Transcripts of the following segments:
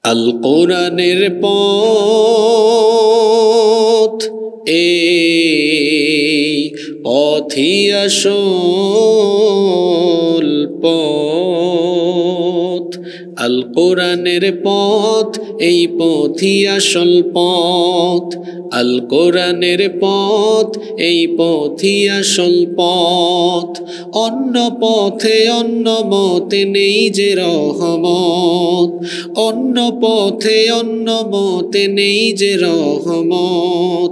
আল কোরআনের পথ এই পথই আসল পথ। আল কোরআনের পথ এই পথই আসল পথ। আল কোরআনের পথ এই পথই আসল পথ। অন্য পথে অন্য মতে নেই যে রহমত। অন্য পথে অন্য মতে নেই যে রহমত।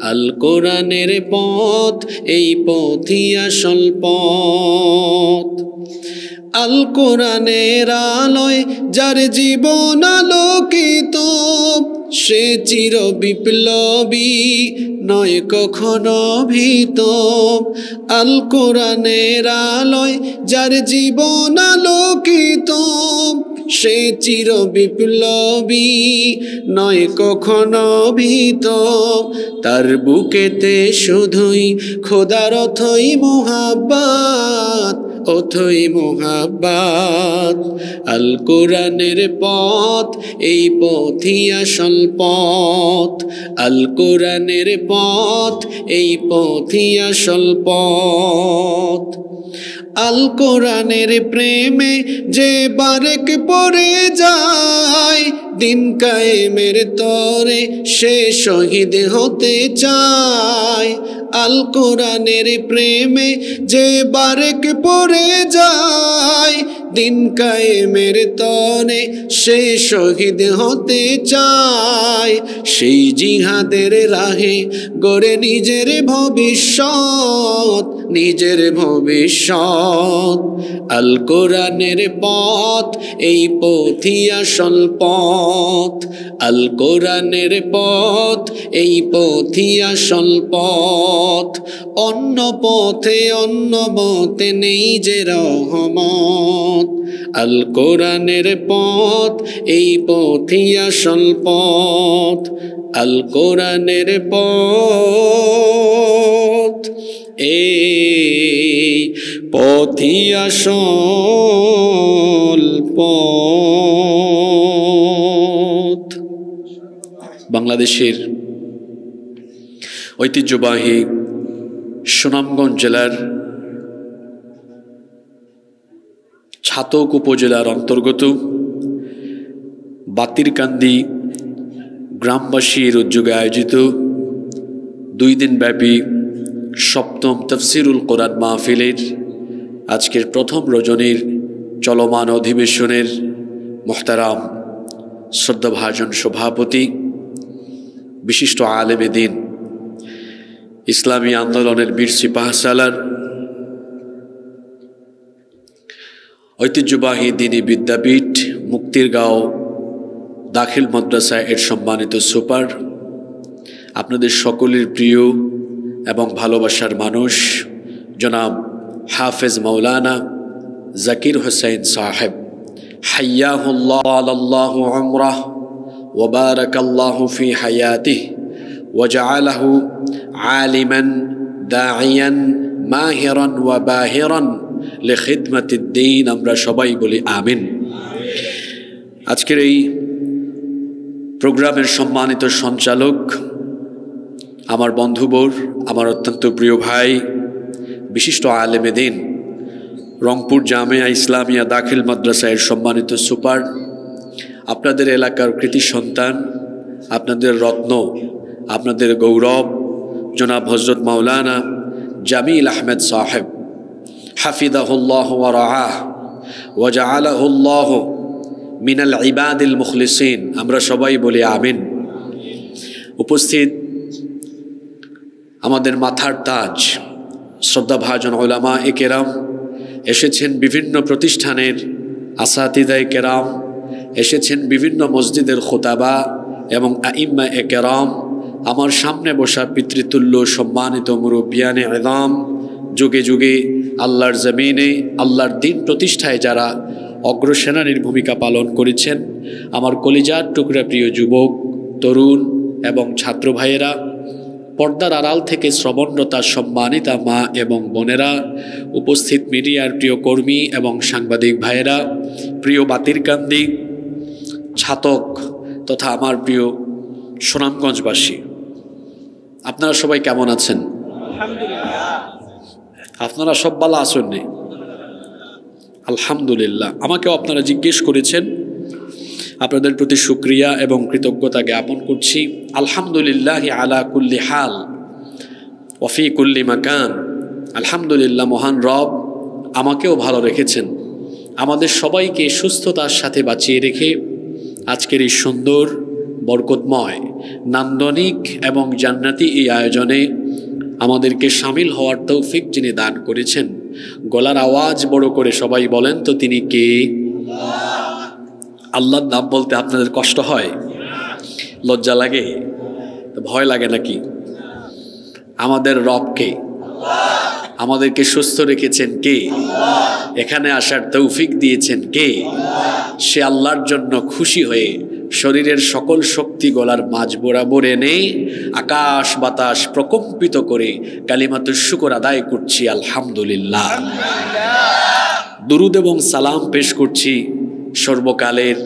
আল কোরআনের পথ এই পথই আসল পথ। আল কোরআনের আলোয় যার জীবন আলোকিত, সে চির বিপ্লবী নয় কখনো ভীত। আল কোরআনের আলোয় যার জীবন আলোকিত, সে চির বিপ্লবী নয় কখনো ভীত। তার বুকেতে শুধুই খোদার অথই মুহাব্বত, অথই মুহাব্বত। আল কোরআনের পথ এই পথই আসল পথ। আল কোরআনের পথ এই পথই আসল পথ। আল কোরআনের প্রেমে যে বারেক পড়ে যায়, দিন কায়েমের তরে সে শহীদ হতে চায়। আল কোরআনের প্রেমে যে বারেক পড়ে যায়, দিন কায়েমের তরে সে শহীদ হতে চায়। সেই জিহাদের রাহে গড়ে নিজের ভবিষ্যৎ, নিজের ভবিষ্যৎ। আল কোরআনের পথ এই পথই আসল পথ। আল কোরআনের পথ এই পথই আসল পথ। অন্য পথে অন্য মতে নেই যে রহমত। আল কোরআনের পথ এই পথই আসল পথ। আল কোরআনের পথ এই পথই আসল পথ। বাংলাদেশের ঐতিহ্যবাহী সুনামগঞ্জ জেলার ছাতক উপজেলার অন্তর্গত বাতিরকান্দি গ্রামবাসীর উদ্যোগে আয়োজিত 2 দিনব্যাপী সপ্তম তফসিরুল কোরআন মাহফিলের আজকের প্রথম রজনীর চলমান অধিবেশনের মোহতারাম শ্রদ্ধাভাজন সভাপতি, বিশিষ্ট আলেমে দ্বীন, ইসলামী আন্দোলনের বীর সিপাহসালার, ঐতিহ্যবাহী দ্বীনী বিদ্যাপীঠ মুক্তিরগাঁও দাখিল মাদ্রাসা এর সম্মানিত সুপার, আপনাদের সকলের প্রিয় এবং ভালোবাসার মানুষ জনাব হাফেজ মাওলানা জাকির হোসেন সাহেব, হাইয়াহুল্লাহ আলাল্লাহু উমরাহ ওয়া বারাকাল্লাহু ফি হায়াতিহি ওয়া জাআলাহু আলিমান দাঈয়ান মাহিরান ওয়া বাহিরান লিখিদমাতিদ দ্বীন। আমরা সবাই বলি আমিন। আজকের এই প্রোগ্রামের সম্মানিত সঞ্চালক, আমার বন্ধুবর, আমার অত্যন্ত প্রিয় ভাই, বিশিষ্ট আলেমে দ্বীন, রংপুর জামিয়া ইসলামিয়া দাখিল মাদ্রাসা এর সম্মানিত সুপার, আপনাদের এলাকার কৃতি সন্তান, আপনাদের রত্ন, আপনাদের গৌরব জনাব হযরত মাওলানা জামিল আহমেদ সাহেব, হাফিজাহুল্লাহ ওয়া রাআহ ওয়া জাআলাহুল্লাহ মিনাল ইবাদিল মুখলিসিন। আমরা সবাই বলি আমিন। উপস্থিত আমাদের মাথার তাজ শ্রদ্ধাভাজন উলামা এ কেরাম, এসেছেন বিভিন্ন প্রতিষ্ঠানের আসাতিদায়ে কেরাম, এসেছেন বিভিন্ন মসজিদের খুতাবা এবং আইম্মা এ কেরাম, আমার সামনে বসা পিতৃতুল্য সম্মানিত মুরব্বিয়ানে ইযাম, যুগে যুগে আল্লাহর জমিনে আল্লাহর দ্বীন প্রতিষ্ঠায় যারা অগ্রসেনানীর ভূমিকা পালন করেছেন, আমার কলিজার টুকরা প্রিয় যুবক, তরুণ এবং ছাত্র ভাইয়েরা, পর্দার আড়াল থেকে শ্রবণরতা সম্মানিতা মা এবং বোনেরা, উপস্থিত মিডিয়ার প্রিয় কর্মী এবং সাংবাদিক ভাইয়েরা, প্রিয় বাতিরকান্দি ছাতক তথা আমার প্রিয় সুনামগঞ্জবাসী, আপনারা সবাই কেমন আছেন? আপনারা সব ভালো আছেন? আলহামদুলিল্লাহ। আমাকেও আপনারা জিজ্ঞেস করেছেন, আপনাদের প্রতি শুকরিয়া এবং কৃতজ্ঞতা জ্ঞাপন করছি। আলহামদুলিল্লাহ আলা কুল্লি হাল ওয়াফি কুল্লি মাকান। আলহামদুলিল্লাহ, মহান রব আমাকেও ভালো রেখেছেন, আমাদের সবাইকে সুস্থতার সাথে বাঁচিয়ে রেখে আজকের এই সুন্দর, বরকতময়, নান্দনিক এবং জান্নাতি এই আয়োজনে আমাদেরকে সামিল হওয়ার তৌফিক যিনি দান করেছেন, গলার আওয়াজ বড় করে সবাই বলেন তো তিনি কে? আল্লাহর নাম বলতে আপনাদের কষ্ট হয়, লজ্জা লাগে, ভয় লাগে নাকি? আমাদের রব কে? আমাদেরকে সুস্থ রেখেছেন কে? এখানে আসার তৌফিক দিয়েছেন কে? সে আল্লাহর জন্য খুশি হয়ে শরীরের সকল শক্তি গলার মাঝ বরাবর এনে আকাশ বাতাস প্রকম্পিত করে কালিমাতুশ শুকর আদায় করছি আলহামদুলিল্লাহ। দুরুদ এবং সালাম পেশ করছি সর্বকালের,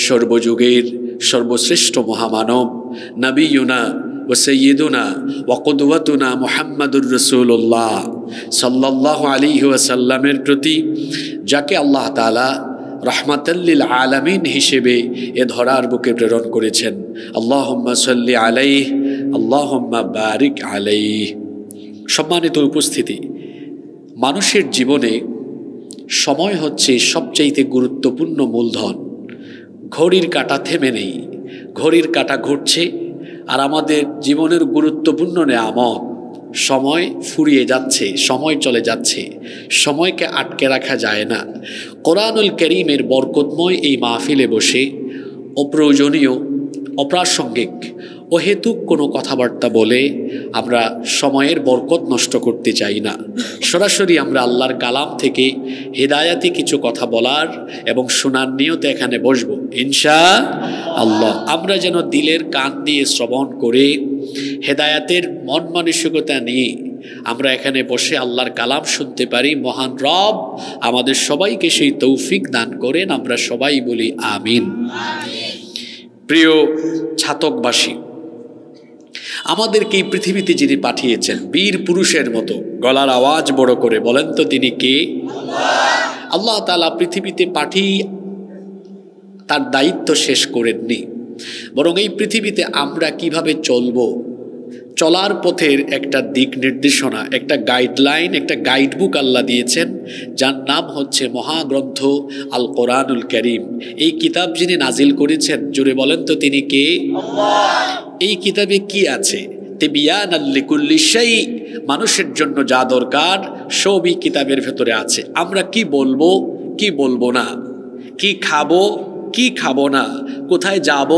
সর্বযুগের সর্বশ্রেষ্ঠ মহামানব নবিয়ুনা ও সৈয়দুনা ওয়া কুদওয়াতুনা মুহাম্মাদুর রাসূলুল্লাহ সাল্লাল্লাহু আলাইহি ওয়াসাল্লামের প্রতি, যাকে আল্লাহ তাআলা রাহমাতাল লিল আলামিন হিসেবে এ ধরার বুকে প্রেরণ করেছেন। আল্লাহুম্মা সাল্লি আলাইহি আল্লাহুম্মা বারিক আলাইহি। সম্মানিত উপস্থিতি, মানুষের জীবনে সময় হচ্ছে সবচাইতে গুরুত্বপূর্ণ মূলধন। ঘড়ির কাঁটা থেমে নেই, ঘড়ির কাঁটা ঘুরছে, আর আমাদের জীবনের গুরুত্বপূর্ণ নেয়ামত সময় ফুরিয়ে যাচ্ছে, সময় চলে যাচ্ছে, সময়কে আটকে রাখা যায় না। কোরআনুল কারীমের বরকতময় এই মাহফিলে বসে অপ্রয়োজনীয়, অপ্রাসঙ্গিক, অহেতুক কোনো কথাবার্তা বলে আমরা সময়ের বরকত নষ্ট করতে চাই না। সরাসরি আমরা আল্লাহর কালাম থেকে হেদায়াতি কিছু কথা বলার এবং শোনার নিয়তে এখানে বসব ইনশাআল্লাহ। আমরা যেন দিলের কান দিয়ে শ্রবণ করে হেদায়াতের মন মানসিকতা নিয়ে আমরা এখানে বসে আল্লাহর কালাম শুনতে পারি। মহান রব আমাদের সবাইকে সেই তৌফিক দান করেন। আমরা সবাই বলি আমিন। প্রিয় ছাতকবাসী, আমাদেরকে এই পৃথিবীতে যিনি পাঠিয়েছেন বীর পুরুষের মতো, গলার আওয়াজ বড় করে বলেন তো তিনি কে? আল্লাহ তাআলা পৃথিবীতে পাঠিয়ে তার দায়িত্ব শেষ করেননি, বরং এই পৃথিবীতে আমরা কিভাবে চলবো, চলার পথের একটা দিক নির্দেশনা, একটা গাইডলাইন, একটা গাইডবুক আল্লাহ দিয়েছেন, যার নাম হচ্ছে মহাগ্রন্থ আল কোরআনুল কারীম। এই কিতাব যিনি নাজিল করেছেন, জুড়ে বলেন তো তিনি কে? এই কিতাবে কি আছে? তিবিয়ানাল লিকুল্লি শাই, মানুষের জন্য যা দরকার সবই কিতাবের ভেতরে আছে। আমরা কি বলবো, কি বলবো না, কি খাবো, কি খাবো না, কোথায় যাব,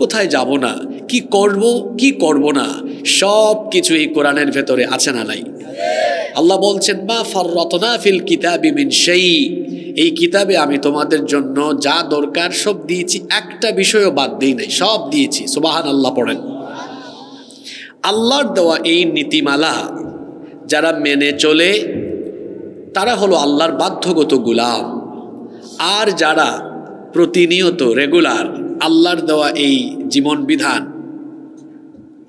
কোথায় যাব না, কি করব, কি করব না, সব কিছু এই কোরআনের ভেতরে আছে না নাই? আল্লাহ বলছেন মা ফাররাতনা ফিল কিতাবি মিন শাই, এই কিতাবে আমি তোমাদের জন্য যা দরকার সব দিয়েছি, একটা বিষয়ও বাদ দেই নাই, সব দিয়েছি। সুবহানাল্লাহ পড়েন। আল্লাহর দেওয়া এই নীতিমালা যারা মেনে চলে তারা হলো আল্লাহর বাধ্যগত গোলাম, আর যারা প্রতিনিয়ত রেগুলার আল্লাহর দেওয়া এই জীবন বিধান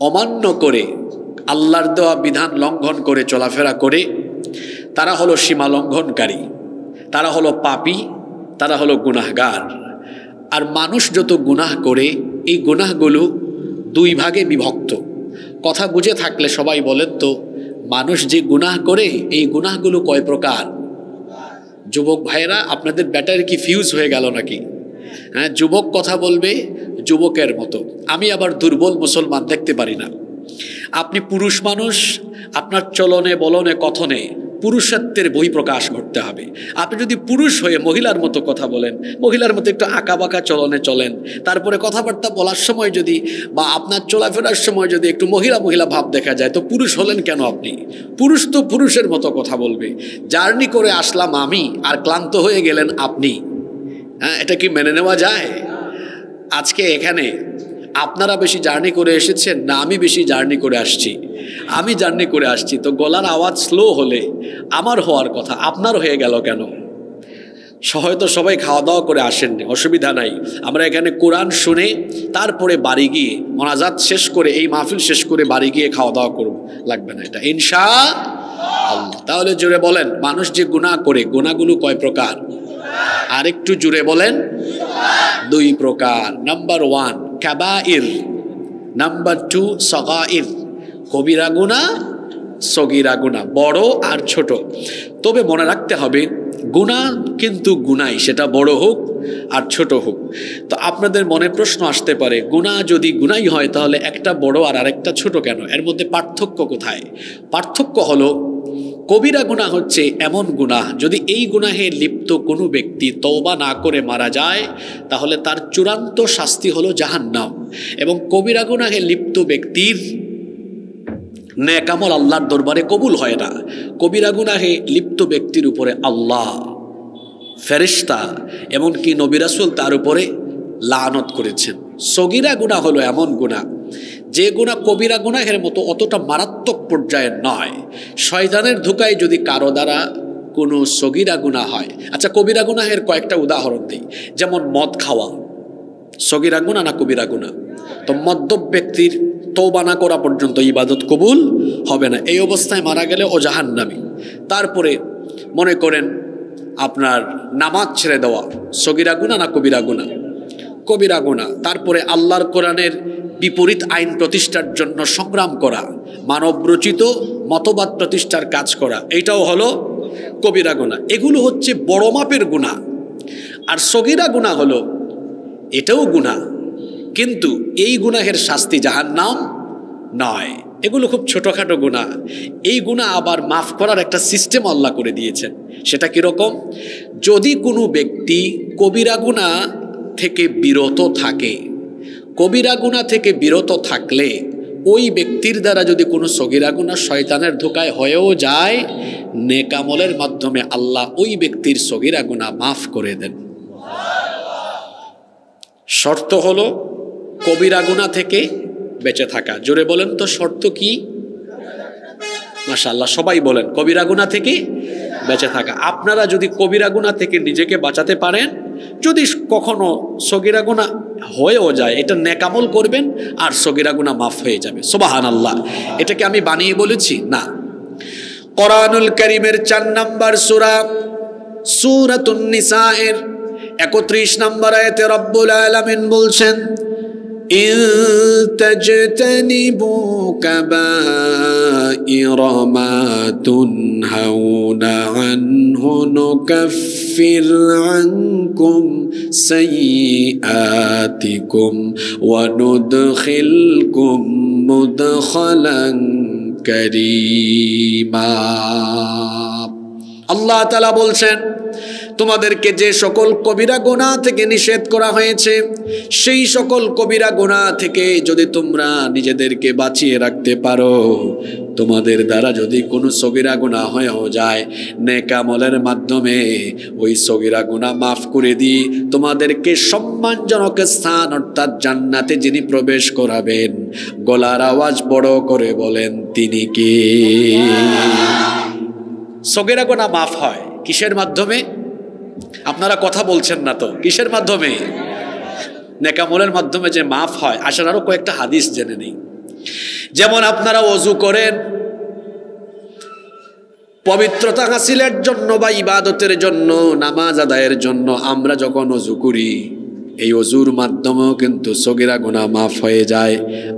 অমান্য করে, আল্লাহর দেওয়া বিধান লঙ্ঘন করে চলাফেরা করে, তারা হলো সীমা লঙ্ঘনকারী, তারা হলো পাপী, তারা হলো গুনাহগার। আর মানুষ যত গুনাহ করে, এই গুনাহগুলো দুই ভাগে বিভক্ত। কথা বুঝে থাকলে সবাই বলেন তো, মানুষ যে গুনাহ করে এই গুনাহগুলো কয় প্রকার? যুবক ভাইয়েরা, আপনাদের ব্যাটারি কি ফিউজ হয়ে গেল নাকি? হ্যাঁ, যুবক কথা বলবে যুবকের মতো। আমি আবার দুর্বল মুসলমান দেখতে পারি না। আপনি পুরুষ মানুষ, আপনার চলনে বলনে কথনে পুরুষত্বের বহিঃপ্রকাশ ঘটতে হবে। আপনি যদি পুরুষ হয়ে মহিলার মতো কথা বলেন, মহিলার মতো একটু আঁকাবাঁকা চলনে চলেন, তারপরে কথাবার্তা বলার সময় যদি বা আপনার চলাফেরার সময় যদি একটু মহিলা মহিলা ভাব দেখা যায়, তো পুরুষ হলেন কেন আপনি? পুরুষ তো পুরুষের মতো কথা বলবে। জার্নি করে আসলাম আমি, আর ক্লান্ত হয়ে গেলেন আপনি। হ্যাঁ, এটা কি মেনে নেওয়া যায়? আজকে এখানে আপনারা বেশি জার্নি করে এসেছেন না আমি বেশি জার্নি করে আসছি? আমি জার্নি করে আসছি, তো গলার আওয়াজ স্লো হলে আমার হওয়ার কথা, আপনার হয়ে গেল কেন? হয়তো সবাই খাওয়া দাওয়া করে আসেননি, অসুবিধা নাই। আমরা এখানে কোরআন শুনে তারপরে বাড়ি গিয়ে মোনাজাত শেষ করে, এই মাহফিল শেষ করে বাড়ি গিয়ে খাওয়া দাওয়া করব, লাগবে না এটা ইনশাআল্লাহ। তাহলে জোরে বলেন, মানুষ যে গুনাহ করে, গুনাহগুলো কয় প্রকার? আর একটু জোরে বলেন, 2 প্রকার। নাম্বার 1 কাবাইর, নাম্বার 2 সগাইর। কবিরা গুনাহ, সগীরা গুনাহ, বড় আর ছোট। তবে মনে রাখতে হবে গুনাহ কিন্তু গুনাই, সেটা বড় হোক আর ছোট হোক। তো আপনাদের মনে প্রশ্ন আসতে পারে, গুনাহ যদি গুনাই হয় তাহলে একটা বড় আর আরেকটা ছোট কেন? এর মধ্যে পার্থক্য কোথায়? পার্থক্য হলো, কবিরা গুনাহ হচ্ছে এমন গুনাহ, যদি এই গুনাহে লিপ্ত কোনো ব্যক্তি তওবা না করে মারা যায় তাহলে তার চূড়ান্ত শাস্তি হলো জাহান্নাম। এবং কবিরা গুনাহে লিপ্ত ব্যক্তির নেক আমল আল্লাহর দরবারে কবুল হয় না। কবিরা গুনাহে লিপ্ত ব্যক্তির উপরে আল্লাহ, ফেরেশতা, এমনকি নবী রাসূল তার উপরে লানত করেছেন। সগীরা গুনাহ হলো এমন গুনাহ যে গুনাহ কবিরা গুনাহের মতো অতটা মারাত্মক পর্যায়ের নয়। শয়তানের ধোঁকায় যদি কারো দ্বারা কোনো সগীরা গুনাহ হয়, আচ্ছা কবিরা গুনাহের কয়েকটা উদাহরণ দিই। যেমন মদ খাওয়া, সগীরা গুনাহ না কবিরা গুনাহ? তো মদ্যপ ব্যক্তির তওবা না করা পর্যন্ত ইবাদত কবুল হবে না, এই অবস্থায় মারা গেলে ও জাহান্নামী। তারপরে মনে করেন আপনার নামাজ ছেড়ে দেওয়া, সগীরা গুনাহ না কবিরা গুনাহ? কবিরা গুনাহ। তারপরে আল্লাহর কোরআনের বিপরীত আইন প্রতিষ্ঠার জন্য সংগ্রাম করা, মানবরচিত মতবাদ প্রতিষ্ঠার কাজ করা, এইটাও হলো কবিরা গুনাহ। এগুলো হচ্ছে বড় মাপের গুনাহ। আর সগীরা গুনাহ হলো, এটাও গুনাহ, কিন্তু এই গুনাহের শাস্তি জাহান্নাম নয়। এগুলো খুব ছোটোখাটো গুনাহ। এই গুনাহ আবার মাফ করার একটা সিস্টেম আল্লাহ করে দিয়েছেন। সেটা কীরকম? যদি কোনো ব্যক্তি কবিরা গুনাহ থেকে বিরত থাকে, কবিরা গুনাহ থেকে বিরত থাকলে ওই ব্যক্তির দ্বারা যদি কোনো সগীরা গুনাহ শয়তানের ধোঁকায় হয়েও যায়, নেক আমলের মাধ্যমে আল্লাহ ওই ব্যক্তির সগীরা গুনাহ মাফ করে দেন। শর্ত হলো কবিরা গুনাহ থেকে বেঁচে থাকা। জোরে বলেন তো শর্ত কি? মাশাআল্লাহ, সবাই বলেন, কবিরা গুনাহ থেকে বেঁচে থাকা। আপনারা যদি কবিরা গুনাহ থেকে নিজেকে বাঁচাতে পারেন, যদি কখনো সগীরা গুনাহ হয়েও যায়, এটা নেক আমল করবেন আর সগীরা গুনাহ মাফ হয়ে যাবে। সুবহানাল্লাহ। এটাকে আমি বানিয়ে বলেছি না। কোরআনুল কারীমের 4 নম্বর সূরা সূরাতুন নিসা এর 31 নম্বর আয়াতে রব্বুল আলামিন বলছেন, ইন তাজতানিবু কাবাইরা মা তুনহাউনা আনহু নুকাফির আনকুম সাইয়্যাতিকুম ওয়া নুদখিলকুম মুদখালান কারীমা। আল্লাহ তাআলা বলছেন, তোমাদেরকে যে সকল কবিরা গুনাহ থেকে নিষেধ করা হয়েছে, সেই সকল কবিরা গুনাহ থেকে যদি তোমরা নিজেদেরকে বাঁচিয়ে রাখতে পারো, তোমাদের দ্বারা যদি কোনো সগীরা গুনাহ হয়েও যায়, নেক আমলের মাধ্যমে ওই সগীরা গুনাহ মাফ করে দিই, তোমাদেরকে সম্মানজনক স্থান অর্থাৎ জান্নাতে যিনি প্রবেশ করাবেন, গলার আওয়াজ বড় করে বলেন, তিনি কে? সগীরা গুনাহ মাফ হয় কিসের মাধ্যমে? আপনারা কথা বলছেন না তো, কিসের মাধ্যমে? নেক আমলের মাধ্যমে যে মাফ হয়। আসলে আরো কয়েকটা হাদিস জেনে নেই। যেমন আপনারা ওযু করেন পবিত্রতা হাসিলের জন্য বা ইবাদতের জন্য, নামাজ আদায়ের জন্য। আমরা যখন ওযু করি, এই ওযুর মাধ্যমেও কিন্তু সগীরা গুনাহ মাফ হয়ে যায়।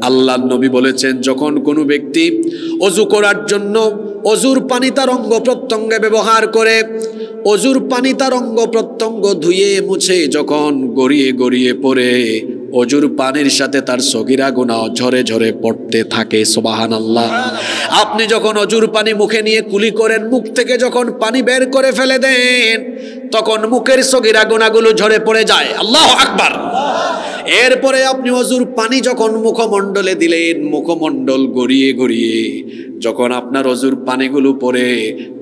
আল্লাহর নবী বলেছেন, যখন কোনো ব্যক্তি ওযু করার জন্য ওযুর পানি তার অঙ্গ প্রত্যঙ্গে ব্যবহার করে, ওযুর পানি তার অঙ্গ প্রত্যঙ্গ ধুয়ে মুছে যখন গড়িয়ে গড়িয়ে পড়ে, ওযুর পানির সাথে তার সগীরা গুনাহ ঝরে ঝরে পড়তে থাকে। সুবহানাল্লাহ। আপনি যখন ওযুর পানি মুখে নিয়ে কুলি করেন, মুখ থেকে যখন পানি বের করে ফেলে দেন, তখন মুখের সগীরা গুনাহগুলো ঝরে পড়ে যায়। আল্লাহু আকবার। এরপরে আপনি ওযুর পানি যখন মুখমণ্ডলে দিলেন, মুখমণ্ডল গড়িয়ে গড়িয়ে যখন আপনার অজুর পানিগুলো পড়ে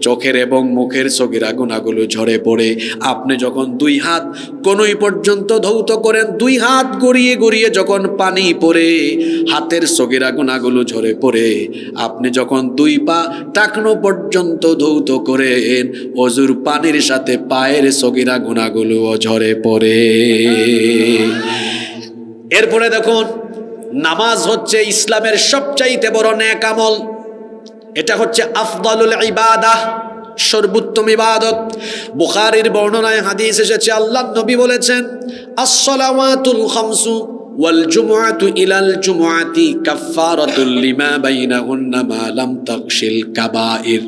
চোখের এবং মুখের সগীরা গুনাহগুলো ঝরে পড়ে, আপনি যখন 2 হাত কনুই পর্যন্ত ধৌত করেন, 2 হাত গড়িয়ে গড়িয়ে যখন পানি পড়ে হাতের সগীরা গুনাহগুলো ঝরে পড়ে, আপনি যখন 2 পা টাকনো পর্যন্ত ধৌত করেন, অজুর পানির সাথে পায়ের সগীরা গুনাহগুলোও ঝরে পড়ে। এরপরে দেখুন, নামাজ হচ্ছে ইসলামের সবচাইতে বড় নেক আমল। এটা হচ্ছে আফদালুল ইবাদাহ, সর্বোত্তম ইবাদত। বুখারীর বর্ণনায় হাদিস এসেছে, আল্লাহর নবী বলেছেন, আস-সালাওয়াতুল খামসু ওয়াল জুমআতু ইলাল জুমআতি কাফফারাতুল লিমা বাইনাহুন্না মা লাম তাকশিল কাবাইর।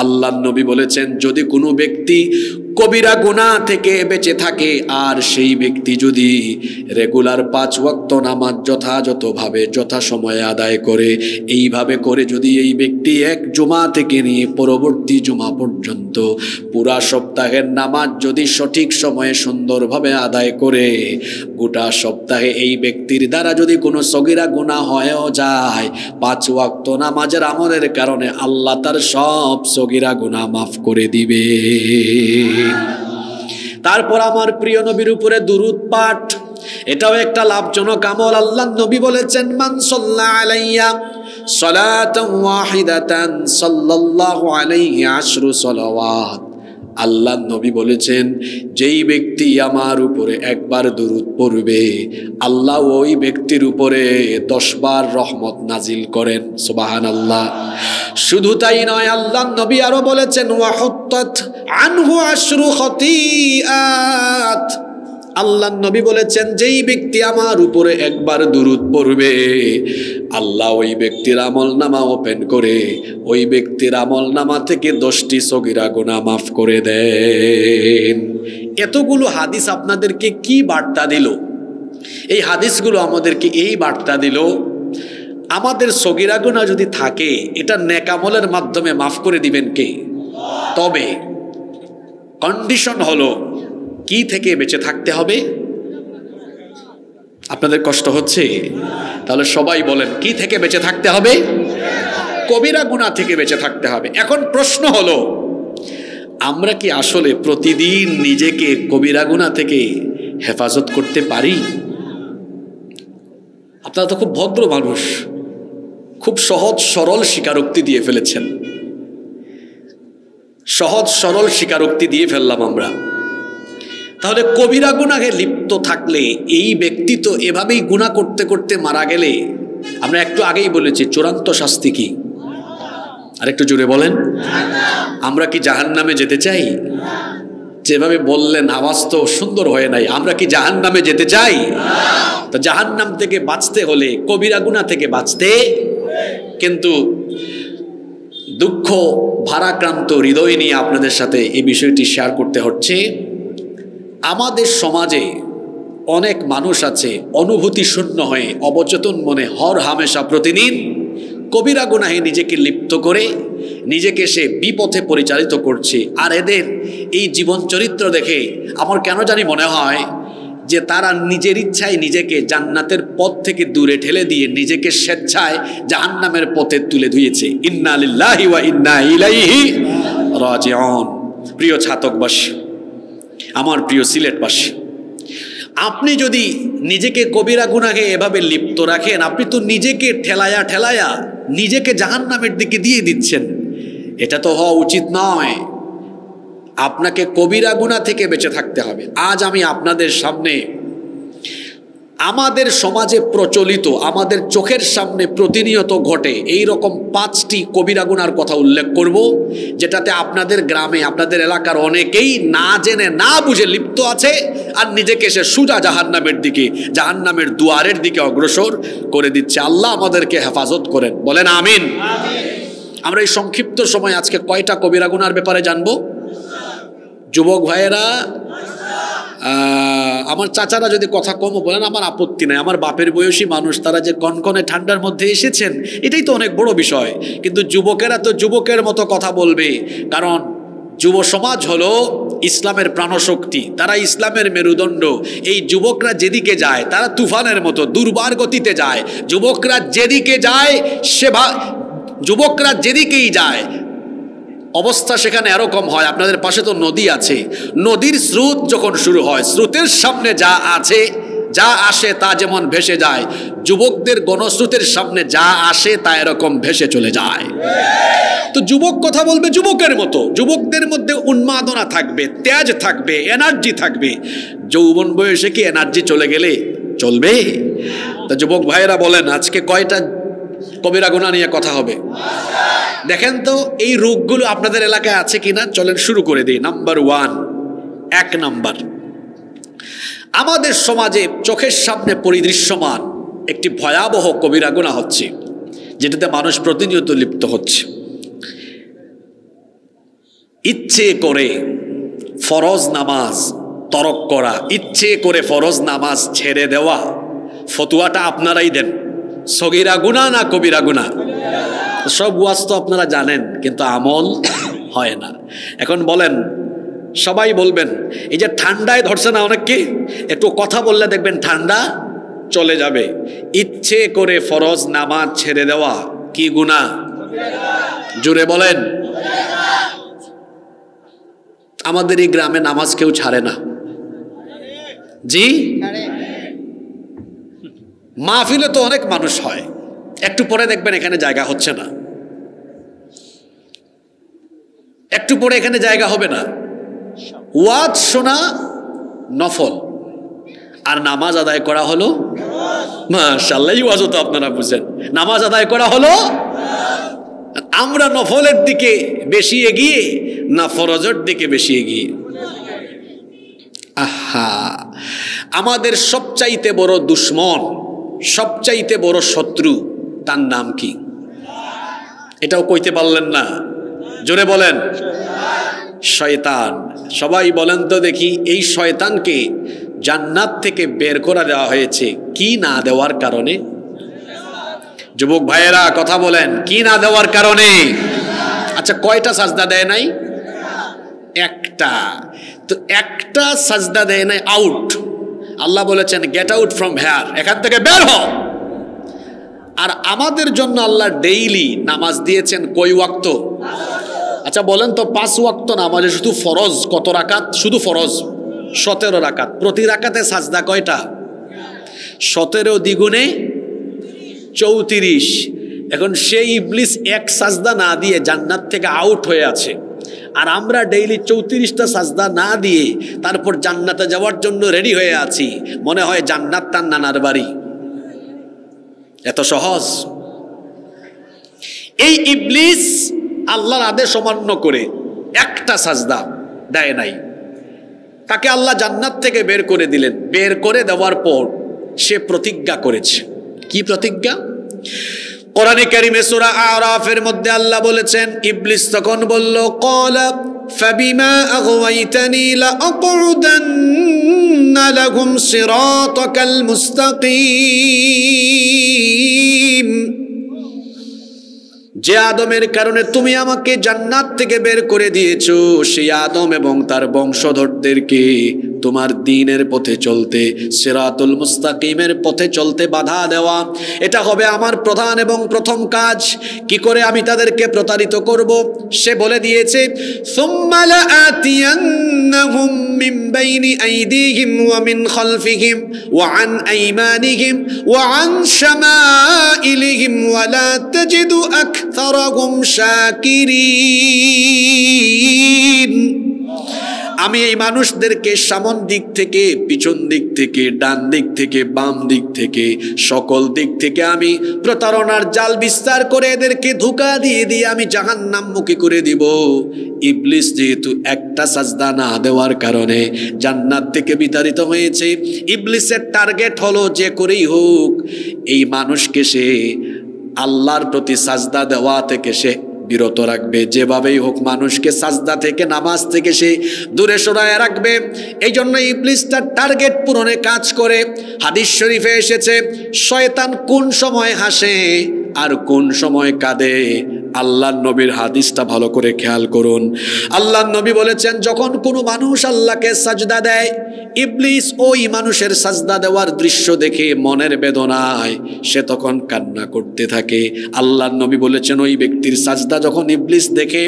আল্লাহর নবী বলেছেন, যদি কোনো ব্যক্তি কবিরা গুনাহ থেকে বেঁচে থাকে আর সেই ব্যক্তি যদি রেগুলার 5 ওয়াক্ত নামাজ যথাযথভাবে যথাসময়ে আদায় করে, এইভাবে করে যদি এই ব্যক্তি এক জুমা থেকে নিয়ে পরবর্তী জুমা পর্যন্ত পুরা সপ্তাহের নামাজ যদি সঠিক সময়ে সুন্দরভাবে আদায় করে, গোটা সপ্তাহে এই ব্যক্তির দ্বারা যদি কোনো সগীরা গুনাহ হয়েও যায়, 5 ওয়াক্ত নামাজের আমলের কারণে আল্লাহ তার সব সগীরা গুনাহ মাফ করে দিবে। তারপর আমার প্রিয় নবীর উপরে দুরূদ পাঠ, এটাও একটা লাভজনক আমল। আল্লাহর নবী বলেছেন, মান সাল্লা আলাইয়া সালাতান ওয়াহিদাতান সাল্লাল্লাহু আলাইহি 10 সালাওয়াত। আল্লাহর নবী বলেছেন, যেই ব্যক্তি আমার উপরে একবার দুরূদ পড়বে, আল্লাহ ওই ব্যক্তির উপরে 10 বার রহমত নাজিল করেন। সুবহানাল্লাহ। শুধু তাই নয়, আল্লাহর নবী আরো বলেছেন, ওয়া হুত্তাত আনহু 10 খতিআত। আল্লাহর নবী বলেছেন, যেই ব্যক্তি আমার উপরে একবার দুরূদ পড়বে, আল্লাহ ওই ব্যক্তির আমলনামা ওপেন করে ওই ব্যক্তির আমলনামা থেকে 10টি সগীরা গুনাহ মাফ করে দেন। এতগুলো হাদিস আপনাদেরকে কি বার্তা দিল? এই হাদিসগুলো আমাদেরকে এই বার্তা দিল, আমাদের সগীরা গুনাহ যদি থাকে, এটা নেক আমলের মাধ্যমে মাফ করে দিবেন কে? তবে কন্ডিশন হলো, কি থেকে বেঁচে থাকতে হবে? আপনাদের কষ্ট হচ্ছে? তাহলে সবাই বলেন, কি থেকে বেঁচে থাকতে হবে? কবিরা গুনাহ থেকে বেঁচে থাকতে হবে। এখন প্রশ্ন হলো, আমরা কি আসলে প্রতিদিন নিজেকে কবিরা গুনাহ থেকে হেফাজত করতে পারি? আপনারা তো খুব ভদ্র মানুষ, খুব সহজ সরল স্বীকারোক্তি দিয়ে ফেলেছেন। সহজ সরল স্বীকারোক্তি দিয়ে ফেললাম আমরা। তাহলে কবিরা গুনাহে লিপ্ত থাকলে এই ব্যক্তি তো এভাবেই গুনাহ করতে করতে মারা গেলে, আমরা একটু আগেই বলেছি চূড়ান্ত শাস্তি কি? আর একটু জোরে বলেন। আমরা কি জাহান্নামে যেতে চাই? যেভাবে বললেন আওয়াজ তো সুন্দর হয় নাই। আমরা কি জাহান্নামে যেতে চাই? তো জাহান্নাম থেকে বাঁচতে হলে কবিরা গুনাহ থেকে বাঁচতে, কিন্তু দুঃখ ভারাক্রান্ত হৃদয় নিয়ে আপনাদের সাথে এই বিষয়টি শেয়ার করতে হচ্ছে। আমাদের সমাজে অনেক মানুষ আছে অনুভূতি শূন্য হয়ে অবচেতন মনে হর হামেশা প্রতিদিন কবিরা গুনাহে নিজেকে লিপ্ত করে নিজেকে সে বিপথে পরিচালিত করছে। আর এদের এই জীবন চরিত্র দেখে আমার কেন জানি মনে হয় যে তারা নিজের ইচ্ছায় নিজেকে জান্নাতের পথ থেকে দূরে ঠেলে দিয়ে নিজেকে স্বেচ্ছায় জাহান্নামের পথে তুলে ধুয়েছে। ইন্না লিল্লাহি ওয়া ইন্না ইলাইহি রাজিউন। প্রিয় ছাতকবাসী, আমার প্রিয় সিলেটবাসী, আপনি যদি নিজেকে কবিরা গুনাহে এভাবে লিপ্ত রাখেন, আপনি তো নিজেকে ঠেলায়া ঠেলায়া নিজেকে জাহান্নামের দিকে দিয়ে দিচ্ছেন। এটা তো হওয়া উচিত নয়। আপনাকে কবিরা গুনাহ থেকে বেঁচে থাকতে হবে। আজ আমি আপনাদের সামনে আমাদের সমাজে প্রচলিত, আমাদের চোখের সামনে প্রতিনিয়ত ঘটে এই রকম 5টি কবিরা গুনার কথা উল্লেখ করব, যেটাতে আপনাদের গ্রামে আপনাদের এলাকার অনেকেই না জেনে না বুঝে লিপ্ত আছে আর নিজেকে সে সোজা জাহান্নামের দিকে, জাহান্নামের দুয়ারের দিকে অগ্রসর করে দিচ্ছে। আল্লাহ আমাদেরকে হেফাজত করেন, বলেন আমিন। আমরা এই সংক্ষিপ্ত সময় আজকে কয়টা কবিরা গুনার ব্যাপারে জানবো? যুবক ভাইয়েরা, আমার চাচারা যদি কথা কমও বলেন আমার আপত্তি নাই। আমার বাপের বয়সী মানুষ, তারা যে কনকনে ঠান্ডার মধ্যে এসেছেন, এটাই তো অনেক বড় বিষয়। কিন্তু যুবকেরা তো যুবকের মতো কথা বলবে, কারণ যুব সমাজ হলো ইসলামের প্রাণশক্তি, তারা ইসলামের মেরুদণ্ড। এই যুবকরা যেদিকে যায় তারা তুফানের মতো দুর্বার গতিতে যায়। যুবকরা যেদিকে যায় যুবকরা যেদিকেই যায় অবস্থা সেখানে এরকম হয়। আপনাদের পাশে তো নদী আছে, নদীর স্রোত যখন শুরু হয়, স্রোতের সামনে যা আছে যা আসে তা যেমন ভেসে যায়, যুবকদের গণস্রোতের সামনে যা আসে তা এরকম ভেসে চলে যায়। তো যুবক কথা বলবে যুবকের মতো, যুবকদের মধ্যে উন্মাদনা থাকবে, তেজ থাকবে, এনার্জি থাকবে। যৌবন বয়সে কি এনার্জি চলে গেলে চলবে? তা যুবক ভাইয়েরা বলেন, আজকে কয়টা কবিরা গুনাহ নিয়ে কথা হবে? দেখেন তো এই রোগগুলো আপনাদের এলাকায় আছে কিনা, চলেন শুরু করে দিই। নাম্বার 1, 1 নাম্বার, আমাদের সমাজে চোখের সামনে পরিদৃশ্যমান একটি ভয়াবহ কবিরা গুনাহ হচ্ছে, যেটাতে মানুষ প্রতিনিয়ত লিপ্ত হচ্ছে। ইচ্ছে করে ফরজ নামাজ তরক করা, ইচ্ছে করে ফরজ নামাজ ছেড়ে দেওয়া। ফতুয়াটা আপনারাই দেন, সগীরা গুনাহ না কবিরা গুনাহ? সব ওয়াজ তো আপনারা জানেন, কিন্তু আমল হয় না। এখন বলেন, সবাই বলবেন, এই যে ঠান্ডায় ধরছে না অনেককে, একটু কথা বললে দেখবেন ঠান্ডা চলে যাবে। ইচ্ছে করে ফরজ নামাজ ছেড়ে দেওয়া কি গুনাহ? জোরে বলেন। আমাদের এই গ্রামে নামাজ কেউ ছাড়ে না। জি, মাহফিলে তো অনেক মানুষ হয়, একটু পরে দেখবেন এখানে জায়গা হচ্ছে না, একটু পরে এখানে জায়গা হবে না। ওয়াজ শোনা নফল, আর নামাজ আদায় করা হলো মাশাআল্লাহ। ওয়াজও তো আপনারা বুঝেন, নামাজ আদায় করা হলো। আমরা নফলের দিকে বেশি এগিয়ে না ফরজের দিকে বেশি এগিয়ে? আহা, আমাদের সবচাইতে বড় দুশ্মন, সবচাইতে বড় শত্রু, তার নাম কি? এটাও কইতে পারলেন না, জোরে বলেন। শয়তান। সবাই বলেন তো দেখি, এই শয়তানকে জান্নাত থেকে বের করে দেওয়া হয়েছে কি না দেওয়ার কারণে? যুবক ভাইয়েরা কথা বলেন, কি না দেওয়ার কারণে? আচ্ছা, কয়টা সাজদা দেয় নাই? একটা। তো একটা সাজদা দেয় নাই, আউট। আল্লাহ বলেছেন গেট আউট ফ্রম হেয়ার, এখান থেকে বের হও। আর আমাদের জন্য আল্লাহ ডেইলি নামাজ দিয়েছেন কয় ওয়াক্ত? আচ্ছা বলেন তো, 5 ওয়াক্ত নামাজে শুধু ফরজ কত রাকাত? শুধু ফরজ 17 রাকাত। প্রতি রাকাতে সাজদা কয়টা? 17 দ্বিগুণে 34। এখন সেই ইবলিস এক সাজদা না দিয়ে জান্নাত থেকে আউট হয়ে আছে, আর আমরা ডেইলি 34টা সাজদা না দিয়ে তারপর জান্নাতে যাওয়ার জন্য রেডি হয়ে আছি। মনে হয় জান্নাত তার নানার বাড়ি, এত সহজ। এই ইবলিস আল্লাহর আদেশ অমান্য করে একটা সাজদা দেয় নাই, তাকে আল্লাহ জান্নাত থেকে বের করে দিলেন। বের করে দেওয়ার পর সে প্রতিজ্ঞা করেছে। কি প্রতিজ্ঞা? কোরআনে কারিমে সূরা আরাফের মধ্যে আল্লাহ বলেছেন, ইবলিস তখন বলল, ক্বালা ফাবিমা আগওয়াইতানি লাআকউদান্না লাহুম সিরাতাকাল মুস্তাকিম। যে আদমের কারণে তুমি আমাকে জান্নাত থেকে বের করে দিয়েছো, সেই আদম এবং তার বংশধরদেরকে তোমার দ্বীনের পথে চলতে, সিরাতুল মুস্তাকিমের পথে চলতে বাধা দেওয়া, এটা হবে আমার প্রধান এবং প্রথম কাজ। কি করে আমি তাদেরকে প্রতারিত করব? সে বলে দিয়েছে, সুম্মা লাআতিয়ান্নাহুম মিন বাইনি আইদিহিম ওয়া মিন খালফিহিম ওয়া আন আইমানিহিম ওয়া আন শামাইলিহিম ওয়া লা তাজিদু আকথারাহুম শাকিরিন। আমি এই মানুষদেরকে সামন দিক থেকে, পিছন দিক থেকে, ডান দিক থেকে, বাম দিক থেকে, সকল দিক থেকে আমি প্রতারণার জাল বিস্তার করে এদেরকে ধোঁকা দিয়ে দিয়ে আমি জাহান্নামমুখী করে দিব। ইবলিস যেহেতু একটা সাজদা না দেওয়ার কারণে জান্নাত থেকে বিতাড়িত হয়েছে, ইবলিসের টার্গেট হলো যে করেই হোক এই মানুষকে সে আল্লাহর প্রতি সাজদা দেওয়া থেকে সে বিরত রাখবে। যেভাবেই হোক মানুষকে সাজদা থেকে, নামাজ থেকে সে দূরে সরায় রাখবে। এই জন্য ইবলিস তার টার্গেট পূরণে কাজ করে। হাদিস শরীফে এসেছে, শয়তান কোন সময় হাসে আর কোন সময় কাঁদে। আল্লাহর নবীর হাদিসটা ভালো করে খেয়াল করুন। আল্লাহর নবী বলেছেন, যখন কোনো মানুষ আল্লাহকে সাজদা দেয়, ইবলিস ওই মানুষের সাজদা দেওয়ার দৃশ্য দেখে মনের বেদনায় সে তখন কান্না করতে থাকে। আল্লাহর নবী বলেছেন ওই ব্যক্তির সাজদা যখন ইবলিস দেখে,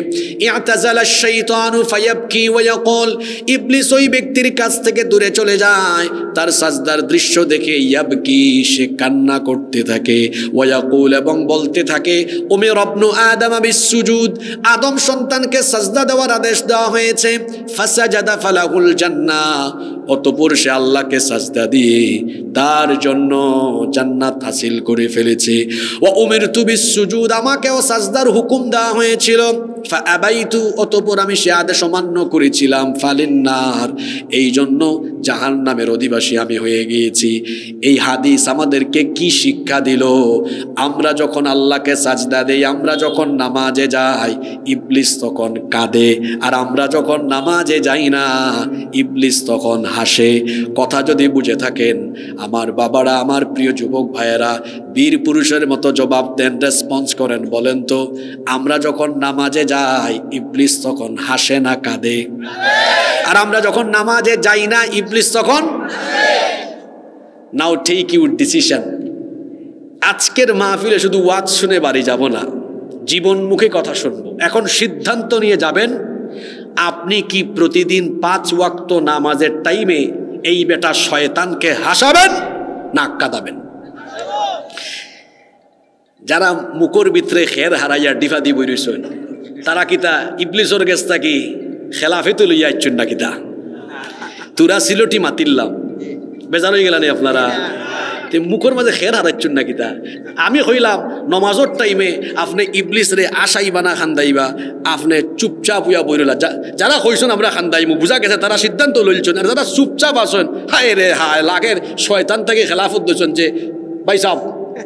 ইআতাজালাশ শাইতানু ফায়াবকি ওয়া ইয়াকুল, ইবলিস ওই ব্যক্তির কাছ থেকে দূরে চলে যায়, তার সাজদার দৃশ্য দেখে ইয়াবকি, সে কান্না করতে থাকে, ওয়া ইয়াকুল, এবং বলতে থাকে, উমিরা ইবনু আদম বিসসুজুদ, আদম সন্তানকে সাজদা দেওয়ার আদেশ দেওয়া হয়েছে, ফাসাজাদা ফালাহুল জান্নাহ, অতঃপর সে আল্লাহকে সাজদা দিয়ে তার জন্য জান্নাত হাসিল করে ফেলেছে। ওয়া উমিরতু বিসসুজুদ, আমাকেও সাজদার হুকুম দেওয়া হয়েছিল, ফাআবাইতু, অতঃপর আমি সে আদেশ অমান্য করেছিলাম, ফালিন্নার, এই জন্য জাহান্নামের অধিবাসী আমি হয়ে গিয়েছি। এই হাদিস আমাদেরকে কি শিক্ষা দিল? আমরা যখন আল্লাহকে সাজদা দেই, আমরা যখন নামাজে যাই, ইবলিস তখন কাঁদে, আর আমরা যখন নামাজে যাই না, ইবলিস তখন হাসে। কথা যদি বুঝে থাকেন আমার বাবারা, আমার প্রিয় যুবক ভাইয়েরা, বীর পুরুষের মতো জবাব দেন, রেসপন্স করেন, বলেন তো আমরা যখন নামাজে যাই ইবলিস তখন হাসে না কাঁদে? আর আমরা যখন নামাজে যাই না ইবলিস তখন? নাও টেক ইউর ডিসিশন। আজকের মাহফিলে শুধু ওয়াজ শুনে বাড়ি যাব না, জীবনমুখী কথা শুনবো। এখন সিদ্ধান্ত নিয়ে যাবেন আপনি কি প্রতিদিন 5 ওয়াক্ত নামাজের টাইমে এই বেটা শয়তানকে হাসাবেন না কাঁদাবেন? যারা মুখর ভিতরে খের হারাইয়া ডিফা দি বইরছেন তারা কিতা ইবলিসর গেছটা কি খেলাফেতে লইয়া আইছেন না কিতা? তুরা সিলটি মাতিল্লাম, বেজার হয়ে গেলেন আপনারা। মুখর মাঝে খের হারাইছেন না কিতা? আমি কইলাম নমাজের টাইমে আপনি ইবলিস রে আশাইবা না খান্দাইবা, আপনি চুপচাপ হইয়া বইরলা। যারা কইছেন আমরা খান্দাইমু বুঝা গেছে তারা সিদ্ধান্ত লইছেন, আর যারা চুপচাপ আছেন হায় রে হায় লাগের শয়তান থেকে খেলাফত দিয়েছেন যে ভাই সাহেব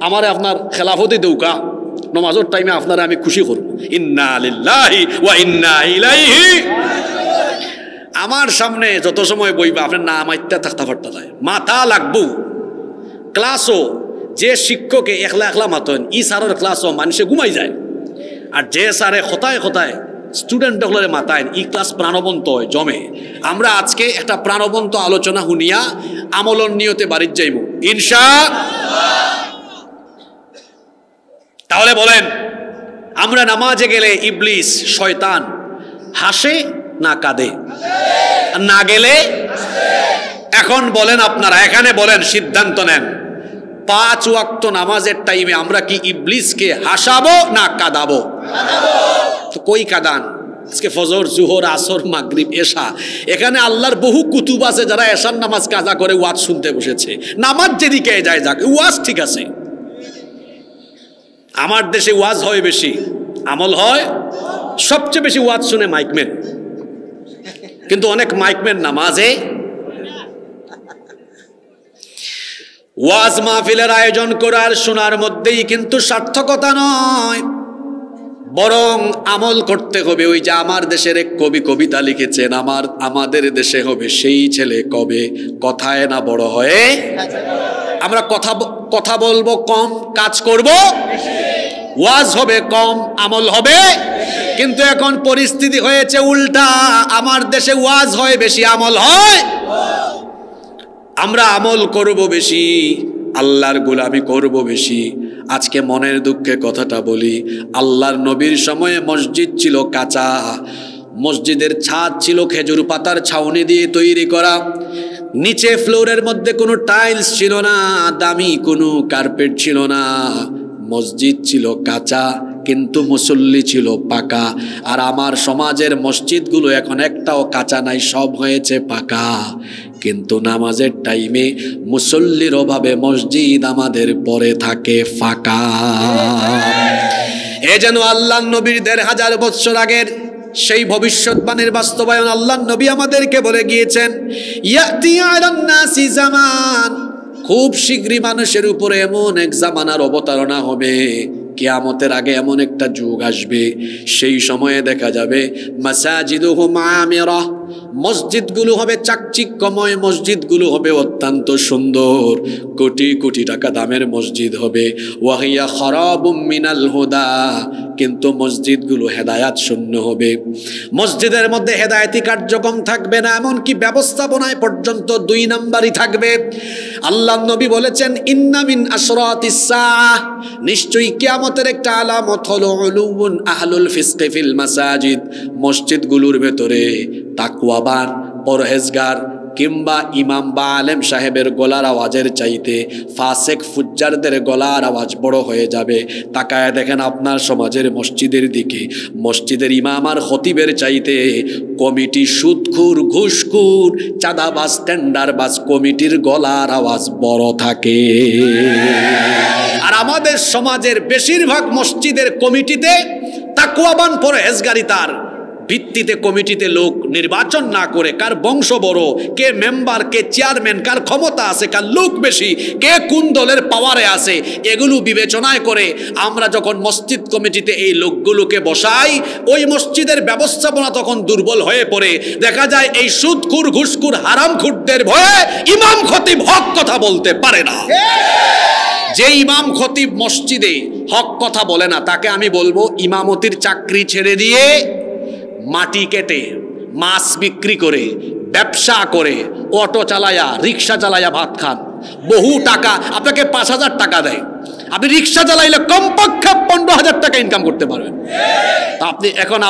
আমারে আপনার খেলাফতে দৌকা, নমাজের টাইমে আপনারা আমি খুশি করব। ইন্না লিল্লাহি ওয়া ইন্না ইলাইহি। আমার সামনে যত সময় বইবা আপনার না মাইতে থাকতে পারতে যায়, মাথা লাগবো। ক্লাসও যে শিক্ষকে একলা একলা মাতন, ই স্যারের ক্লাসও মানুষে ঘুমাই যায়, আর যে স্যারে খতায় খতায় স্টুডেন্টগুলোরে মাতায়, ই ক্লাস প্রাণবন্ত হয় জমে। আমরা আজকে একটা প্রাণবন্ত আলোচনা শুনিয়া আমলন নিয়তে বাড়ির যাইব ইনশাআল্লাহ। তাহলে বলেন আমরা নামাজে গেলে ইবলিস শয়তান হাসে না কাঁদে? না গেলে এখন বলেন আপনারা, এখানে বলেন, সিদ্ধান্ত নেন 5 ওয়াক্ত নামাজের টাইমে আমরা কি ইবলিসকে হাসাবো না কাঁদাবো? তো কই কাঁদান? আজকে ফজর, জোহর, আসর, মাগরিব, এশা, এখানে আল্লাহর বহু কুতুব আছে যারা এশার নামাজ কাজা করে ওয়াজ শুনতে বসেছে। নামাজ যেদিকে যায় যাক, ওয়াজ ঠিক আছে। আমার দেশে ওয়াজ হয় বেশি, আমল হয় সবচেয়ে বেশি। ওয়াজ শুনে মাইকম্যান, কিন্তু অনেক মাইকম্যান নামাজে। ওয়াজ মাহফিলের আয়োজন করার শোনার মধ্যেই কিন্তু সার্থকতা নয়, বরং আমল করতে হবে। ওই যে আমার দেশের এক কবি কবিতা লিখেছেন, আমাদের দেশে হবে সেই ছেলে কবে কথায় না বড় হয়ে। আমরা কথা বলবো কম, কাজ করব ওয়াজ হবে কম, আমল হবে। কিন্তু এখন পরিস্থিতি হয়েছে উল্টা, আমার দেশে ওয়াজ হয় বেশি, আমল হয়। আমরা আমল করব বেশি, আল্লাহর গোলামি করব বেশি। আজকে মনের দুঃখে কথাটা বলি, আল্লাহর নবীর সময়ে মসজিদ ছিল কাঁচা, মসজিদের ছাদ ছিল খেজুর পাতার ছাউনি দিয়ে তৈরি করা, নিচে ফ্লোরের মধ্যে কোনো টাইলস ছিল না, দামি কোনো কার্পেট ছিল না, মসজিদ ছিল কাঁচা কিন্তু মুসল্লি ছিল পাকা। আর আমার সমাজের মসজিদগুলো এখন একটাও কাঁচা নাই, সব হয়েছে পাকা। কিন্তু নামাজের টাইমে মুসল্লির অভাবে মসজিদ আমাদের পরে থাকে ফাঁকা। এ যেন আল্লাহর নবীর ১৫০০ বছর আগের সেই ভবিষ্যৎবাণীর বাস্তবায়ন। আল্লাহর নবী আমাদেরকে বলে গিয়েছেন, ইয়াতি আলান নাসি জামান, খুব শীঘ্রই মানুষের উপরে এমন এক জামানার অবতারণা হবে, কিয়ামতের আগে এমন একটা যুগ আসবে, সেই সময়ে দেখা যাবে মাসাজিদুহুম আমিরা, মসজিদগুলো হবে চাকচিক্যময়, মসজিদগুলো হবে অত্যন্ত সুন্দর, কোটি কোটি টাকা দামের মসজিদ হবে। ওয়াহিয়া খারাবুম মিনাল হুদা, কিন্তু মসজিদগুলো হেদায়াত শূন্য হবে। মসজিদের মধ্যে হেদায়েতি কার্যক্রম থাকবে না, এমনকি ব্যবস্থাপনায় পর্যন্ত 2 নাম্বারই থাকবে। আল্লাহর নবী বলেছেন, ইন্না মিন আশরাতিস সাআহ, নিশ্চয়ই কিয়ামতের একটা আলামত হলো উলুউন আহলুল ফিসকি ফিল মাসাজিদ, মসজিদগুলোর ভেতরে তাকওয়াবান, পরহেজগার কিংবা ইমাম বা আলেম সাহেবের গলার আওয়াজের চাইতে ফাসেক ফুজ্জারদের গলার আওয়াজ বড় হয়ে যাবে। তাকায় দেখেন আপনার সমাজের মসজিদের দিকে, মসজিদের ইমাম আর খতিবের চাইতে কমিটি সুদখোর, ঘুষখোর, চাঁদাবাজ, টেন্ডারবাজ কমিটির গলার আওয়াজ বড় থাকে। আর আমাদের সমাজের বেশিরভাগ মসজিদের কমিটিতে তাকওয়াবান পরহেজগারিতার ভিত্তিতে কমিটিতে লোক নির্বাচন না করে কার বংশ বড়, কে মেম্বার, কে চেয়ারম্যান, কার ক্ষমতা আছে, কার লোক বেশি, কে কোন দলের পাওয়ারে আছে, এগুলো বিবেচনায় করে আমরা যখন মসজিদ কমিটিতে এই লোকগুলোকে বসাই, ওই মসজিদের ব্যবস্থাপনা তখন দুর্বল হয়ে পড়ে। দেখা যায় এই সুদখোর, ঘুষখোর, হারামখোরদের ভয়ে ইমাম খতিব হক কথা বলতে পারে না। যে ইমাম খতিব মসজিদে হক কথা বলে না, তাকে আমি বলবো ইমামতির চাকরি ছেড়ে দিয়ে মাটি কেটে, মাছ বিক্রি করে, ব্যবসা করে, অটো চালায়া, রিক্সা চালায়া ভাত খান, বহু টাকা, আপনাকে 5,000 টাকা দেয়, আপনি রিক্সা চালাইলে কমপক্ষে 15,000 টাকা ইনকাম করতে পারবেন।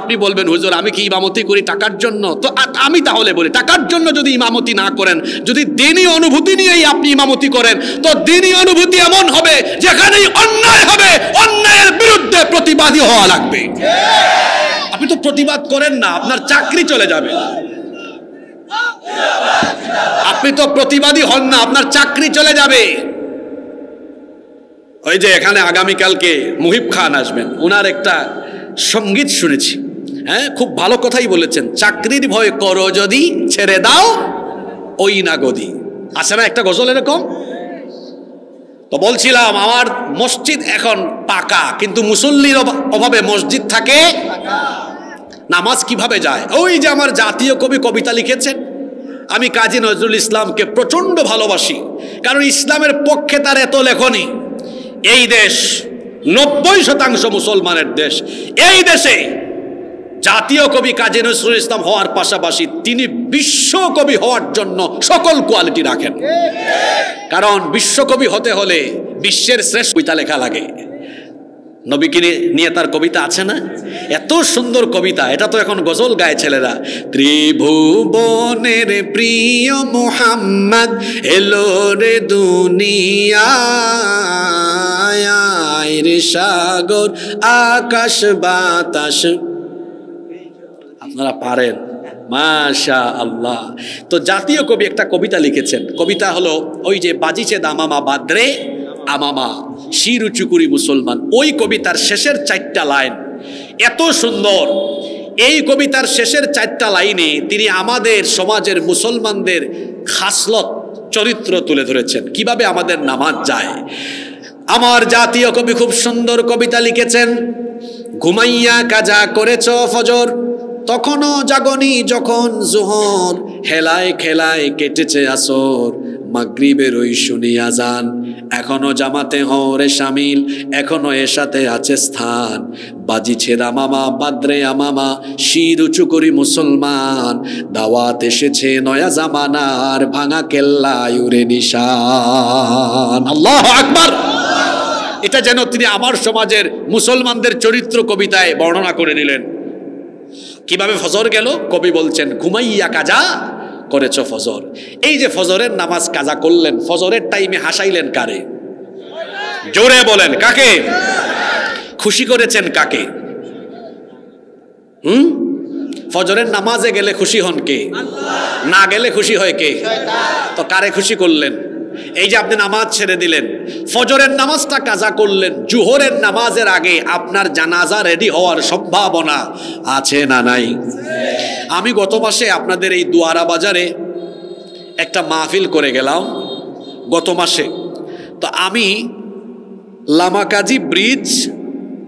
আপনি বলবেন, হুজুর আমি কি ইমামতি করি টাকার জন্য? তো আমি তাহলে বলি, টাকার জন্য যদি ইমামতি না করেন, যদি দ্বীনি অনুভূতি নিয়েই আপনি ইমামতি করেন, তো দ্বীনি অনুভূতি এমন হবে যেখানেই অন্যায় হবে, অন্যায়ের বিরুদ্ধে প্রতিবাদী হওয়া লাগবে। আপনি তো প্রতিবাদ করেন না, আপনার চাকরি চলে যাবে। আপনি তো প্রতিবাদী হন না, আপনার চাকরি চলে যাবে। ওই যে এখানে আগামীকালকে মুহিব খান আসবেন, ওনার একটা সঙ্গীত শুনেছি, হ্যাঁ, খুব ভালো কথাই বলেছেন, চাকরির ভয় করো যদি ছেড়ে দাও ওই না গদি। আছে না একটা গজল এরকম? তো বলছিলাম আমার মসজিদ এখন পাকা, কিন্তু মুসল্লির অভাবে মসজিদ থাকে, নামাজ কিভাবে যায়? ওই যে আমার জাতীয় কবি কবিতা লিখেছেন, আমি কাজী নজরুল ইসলামকে প্রচন্ড ভালোবাসি, কারণ ইসলামের পক্ষে তার এত লেখনী। এই দেশ 90% মুসলমানের দেশ, এই দেশে জাতীয় কবি কাজী নজরুল ইসলাম হওয়ার পাশাপাশি তিনি বিশ্বকবি হওয়ার জন্য সকল কোয়ালিটি রাখেন। কারণ বিশ্বকবি হতে হলে বিশ্বের শ্রেষ্ঠ কবিতা লেখা লাগে। নবীকে নিয়ে তার কবিতা আছে না, এত সুন্দর কবিতা, এটা তো এখন গজল গায় ছেলেরা। ত্রিভুবনের প্রিয় মুহাম্মদ এলো রে দুনিয়ায়, রে সাগর আকাশ বাতাস, আপনারা পারেন মাশাআল্লাহ। তো জাতীয় কবি একটা কবিতা লিখেছেন, কবিতা হলো ওই যে বাজিছে দামামা বাদ্রে আমামা, শির উঁচু করি মুসলমান। ওই কবিতার শেষের 4টা লাইন এত সুন্দর। এই কবিতার শেষের 4টা লাইনে তিনি আমাদের সমাজের মুসলমানদের খাসলত, চরিত্র তুলে ধরেছেন, কিভাবে আমাদের নামাজ যায়। আমার জাতীয় কবি খুব সুন্দর কবিতা লিখেছেন, ঘুমাইয়া কাজা করেছ ফজর, তখনও জাগনি যখন জোহর, হেলায় খেলায় কেটেছে আসর, মাগরিবের ওই শুনি আজান, এখনো জামাতে হরে শামিল, এখনো এসাতে আছে স্থান, বাজিছে দামামা বাদ্রে আমামা, শির উঁচু করি মুসলমান, দাওয়াত এসেছে নয়া জামানার, ভাঙা কেল্লায় উড়ে নিশান। আল্লাহু আকবার। এটা যেন তিনি আমার সমাজের মুসলমানদের চরিত্র কবিতায় বর্ণনা করে নিলেন। কিভাবে ফজর গেল? কবি বলছেন, ঘুমাইয়া কাজা করেছ ফজর। এই যে ফজরের নামাজ কাজা করলেন, ফজরের টাইমে হাসাইলেন কারে? জোরে বলেন, কাকে? খুশি করেছেন কাকে? ফজরের নামাজে গেলে খুশি হন কে? না গেলে খুশি হয় কে? তো কারে খুশি করলেন? এই যে আপনি নামাজ ছেড়ে দিলেন, ফজরের নামাজটা কাজা করলেন, জোহরের নামাজের আগে আপনার জানাজা রেডি হওয়ার সম্ভাবনা আছে না নাই? আমি গত মাসে আপনাদের এই দুয়ারা বাজারে একটা মাহফিল করে গেলাম গত মাসে। তো আমি লামাকাজি ব্রিজ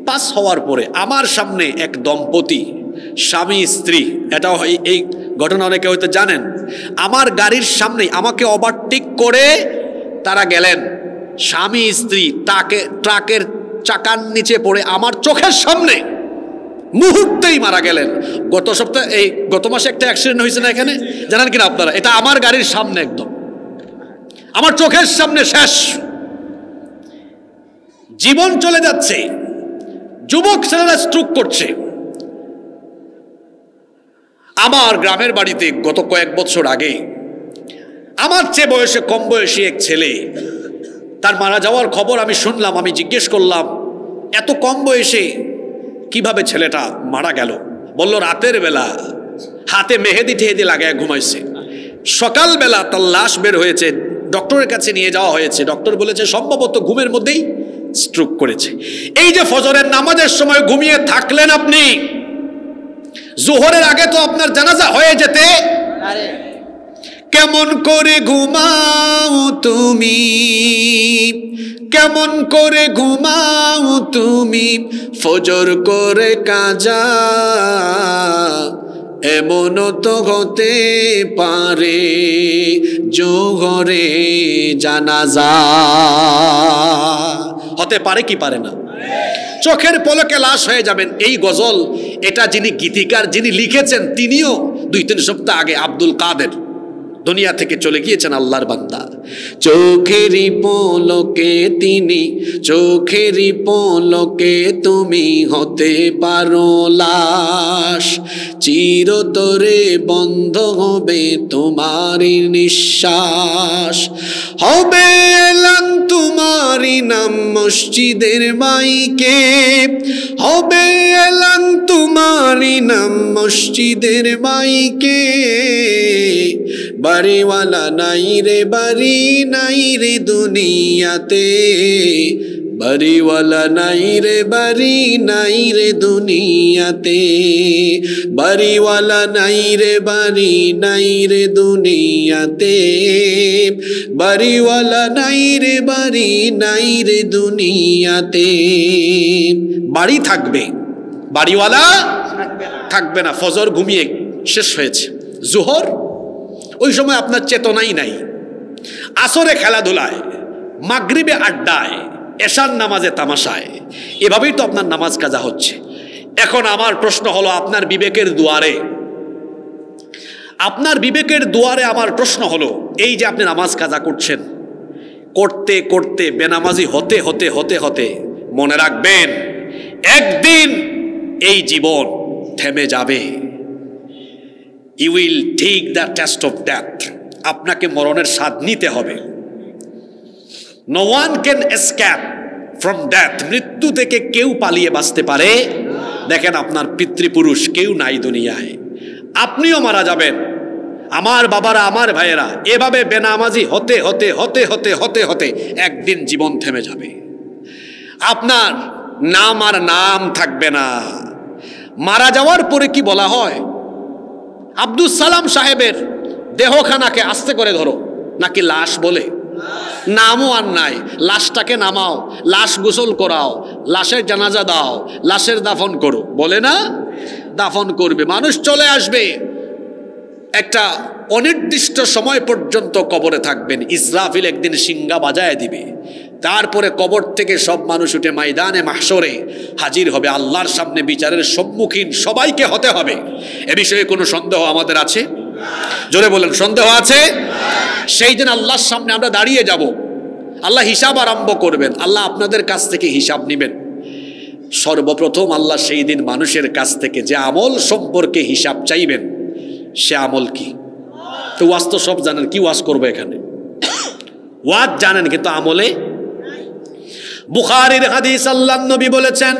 পাস হওয়ার পরে আমার সামনে এক দম্পতি স্বামী স্ত্রী, এটা এই ঘটনা অনেকে হয়তো জানেন। আমার গাড়ির সামনে আমাকে ওভারটেক করে তারা গেলেন, স্বামী স্ত্রী ট্রাকের চাকার নিচে পড়ে আমার চোখের সামনে মুহূর্তেই মারা গেলেন। গত মাসে একটা অ্যাক্সিডেন্ট হয়েছে না এখানে, জানেন কিনা আপনারা? এটা আমার গাড়ির সামনে, একদম আমার চোখের সামনে শেষ, জীবন চলে যাচ্ছে। যুবক ছেলেরা স্ট্রোক করছে। আমার গ্রামের বাড়িতে গত কয়েক বছর আগে আমার চেয়ে বয়সে কম বয়সী এক ছেলে, তার মারা যাওয়ার খবর আমি শুনলাম। আমি জিজ্ঞেস করলাম, এত কম বয়সে কিভাবে ছেলেটা মারা গেল? বলল, রাতের বেলা হাতে মেহেদি টেহেদি লাগায় ঘুমাইছে, সকালবেলা তার লাশ বের হয়েছে, ডক্টরের কাছে নিয়ে যাওয়া হয়েছে, ডক্টর বলেছে সম্ভবত ঘুমের মধ্যেই স্ট্রোক করেছে। এই যে ফজরের নামাজের সময় ঘুমিয়ে থাকলেন আপনি, জোহরের আগে তো আপনার জানাজা হয়ে যেতে। কেমন করে ঘুমাও তুমি, কেমন করে ঘুমাও তুমি, ফজর করে কাজা, এমনও তো হতে পারে জোহরে জানাজা। হতে পারে কি পারে না? চোখের পলকে লাশ হয়ে যাবেন। এই গজল এটা যিনি গীতিকার, যিনি লিখেছেন, তিনিও 2-3 সপ্তাহ আগে আব্দুল কাদের দুনিয়া থেকে চলে গিয়েছেন, আল্লাহর বান্দা। চোখেরই পলকে তিনি, চোখেরই পলকে তুমি হতে পারো লাশ, চিরতরে বন্ধ হবে তোমারই নিঃশ্বাস, হবে এলান তোমারই নাম মসজিদের মাইকে, হবে এলান তোমারই নাম মসজিদের মাইকে, বাড়িওয়ালা নাই রে, বাড়ি নাই রে দুনিয়াতে, বাড়িওয়ালা নাই রে, বাড়ি নাই রে দুনিয়াতে, বাড়িওয়ালা নাই রে, বাড়ি নাই রে দুনিয়াতে, বাড়িওয়ালা নাই রে, বাড়ি নাই রে দুনিয়াতে। বাড়ি থাকবে, বাড়িওয়ালা থাকবে না। ফজর ঘুমিয়ে শেষ হয়েছে, জোহর ওই সময় আপনার চেতনাই নাই, আসরে খেলাধুলায়, মাগরিবে আড্ডায়, এশার নামাজে তামাশায়, এভাবেই তো আপনার নামাজ কাজা হচ্ছে। এখন আমার প্রশ্ন হলো, আপনার বিবেকের দুয়ারে, আপনার বিবেকের দুয়ারে আমার প্রশ্ন হলো, এই যে আপনি নামাজ কাজা করছেন, করতে করতে বেনামাজি হতে হতে হতে হতে মনে রাখবেন একদিন এই জীবন থেমে যাবে। You will take the test of death. আপনাকে মরণের স্বাদ নিতে হবে। No one can escape from death. মৃত্যু থেকে কেউ পালিয়ে বাঁচতে পারে? দেখেন, আপনার পিতৃপুরুষ কেউ নাই দুনিয়ায়, আপনিও মারা যাবেন, আমার বাবারা, আমার ভাইয়েরা, এভাবে বেনামাজি হতে হতে হতে হতে হতে হতে একদিন জীবন থেমে যাবে। আপনার নাম আর নাম থাকবে না। মারা যাওয়ার পরে কি বলা হয়? আব্দুল সালাম সাহেবের দেহখানাকে আস্তে করে ধরো, নাকি লাশ বলে? নামও আর নাই, লাশটাকে নামাও, লাশ গোসল করাও, লাশের জানাজা দাও, লাশের দাফন করো, বলে না? দাফন করবে, মানুষ চলে আসবে, একটা অনির্দিষ্ট সময় পর্যন্ত কবরে থাকবেন। ইসরাফিল একদিন সিংহা বাজায় দিবে, তারপরে কবর থেকে সব মানুষ উঠে ময়দানে মাহশরে হাজির হবে, আল্লাহর সামনে বিচারের সম্মুখীন সবাইকে হতে হবে। এ বিষয়ে কোনো সন্দেহ আমাদের আছে? জোরে বলেন, সন্দেহ আছে? সেই দিন আল্লাহর সামনে আমরা দাঁড়িয়ে যাব, আল্লাহ হিসাব আরম্ভ করবেন, আল্লাহ আপনাদের কাছ থেকে হিসাব নেবেন। সর্বপ্রথম আল্লাহ সেই দিন মানুষের কাছ থেকে যে আমল সম্পর্কে হিসাব চাইবেন, সে আমল কি? তো ওয়াজ তো সব জানেন, কি ওয়াজ করবো এখানে? ওয়াজ জানেন কিন্তু আমলে। বুখারীর হাদিস, আল্লাহর নবী বলেছেন,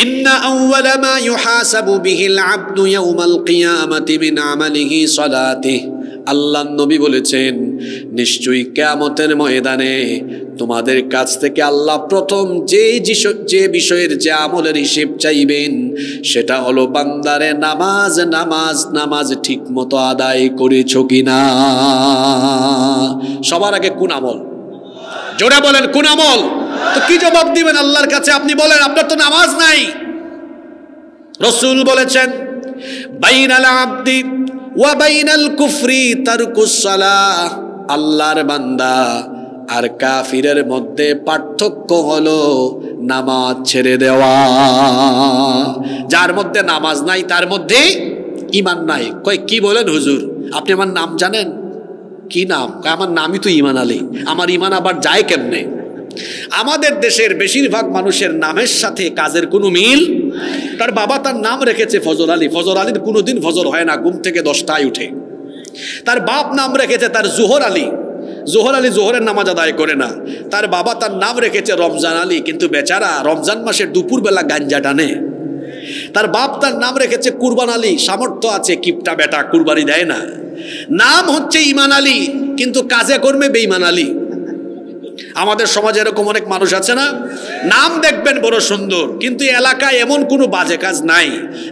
ইন্না আউওয়ালা মা ইউহাসাবু বিহিল আবদু ইয়াউমাল কিয়ামাতি মিন আমালিহি সালাতিহি। আল্লাহর নবী বলেছেন, নিশ্চয়ই কিয়ামতের ময়দানে তোমাদের কাছ থেকে আল্লাহ প্রথম যে বিষয়ের যে আমলের হিসেব চাইবেন, সেটা হলো বান্দারে নামাজ নামাজ নামাজ ঠিক মতো আদায় করেছো কিনা। সবার আগে কোন আমল? জোরে বলেন, কোন আমল? তো কি জবাব দিবেন আল্লাহর কাছে? আপনি বলেন, আপনার তো নামাজ নাই, রাসূল বলেছেন বাইনাল আবদি ওয়া বাইনাল কুফরি তারকুস সালাহ, আল্লাহর বান্দা আর কাফিরের মধ্যে পার্থক্য হলো নামাজ ছেড়ে দেওয়া। যার মধ্যে নামাজ নাই তার মধ্যে ঈমান নাই। কয় কি বলেন হুজুর, আপনি আমার নাম জানেন? কি নাম? আমার নামই তো ঈমান আলী। আমার ঈমান আবার যায় কেমনে? আমাদের দেশের বেশিরভাগ মানুষের নামের সাথে কাজের কোনো মিল। তার বাবা তার নাম রেখেছে ফজর আলী, ফজর আলীর কোনোদিন ফজর হয় না, ঘুম থেকে 10টায় উঠে। তার বাপ নাম রেখেছে তার জোহর আলী, জোহর আলী জোহরের নামাজ আদায় করে না। তার বাবা তার নাম রেখেছে রমজান আলী, কিন্তু বেচারা রমজান মাসের দুপুরবেলা গাঞ্জা টানে। তার বাপ তার নাম রেখেছে কুরবান আলী, সামর্থ্য আছে, কিপটা বেটা, কুরবানি দেয় না। নাম হচ্ছে ঈমান আলী, কিন্তু কাজে কর্মে বেঈমান আলী। আমাদের সমাজে এরকম অনেক মানুষ আছে না, নাম দেখবেন বড় সুন্দর, কিন্তু এলাকায় এমন কোনো বাজে কাজ নাই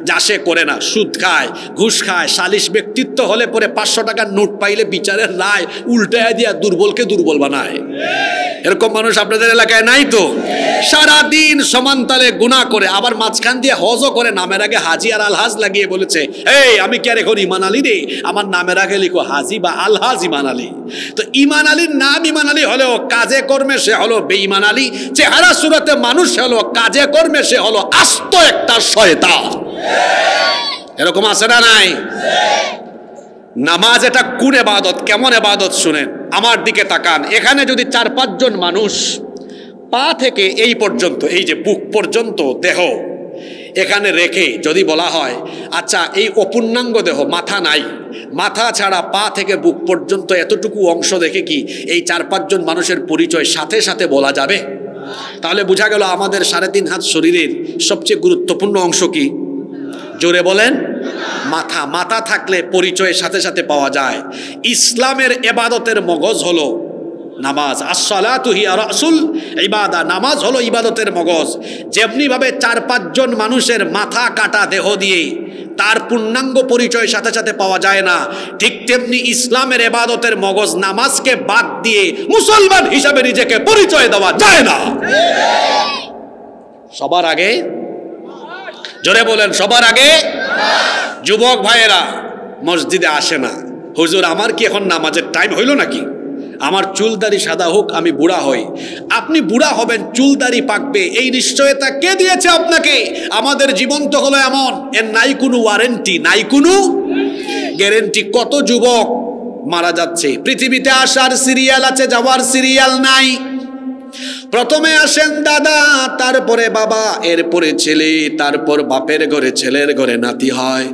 যা সে করে না। সুদ খায়, ঘুষ খায়, সালিশ ব্যক্তিত্ব হলে পরে 500 টাকার নোট পাইলে বিচারের রায় উল্টায় দিয়া দুর্বলকে দুর্বল বানায়। এরকম মানুষ আপনাদের এলাকায় নাই তো? সারাদিন সমানতালে গুনাহ করে, আবার মাঝখান দিয়ে হজও করে, নামের আগে হাজি আর আলহাজ লাগিয়ে বলেছে এই আমি কি আর এখন ঈমান আলী রে, আমার নামের আগে লিখো হাজি বা আলহাজ ঈমান আলী। তো ঈমান আলীর নাম ঈমান আলী হলেও কাজে কর্মে সে হলো বেঈমান আলী। চেহারা সুরতে মানুষ হলো, কাজে কর্মে সে হলো আস্ত একটা শয়তান। এরকম আছে না নাই? নামাজ এটা কোন ইবাদত, কেমন ইবাদত শুনেন, আমার দিকে তাকান। এখানে যদি 4-5 জন মানুষ পা থেকে এই পর্যন্ত, এই যে বুক পর্যন্ত দেহ এখানে রেখে যদি বলা হয় আচ্ছা এই অপূর্ণাঙ্গ দেহ, মাথা নাই, মাথা ছাড়া পা থেকে বুক পর্যন্ত এতটুকু অংশ দেখে কি এই 4-5 জন মানুষের পরিচয় সাথে সাথে বলা যাবে? তাহলে বোঝা গেল আমাদের 3.5 হাত শরীরের সবচেয়ে গুরুত্বপূর্ণ অংশ কি? জোরে বলেন মাথা। মাথা থাকলে পরিচয়ের সাথে সাথে পাওয়া যায়। ইসলামের ইবাদতের মগজ হলো নামাজ। আসসালাতু হিয়া রাসুল ইবাদা, নামাজ হলো ইবাদতের মগজ। যেমনি ভাবে 4-5 জন মানুষের মাথা কাটা দেহ দিয়ে তার পূর্ণাঙ্গ পরিচয় সাথে সাথে পাওয়া যায় না, ঠিক তেমনি ইসলামের ইবাদতের মগজ নামাজকে বাদ দিয়ে মুসলমান হিসাবে নিজেকে পরিচয় দেওয়া যায় না। সবার আগে, জোরে বলেন সবার আগে। যুবক ভাইয়েরা মসজিদে আসে না, হুজুর আমার কি এখন নামাজের টাইম হইল নাকি? আমার চুলদারি সাদা হোক, আমি বুড়া হই। আপনি বুড়া হবেন, চুলদারি পাকবে, এই নিশ্চয়তা কে দিয়েছে আপনাকে? আমাদের জীবন তো হলো এমন, এর নাই কোনো ওয়ারেন্টি, নাই কোনো গ্যারেন্টি। কত যুবক মারা যাচ্ছে, পৃথিবীতে আসার সিরিয়াল আছে, যাওয়ার সিরিয়াল নাই। প্রথমে আসেন দাদা, তারপরে বাবা, এরপরে ছেলে, তারপর বাপের ঘরে ছেলের ঘরে নাতি হয়।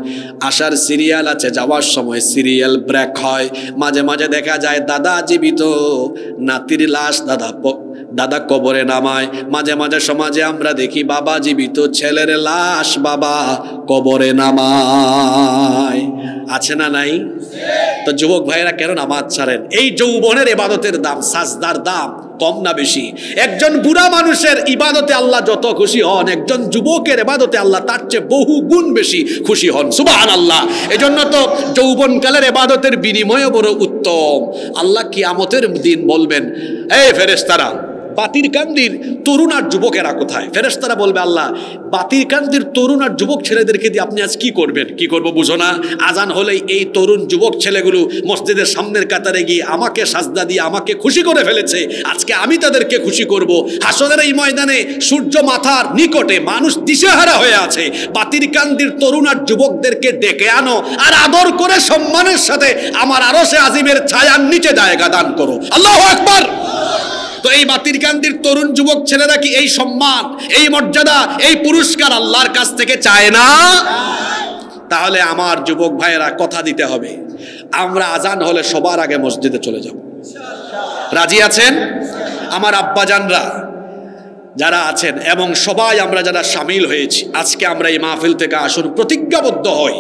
আসার সিরিয়াল আছে, যাওয়ার সময় সিরিয়াল ব্রেক হয়। মাঝে মাঝে দেখা যায় দাদা জীবিত, নাতির লাশ দাদা কবরে নামায়। মাঝে মাঝে সমাজে আমরা দেখি বাবা জীবিত, ছেলের লাশ বাবা কবরে নামায়। আছে না নাই? তো যুবক ভাইয়েরা কেন নামাজ ছাড়েন? এই যৌবনের ইবাদতের দাম, সাজদার দাম কম না বেশি? একজন বুড়া মানুষের ইবাদতে আল্লাহ যত খুশি হন, একজন যুবকের ইবাদতে আল্লাহ তার চেয়ে বহু গুণ বেশি খুশি হন। সুবহানাল্লাহ। এজন্য তো যৌবনকালের ইবাদতের বিনিময়ে বড় উত্তম। আল্লাহ কিয়ামতের দিন বলবেন, এই ফেরেশতারা, বাতির কান্দির তরুণ আর যুবকেরা কোথায়? ফেরেশতারা বলবে, আল্লাহ বাতির কান্দির তরুণ আর যুবক ছেলেদেরকে দিয়ে আপনি আজ কি করবেন? কি করব বুঝো না? আজান হলেই এই তরুণ যুবক ছেলেগুলো মসজিদের সামনের কাতারে গিয়ে আমাকে সাজদা দিয়ে আমাকে খুশি করে ফেলেছে, আজকে আমি তাদেরকে খুশি করব। হাসরের এই ময়দানে সূর্য মাথার নিকটে মানুষ দিশেহারা হয়ে আছে, বাতির কান্দির তরুণ আর যুবকদেরকে ডেকে আনো আর আদর করে সম্মানের সাথে আমার আরশে আজিমের ছায়ার নিচে জায়গা দান করো। আল্লাহু আকবার। তো এই বাতির কান্দির তরুণ যুবক ছেলেরা কি এই সম্মান, এই মর্যাদা, এই পুরস্কার আল্লাহর কাছ থেকে চায় না? তাহলে আমার যুবক ভাইয়েরা কথা দিতে হবে, আমরা আজান হলে সবার আগে মসজিদে চলে যাব। রাজি আছেন? আমার আব্বাজানরা যারা আছেন এবং সবাই আমরা যারা শামিল হয়েছি, আজকে আমরা এই মাহফিল থেকে আসুন প্রতিজ্ঞাবদ্ধ হই।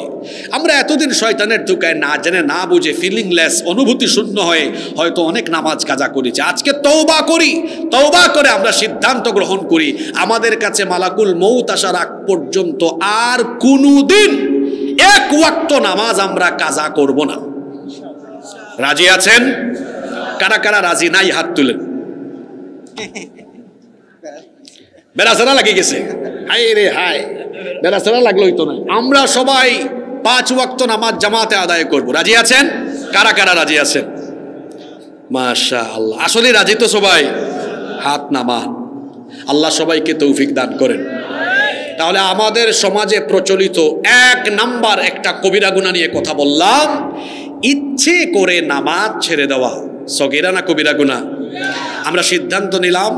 আমরা এতদিন শয়তানের ধোঁকায় না জেনে না বুঝে ফিলিংলেস, অনুভূতি শূন্য হয়ে হয়তো অনেক নামাজ কাজা করেছি। আজকে তওবা করি, তওবা করে আমরা সিদ্ধান্ত গ্রহণ করি, আমাদের কাছে মালাকুল মউত আসার আগ পর্যন্ত আর কোনোদিন এক ওয়াক্ত নামাজ আমরা কাজা করব না। রাজি আছেন? কারা কারা রাজি নাই হাত তুলেন। বেড়াচারা লাগে গেছে, হাই রে হাই, বেলাসেরা লাগলোই তো নয়, আমরা সবাই 5 ওয়াক্ত নামাজ জামাতে আদায় করব। রাজি আছেন? কারা কারা রাজি আছেন? মাশাআল্লাহ, আসলে রাজি তো সবাই? হাত নামান। আল্লাহ সবাইকে তৌফিক দান করেন। তাহলে আমাদের সমাজে প্রচলিত 1 নাম্বার একটা কবিরা গুনাহ নিয়ে কথা বললাম, ইচ্ছে করে নামাজ ছেড়ে দেওয়া। সগীরা না কবিরা গুনাহ? আমরা সিদ্ধান্ত নিলাম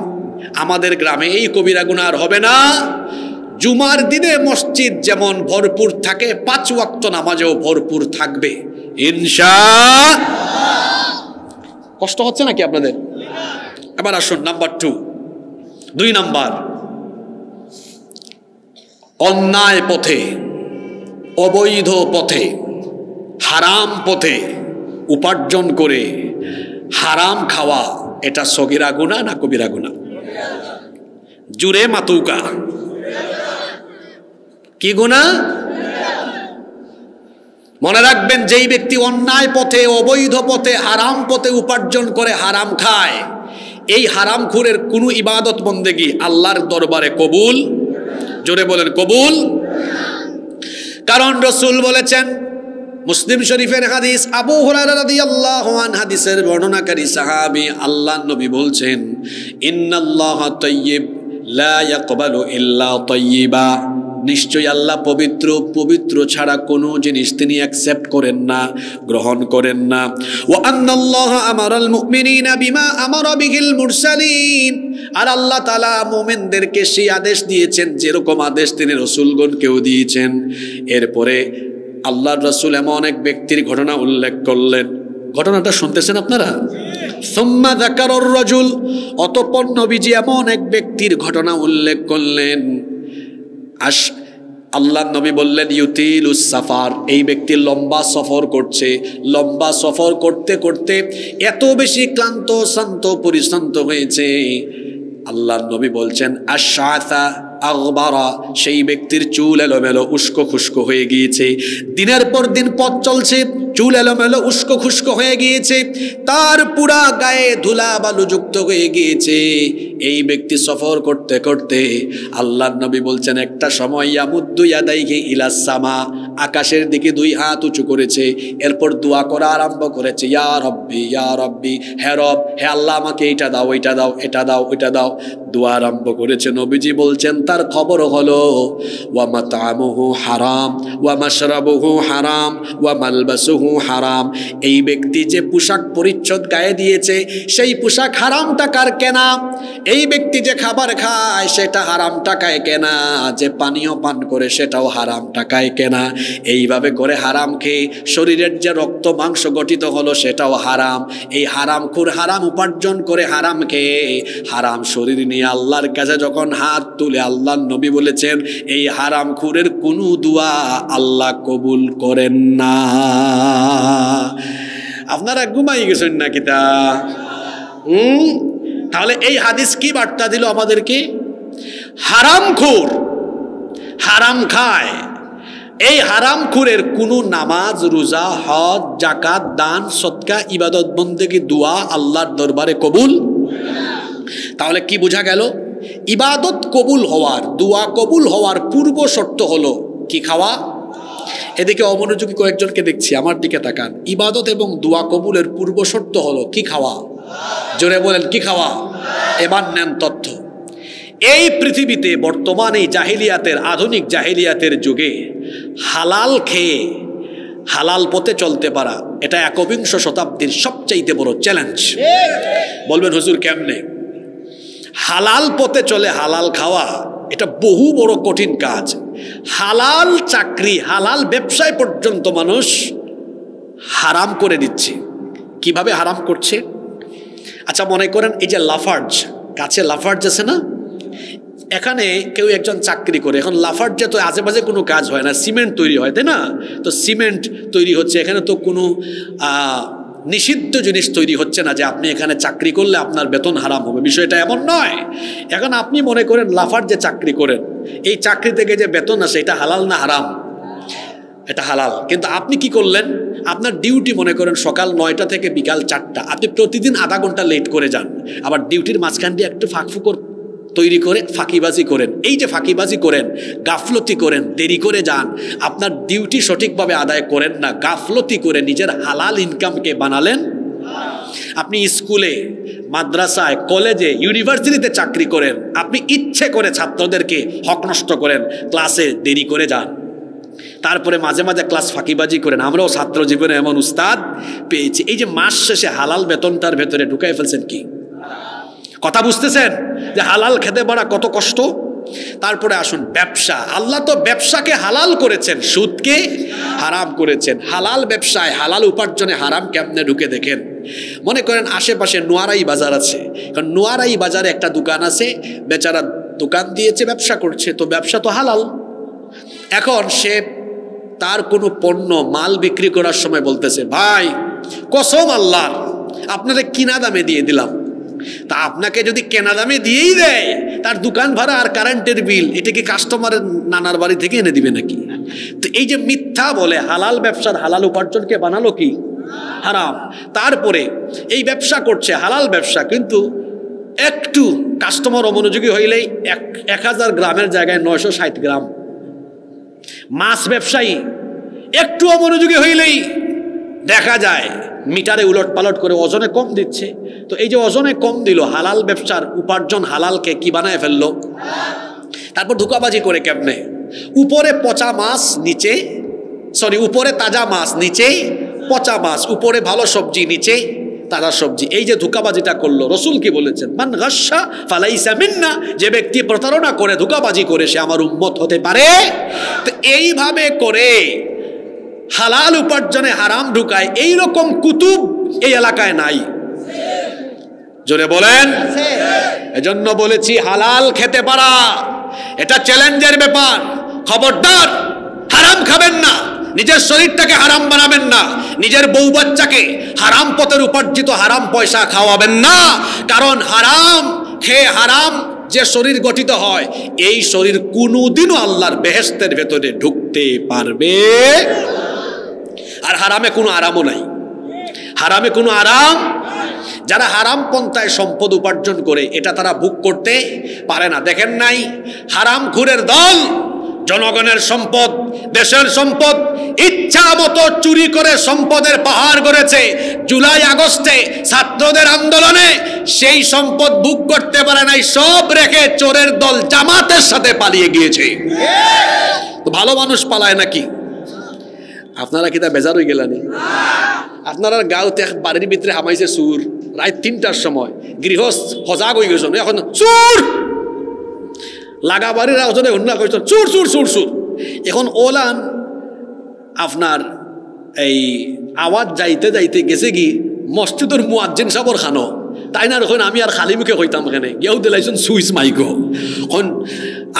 আমাদের গ্রামে এই কবিরা গুনাহ আর হবে না। জুমার দিনে মসজিদ যেমন ভরপুর থাকে, 5 ওয়াক্ত নামাজেও ভরপুর থাকবে ইনশাআল্লাহ। কষ্ট হচ্ছে নাকি আপনাদের? এবার আসুন নাম্বার 2 নাম্বার, অন্যায় পথে, অবৈধ পথে, হারাম পথে উপার্জন করে হারাম খাওয়া, এটা সগীরা গুনাহ না কবিরা গুনাহ? জুরে মাতুকা, কি গুনাহ? মনে রাখবেন, যেই ব্যক্তি অন্যায় পথে, অবৈধ পথে, হারাম পথে উপার্জন করে হারাম খায়, এই হারামখোরের কোনো ইবাদত বন্দেগী আল্লাহর দরবারে কবুল, জোরে বলেন কবুল। কারণ রাসূল বলেছেন, মুসলিম শরীফের হাদিস, আবু হুরায়রা রাদিয়াল্লাহু আনহু হাদিসের বর্ণনাকারী সাহাবী, আল্লাহর নবী বলছেন, ইন্নাল্লাহা তাইয়্যিব লা ইয়াকবালু ইল্লা তাইয়্যিবা, নিশ্চয়ই আল্লাহ পবিত্র, পবিত্র ছাড়া কোনো জিনিস তিনি অ্যাকসেপ্ট করেন না, গ্রহণ করেন না। ওয়া আন্নাল্লাহা আমারাল মুমিনিনা বিমা আমারা বিহিল মুরসালিন, আর আল্লাহ তাআলা মুমিনদেরকে সেই আদেশ দিয়েছেন যেরকম আদেশ তিনি রাসূলগণকেও দিয়েছেন। এরপরে আল্লাহর রাসূল এমন এক ব্যক্তির ঘটনা উল্লেখ করলেন। ঘটনাটা শুনতেছেন আপনারা? সুম্মা যাকারার রাজুল, অতঃপর নবীজি এমন এক ব্যক্তির ঘটনা উল্লেখ করলেন। আল্লাহ নবী বললেন, ইউতিলুস সাফার, এই ব্যক্তি লম্বা সফর করছে। লম্বা সফর করতে করতে এত বেশি ক্লান্ত, শান্ত, পরিশ্রান্ত হয়েছে। আল্লাহ নবী বলছেন, আশআসা আগবারা, সেই ব্যক্তির চুল এলোমেলো, উস্কো খুস্কো হয়ে গিয়েছে। দিনের পর দিন পথ চলছে, চুল এলোমেলো, উস্কো খুস্কো হয়ে গিয়েছে, তার পুরা গায়ে ধুলা বালু যুক্ত হয়ে গিয়েছে। এই ব্যক্তি সফর করতে করতে আল্লাহর নবী বলছেন, একটা সময় ইয়ামুদ্দু ইয়াদাইহি ইলাস সামা, আকাশের দিকে 2 হাত উঁচু করেছে। এরপর দোয়া করা আরম্ভ করেছে, ইয়া রব্বি, ইয়া রব্বি, হে রব, হে আল্লাহ, আমাকে এইটা দাও, ওইটা দাও, এটা দাও, ওইটা দাও। দোয়া আরম্ভ করেছে। নবীজি বলছেন, তার খবর হলো, ওয়া মাতামুহু হারাম, ওয়া মাশরাবুহু হারাম, ওয়া মালবাসুহু হারাম, এই ব্যক্তি যে পোশাক পরিচ্ছদ গায়ে দিয়েছে, সেই পোশাক হারাম টাকার কেনা। এই ব্যক্তি যে খাবার খায়, সেটা হারাম টাকায় কেনা। যে পানীয় পান করে, সেটাও হারাম টাকায় কেনা। এইভাবে করে হারাম খেয়ে শরীরের যে রক্ত মাংস গঠিত হলো, সেটাও হারাম। এই হারামখোর হারাম উপার্জন করে হারাম খেয়ে হারাম শরীর নিয়ে আল্লাহর কাছে যখন হাত তুলে, আল্লাহর নবী বলেছেন, এই হারামখোরের কোনো দোয়া আল্লাহ কবুল করেন না। আপনারা ঘুমাই গেছেন নাকি তা? তাহলে এই হাদিস কি বার্তা দিল আমাদেরকে? হারামখোর, হারাম খায়, এই হারামখোরের কোনো নামাজ, রোজা, হজ, যাকাত, দান, সদকা, ইবাদত, বন্দেগী, দোয়া আল্লাহর দরবারে কবুল। তাহলে কি বোঝা গেল? ইবাদত কবুল হওয়ার, দোয়া কবুল হওয়ার পূর্ব শর্ত হলো কি? খাওয়া। এদিকে অমনোযোগী কয়েকজনকে দেখছি, আমার দিকে তাকান। ইবাদত এবং দোয়া কবুলের পূর্ব শর্ত হলো কি? খাওয়া। জোরে বলেন, কি খাওয়া? এবার নেন তথ্য। এই পৃথিবীতে বর্তমানে জাহিলিয়াতের, আধুনিক জাহিলিয়াতের যুগে হালাল খেয়ে হালাল পথে চলতে পারা, এটা 21 শতাব্দীর সবচাইতে বড় চ্যালেঞ্জ। বলবেন হুজুর কেমনে? হালাল পথে চলে হালাল খাওয়া, এটা বহু বড় কঠিন কাজ। হালাল চাকরি, হালাল ব্যবসায় পর্যন্ত মানুষ হারাম করে দিচ্ছে। কিভাবে হারাম করছে? আচ্ছা মনে করেন, এই যে লাফার্জ, কাছে লাফার্জ আছে না, এখানে কেউ একজন চাকরি করে। এখন লাফার্জে তো আশেপাশে কোনো কাজ হয় না, সিমেন্ট তৈরি হয়, তাই না? তো সিমেন্ট তৈরি হচ্ছে, এখানে তো কোনো নিষিদ্ধ জিনিস তৈরি হচ্ছে না যে আপনি এখানে চাকরি করলে আপনার বেতন হারাম হবে, বিষয়টা এমন নয়। এখন আপনি মনে করেন লাফার্জে চাকরি করেন, এই চাকরি থেকে যে বেতন আসে, এটা হালাল না হারাম? এটা হালাল। কিন্তু আপনি কি করলেন? আপনার ডিউটি মনে করেন সকাল 9টা থেকে বিকাল 4টা, আপনি প্রতিদিন আধা ঘন্টা লেট করে যান। আবার ডিউটির মাঝখান দিয়ে একটু ফাঁকফুকর তৈরি করে ফাঁকিবাজি করেন। এই যে ফাঁকিবাজি করেন, গাফলতি করেন, দেরি করে যান, আপনার ডিউটি সঠিকভাবে আদায় করেন না, গাফলতি করে নিজের হালাল ইনকামকে বানালেন। আপনি স্কুলে, মাদ্রাসায়, কলেজে, ইউনিভার্সিটিতে চাকরি করেন, আপনি ইচ্ছে করে ছাত্রদেরকে হক নষ্ট করেন, ক্লাসে দেরি করে যান, তারপরে মাঝে মাঝে ক্লাস ফাঁকিবাজি করেন। আমরাও ছাত্র জীবনে এমন উস্তাদ পেয়েছি। এই যে মাস শেষে হালাল বেতনটার ভেতরে ঢুকাই ফেলছেন কি? কথা বুঝতেছেন যে হালাল খেতে পারা কত কষ্ট? তারপরে আসুন ব্যবসা। আল্লাহ তো ব্যবসাকে হালাল করেছেন, সুদকে হারাম করেছেন। হালাল ব্যবসায়, হালাল উপার্জনে হারাম কেমনে ঢুকে দেখেন। মনে করেন আশেপাশে নোয়ারাই বাজার আছে, কারণ নোয়ারাই বাজারে একটা দোকান আছে, বেচারা দোকান দিয়েছে, ব্যবসা করছে, তো ব্যবসা তো হালাল। এখন সে তার কোনো পণ্য মাল বিক্রি করার সময় বলতেছে, ভাই কসম আল্লাহ আপনাকে কিনা দামে দিয়ে দিলাম। তা আপনাকে যদি কেনা দামে দিয়েই দেয়, তার দোকান ভাড়া আর কারেন্টের বিল এটা কি কাস্টমারের নানার বাড়ি থেকে এনে দিবে নাকি? তো এই যে মিথ্যা বলে হালাল ব্যবসার হালাল উপার্জনকে বানালো কি? হারাম। তারপরে এই ব্যবসা করছে, হালাল ব্যবসা, কিন্তু একটু কাস্টমার অমনোযোগী হইলেই 1000 গ্রামের জায়গায় 960 গ্রাম। মাছ ব্যবসায়ী একটু অমনোযোগী হইলেই দেখা যায় মিটারে উলট পালট করে ওজনে কম দিচ্ছে। তো এই যে ওজনে কম দিল, হালাল ব্যবসার উপার্জন হালালকে কি বানায় ফেললো? তারপর ধোঁকাবাজি করে কেমনে? উপরে পচা মাছ, নিচে উপরে তাজা মাছ, নিচে পচা মাছ, উপরে ভালো সবজি, নিচে তাজা সবজি। এই যে ধোঁকাবাজিটা করলো, রসুল কি বলেছেন? মান গাশশা ফালাইসা মিন্না, যে ব্যক্তি প্রতারণা করে, ধোঁকাবাজি করে, সে আমার উম্মত হতে পারে। তো এইভাবে করে হালাল উপার্জনে হারাম ঢুকায়, এইরকম কুতুব এই এলাকায় নাই। জোরে বলেন। এজন্য বলেছি হালাল খেতে পারা এটা চ্যালেঞ্জের ব্যাপার। খবরদার হারাম খাবেন না, নিজের শরীরটাকে হারাম বানাবেন না, নিজের বউ বাচ্চাকে হারাম পথের উপার্জিত হারাম পয়সা খাওয়াবেন না। কারণ হারাম খেয়ে হারাম যে শরীর গঠিত হয়, এই শরীর কোনোদিনও আল্লাহর বেহেশতের ভেতরে ঢুকতে পারবে। আর হারামে কোনো আরামও নাই, হারামে কোনো আরাম। যারা হারাম পন্থায় সম্পদ উপার্জন করে, এটা তারা ভোগ করতে পারে না। দেখেন নাই হারাম খুরের দল জনগণের সম্পদ, দেশের সম্পদ ইচ্ছা মতো চুরি করে সম্পদের পাহাড় গড়েছে। জুলাই আগস্টে ছাত্রদের আন্দোলনে সেই সম্পদ ভোগ করতে পারে নাই, সব রেখে চোরের দল জামাতের সাথে পালিয়ে গিয়েছে। তো ভালো মানুষ পালায় নাকি? আপনারা কি তা বেজার হয়ে গেলেন? আপনারা গাঁওতে বাড়ির ভিতরে হামাইছে চুর, রাত 3টার সময় গৃহস্থ সজাগ হয়ে গেছেন, এখন চুর লাগা বাড়ির ওজনে হন্যা করছেন, চুর চুর চুর চুর। এখন ওলান আপনার এই আওয়াজ যাইতে যাইতে গেছে কি মসজিদের মুয়াজ্জিন সাবর খানো, তাই না? এখন আমি আর খালি মুখে কইতাম, এখানে গেও দিলাইছেন সুইচ মাইকো। এখন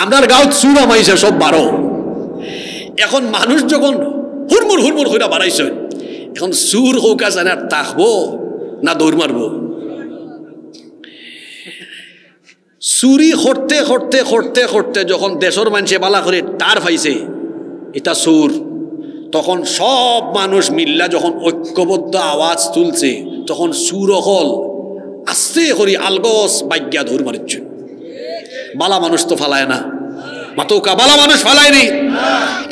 আপনার গাঁত চুর আমাইছে সব 12। এখন মানুষ যখন হুড়মুড় হুড়মুড় হইরা বাড়াইছে, এখন চুর হৌকা জানে আর তাকবো না দৌড় মারবো? চুরি করতে করতে করতে করতে যখন দেশের মানুষে বালা করে টার পাইছে এটা চুর, তখন সব মানুষ মিল্লা যখন ঐক্যবদ্ধ আওয়াজ তুলছে, তখন চুর হল আস্তে করি আলগস বাগ্যা দৌড় মারিচ্ছে। বালা মানুষ তো ফালায় না, মাতৌকা বালা মানুষ ফালায়নি।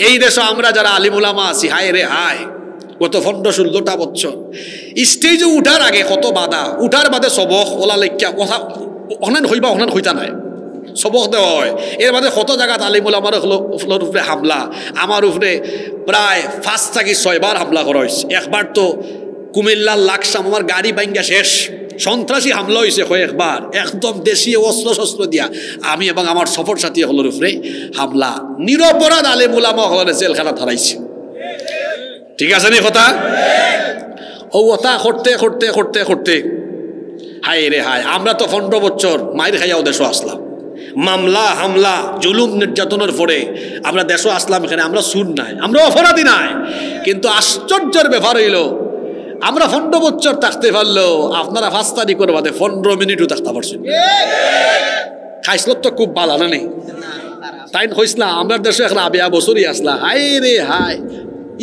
এই দেশে আমরা যারা আলিম উলামা আছি, হায় রে হায়, গত 15-16টা বছর স্টেজে উঠার আগে কত বাধা, উঠার বাদে সবক ওলা লেখা কথা অনেন হইবা অনেন হইতা নাই, সবক দেওয়া হয়। এর বাদে কত জায়গাত আলিম উলামার উপরে হামলা, আমার উপরে প্রায় 5 থেকে 6 বার হামলা করা হয়েছে। একবার তো কুমিল্লার লাকসাম আমার গাড়ি ভাঙ্গা শেষ, সন্ত্রাসী হামলা হয়েছে কয়েকবার, একদম দেশীয় অস্ত্র শস্ত্র দিয়া আমি এবং আমার সফর সাথী হলের উপরে হামলা। নিরপরাধ আলিম উলামা হলে জেলখানা ধরাইছে। ঠিক আছে নি কথা? ও ওটা করতে করতে করতে করতে হায় রে হায়, আমরা তো 15 বছর মায়ের খাইয়াও দেশও আসলাম, মামলা হামলা জুলুম নির্যাতনের পরে আমরা দেশও আসলাম। এখানে আমরা সুর নাই, আমরা অপরাধী নাই, কিন্তু আশ্চর্যের ব্যাপার হইল আমরা 15 বছর থাকতে পারলো, আপনারা 5 তারিখের বাদে 15 মিনিটও থাকতে পারছেন। খাইছিল তো খুব ভালো না নেই তাই হয়েছিলাম। আমরা দেশে এখন আবেয়া বছরই আসলা, হায় রে হায়,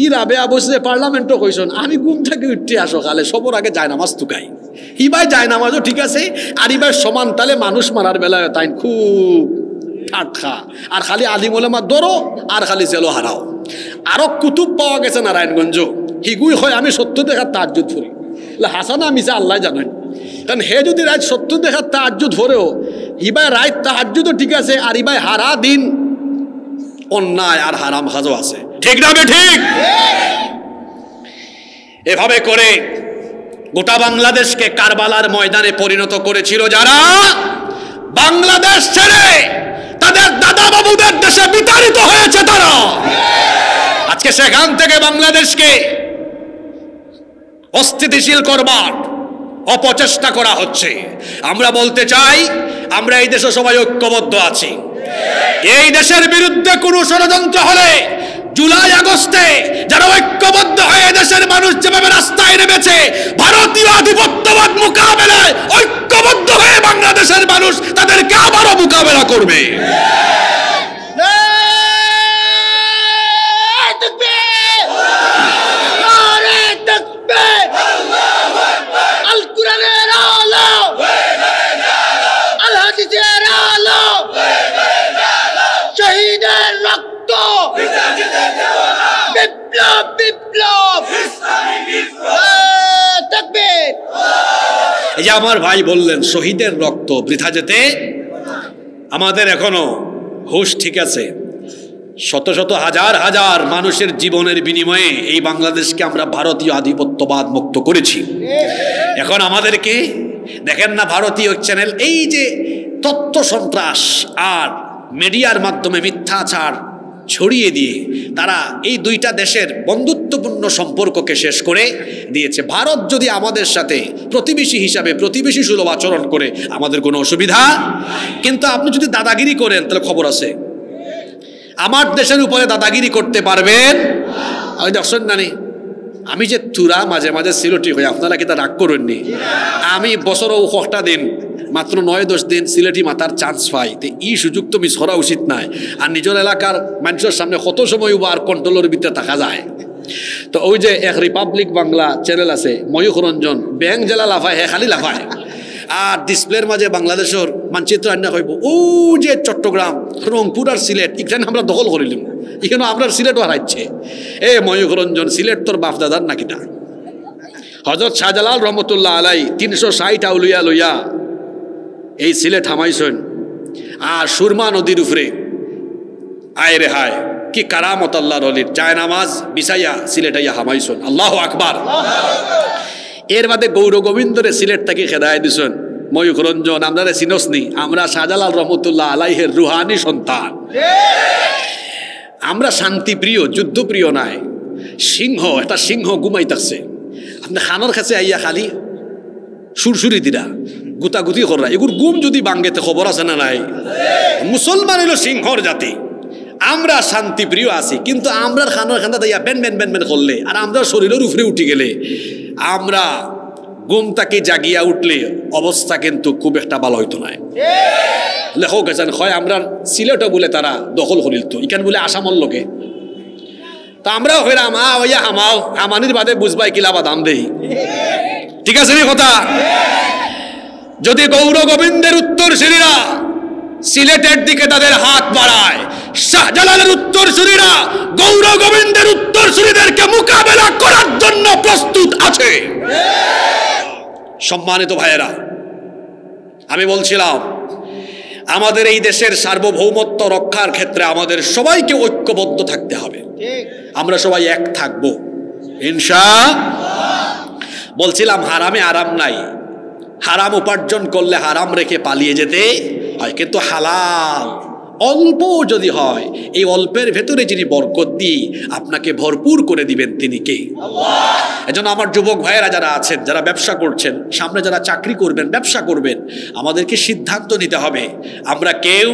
ই রাবেয়া বসে পার্লামেন্টও কইসন আমি ঘুম থেকে উঠতে আসো কালে সবর আগে যায় নামাজ তুকাই। ইবাই যায় নামাজও ঠিক আছে, আর ইবাই সমান তালে মানুষ মারার বেলায় তাই খুব ঠাট্টা, আর খালি আলিম ওলামা ধরো আর খালি জেলো হারাও। আরো কুতুব পাওয়া গেছে নারায়ণগঞ্জ, হিগুই হয় আমি 70 দেখার তাহাজ্জুদ করি, হাসানা মিশা আল্লাহ জানেন। কারণ হে যদি রাত 70 দেখার তাহাজ্জুদ ধরেও ইবাই রাত তাহাজ্জুদও ঠিক আছে, আর ইবাই হারা দিন অন্যায় আর হারাম কাজও আছে, ঠিক না বে ঠিক? এভাবে করে গোটা বাংলাদেশকে কারবালার ময়দানে পরিণত করেছিল যারা বাংলাদেশ ছেড়ে তাদের দাদা বাবুদের দেশে বিতাড়িত হয়েছে তারা। আজকে সেখান থেকে বাংলাদেশকে অস্থিতিশীল করবার অপচেষ্টা করা হচ্ছে। আমরা বলতে চাই আমরা এই দেশে সবাই ঐক্যবদ্ধ আছি। এই দেশের বিরুদ্ধে কোনো ষড়যন্ত্র হলে জুলাই আগস্টে যারা ঐক্যবদ্ধ হয়ে দেশের মানুষ যেভাবে রাস্তায় নেমেছে ভারতীয় আধিপত্যবাদ মোকাবেলায় ঐক্যবদ্ধ হয়ে বাংলাদেশের মানুষ তাদেরকে আবারও মোকাবেলা করবে। এই যে আমার ভাই বললেন শহীদের রক্ত বৃথা যেতে, আমাদের এখনো হুঁশ ঠিক আছে। শত শত হাজার হাজার মানুষের জীবনের বিনিময়ে এই বাংলাদেশকে আমরা ভারতীয় আধিপত্যবাদ মুক্ত করেছি। এখন আমাদেরকে দেখেন না ভারতীয় চ্যানেল এই যে তথ্য সন্ত্রাস আর মিডিয়ার মাধ্যমে মিথ্যাচার ছড়িয়ে দিয়ে তারা এই দুইটা দেশের বন্ধুত্বপূর্ণ সম্পর্ককে শেষ করে দিয়েছে। ভারত যদি আমাদের সাথে প্রতিবেশী হিসাবে প্রতিবেশী সুলভ আচরণ করে আমাদের কোনো অসুবিধা, কিন্তু আপনি যদি দাদাগিরি করেন তাহলে খবর আছে। আমার দেশের উপরে দাদাগিরি করতে পারবেন ওই দেখছেন নানি, আমি যে তুরা মাঝে মাঝে সিলেটি হই, আপনারা কি তা রাগ করেননি? আমি বছরও কটা দিন মাত্র 9-10 দিন সিলেটি মাতার চান্স পাই, তো এই সুযোগ তো মিস করা উচিত নয়। আর নিজের এলাকার মানুষের সামনে কত সময় আর কন্ট্রোলের ভিতরে থাকা যায়। তো ওই যে এক রিপাবলিক বাংলা চ্যানেল আছে ময়ূখ রঞ্জন, ব্যাং জেলা লাফায় হে খালি লাফায়, আর ডিসপ্লের মাঝে বাংলাদেশের মানচিত্র আন্না কইব ও যে চট্টগ্রাম রংপুর আর সিলেট এখানে আমরা দখল করিলাম, এখানে আমরা সিলেটও হারাইছে। এ ময়ূখ রঞ্জন সিলেট তোর বাপ দাদার নাকিটা। হযরত শাহজালাল রহমতুল্লাহ আলাই 360 আউলিয়া লইয়া এই সিলেট হামাইছেন, আর সুরমা নদীর উপরে আয় রে হায় কি কারামত আল্লাহর ওলির, যায় নামাজ বিছাইয়া সিলেটাইয়া হামাইছেন। আল্লাহু আকবার। এর বাদে গৌর গোবিন্দরে সিলেট থেকে খেদায় দিছেন ময়ূখ রঞ্জন, আমরা চিনসনি, আমরা শাহজালাল রহমতুল্লাহ আলাইহের রুহানি সন্তান। আমরা শান্তিপ্রিয় যুদ্ধপ্রিয় নাই। সিংহ একটা সিংহ ঘুমাইতেছে, আপনি খানোর কাছে আইয়া খালি সুরসুরি দিরা গুতাগুতি করা, এগুর গুম যদি বাঙ্গেতে খবর আছে না নাই? মুসলমান হইল সিংহর জাতি, আমরা শান্তিপ্রিয় আছি, কিন্তু আমরা খানোর খান্দা দিয়া বেন বেন বেন বেন করলে আর আমরা শরীরের উপরে উঠে গেলে আমরা ঘুমটাকে জাগিয়া উঠলে অবস্থা কিন্তু খুব একটা ভালো হইতো না। লেখক গেছেন হয় আমরা সিলেটও বলে তারা দখল করিল, তো ইখান বলে আসামর লোকে, তা আমরাও হইলাম ওইয়া হামাও হামানির বাদে বুঝবাই কিলা বা দাম দেই। ঠিক আছে নি কথা? যদি গৌর গোবিন্দের উত্তরসূরিরা সিলেটের দিকে তাদের হাত বাড়ায়, শাহজালালের উত্তরসূরিরা গৌর গোবিন্দের উত্তরসূরিদেরকে মোকাবেলা করার জন্য প্রস্তুত আছে। সম্মানিত ভাইয়েরা, আমি বলছিলাম আমাদের এই দেশের সার্বভৌমত্ব রক্ষার ক্ষেত্রে আমাদের সবাইকে ঐক্যবদ্ধ থাকতে হবে। আমরা সবাই এক থাকবো ইনশাআল্লাহ। বলছিলাম হারামে আরাম নাই, হারাম উপার্জন করলে হারাম রেখে পালিয়ে যেতে হয়, কিন্তু হালাল অল্প যদি হয় এই অল্পের ভেতরে যিনি বরকত দিয়ে আপনাকে ভরপুর করে দিবেন তিনি কে? আল্লাহ। এজন্য আমার যুবক ভাইয়েরা যারা আছেন, যারা ব্যবসা করছেন, সামনে যারা চাকরি করবেন, ব্যবসা করবেন, আমাদেরকে সিদ্ধান্ত নিতে হবে আমরা কেউ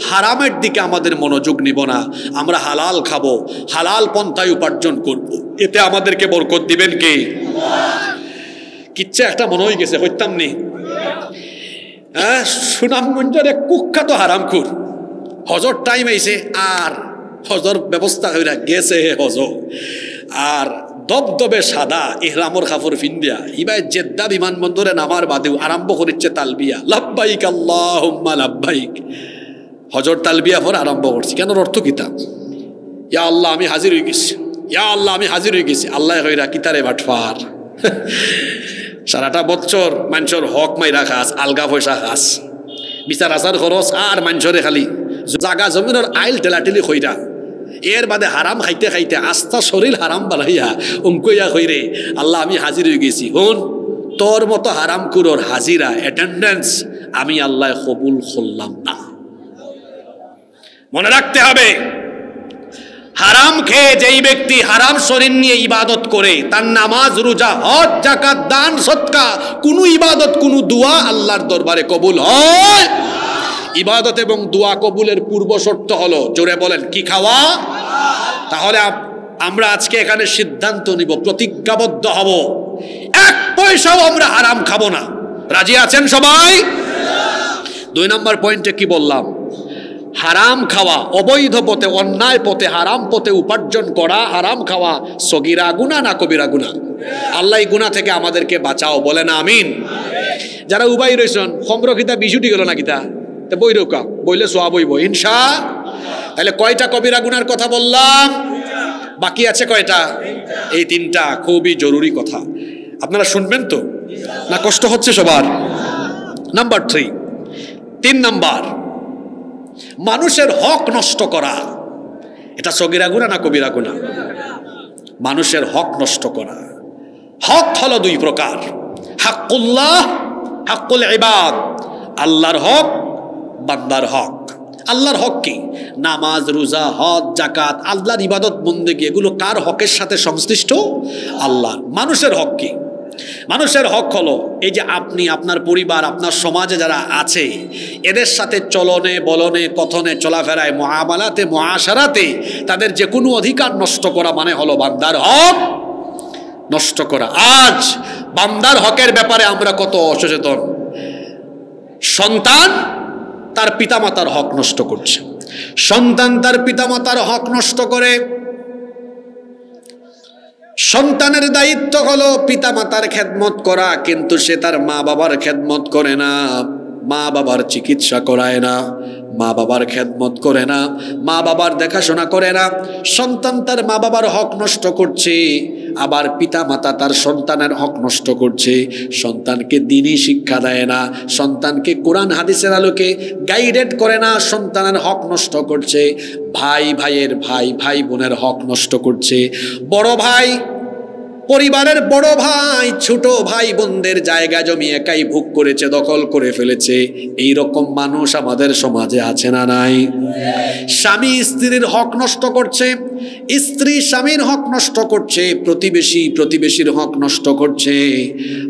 হারামের দিকে আমাদের মনোযোগ নিব না, আমরা হালাল খাবো, হালাল পন্থায় উপার্জন করব, এতে আমাদেরকে বরকত দিবেন কে? কিচ্ছা একটা মনে হয়ে গেছে হইতাম নি, সুনামগঞ্জের এক কুখ্যাত হারামখোর হজর টাইম আইছে আর হজর ব্যবস্থা হইরা গেছে হজ, আর দবদবে সাদা ইহরামর কাপড় ফিন্দিয়া ইবাই জেদ্দা বিমানবন্দরে নামার বাদেও আরম্ভ করেছে তালবিয়া, লাব্বাইক আল্লাহুম্মা লাব্বাইক। হজর তালবিয়া পর আরম্ভ করছি, কেন অর্থ কিতা? ইয়া আল্লাহ আমি হাজির হয়ে গেছি, ইয়া আল্লাহ আমি হাজির হয়ে গেছি। আল্লাহ কইরা কিতারে বাটফার, সারাটা বছর মানুষের হক মাইরা খাস, আলগা পয়সা খাস, বিচার আচার খরচ আর মানুষরে খালি জাগা জমিনের আইল টেলাটেলি কইরা, এর বাদে হারাম খাইতে খাইতে আস্থা শরীর হারাম বানাইয়া অঙ্কইয়া কইরে আল্লাহ আমি হাজির হয়ে গেছি। হন তোর মতো হারাম কুরোর হাজিরা অ্যাটেন্ডেন্স আমি আল্লাহ কবুল করলাম না। মনে রাখতে হবে, হারাম খেয়ে যেই ব্যক্তি হারাম শরীর নিয়ে ইবাদত করে, তার নামাজ রোজা হজ যাকাত দান সদকা কোনো ইবাদত কোনো দোয়া আল্লাহর দরবারে কবুল হয়। ইবাদত এবং দোয়া কবুলের পূর্ব শর্ত হলো, জোরে বলেন কি? খাওয়া। তাহলে আমরা আজকে এখানে সিদ্ধান্ত নিব, প্রতিজ্ঞাবদ্ধ হব, এক পয়সাও আমরা হারাম খাবো না। রাজি আছেন সবাই? 2 নম্বর পয়েন্টে কি বললাম? হারাম খাওয়া, অবৈধ পথে অন্যায় পথে হারাম পথে উপার্জন করা, হারাম খাওয়া সগীরা গুনাহ না কবিরা গুনাহ? আল্লাহ এই গুনাহ থেকে আমাদেরকে বাঁচাও, বলে না আমিন। যারা উবাই রয়েছেন খমর খিতা বিশুটি গেল না কিতা বই রোকা বইলে সোয়া বইব ইনশা। তাহলে কয়টা কবিরা গুনার কথা বললাম? বাকি আছে কয়টা? এই 3টা খুবই জরুরি কথা, আপনারা শুনবেন তো? না কষ্ট হচ্ছে সবার? নাম্বার 3 নাম্বার, মানুষের হক নষ্ট করা। এটা সগীরা গুনাহ না কবিরা গুনাহ? মানুষের হক নষ্ট করা। হক হলো 2 প্রকার, হাক্কুল্লাহ, হাক্কুল ইবাদ। আল্লাহর হক, বান্দার হক। আল্লাহর হক কি? নামাজ রোজা হজ যাকাত আল্লাহর ইবাদত বন্দেগী, এগুলো কার হকের সাথে সংশ্লিষ্ট? আল্লাহর। মানুষের হক কি? মানুষের হক হলো এই যে আপনি, আপনার পরিবার, আপনার সমাজে যারা আছে এদের সাথে চলনে বলনে কথনে চলাফেরায় মুআমালাতে মুআশারাতে তাদের যে কোনো অধিকার নষ্ট করা মানে হলো বান্দার হক নষ্ট করা। আজ বান্দার হকের ব্যাপারে আমরা কত অসচেতন। সন্তান তার পিতামাতার হক নষ্ট করছে, সন্তান তার পিতামাতার হক নষ্ট করে। সন্তানের দায়িত্ব হলো পিতামাতার খেদমত করা, কিন্তু সে তার মা বাবার খেদমত করে না, মা বাবার চিকিৎসা করায় না, মা বাবার খেদমত করে না, মা বাবার দেখাশোনা করে না। সন্তান তার মা বাবার হক নষ্ট করছে, আবার পিতা মাতা তার সন্তানের হক নষ্ট করছে। সন্তানকে দ্বীনি শিক্ষা দেয় না, সন্তানকে কোরআন হাদিসের আলোকে গাইডেড করে না, সন্তানের হক নষ্ট করছে। ভাই ভাইয়ের ভাই, ভাই বোনের হক নষ্ট করছে। বড় ভাই, পরিবারের বড় ভাই ছোট ভাই বোনদের জায়গা জমি একাই ভোগ করেছে, দখল করে ফেলেছে। এই রকম মানুষ আমাদের সমাজে আছে না নাই? স্বামী স্ত্রীর হক নষ্ট করছে, স্ত্রী স্বামীর হক নষ্ট করছে, প্রতিবেশী প্রতিবেশীর হক নষ্ট করছে।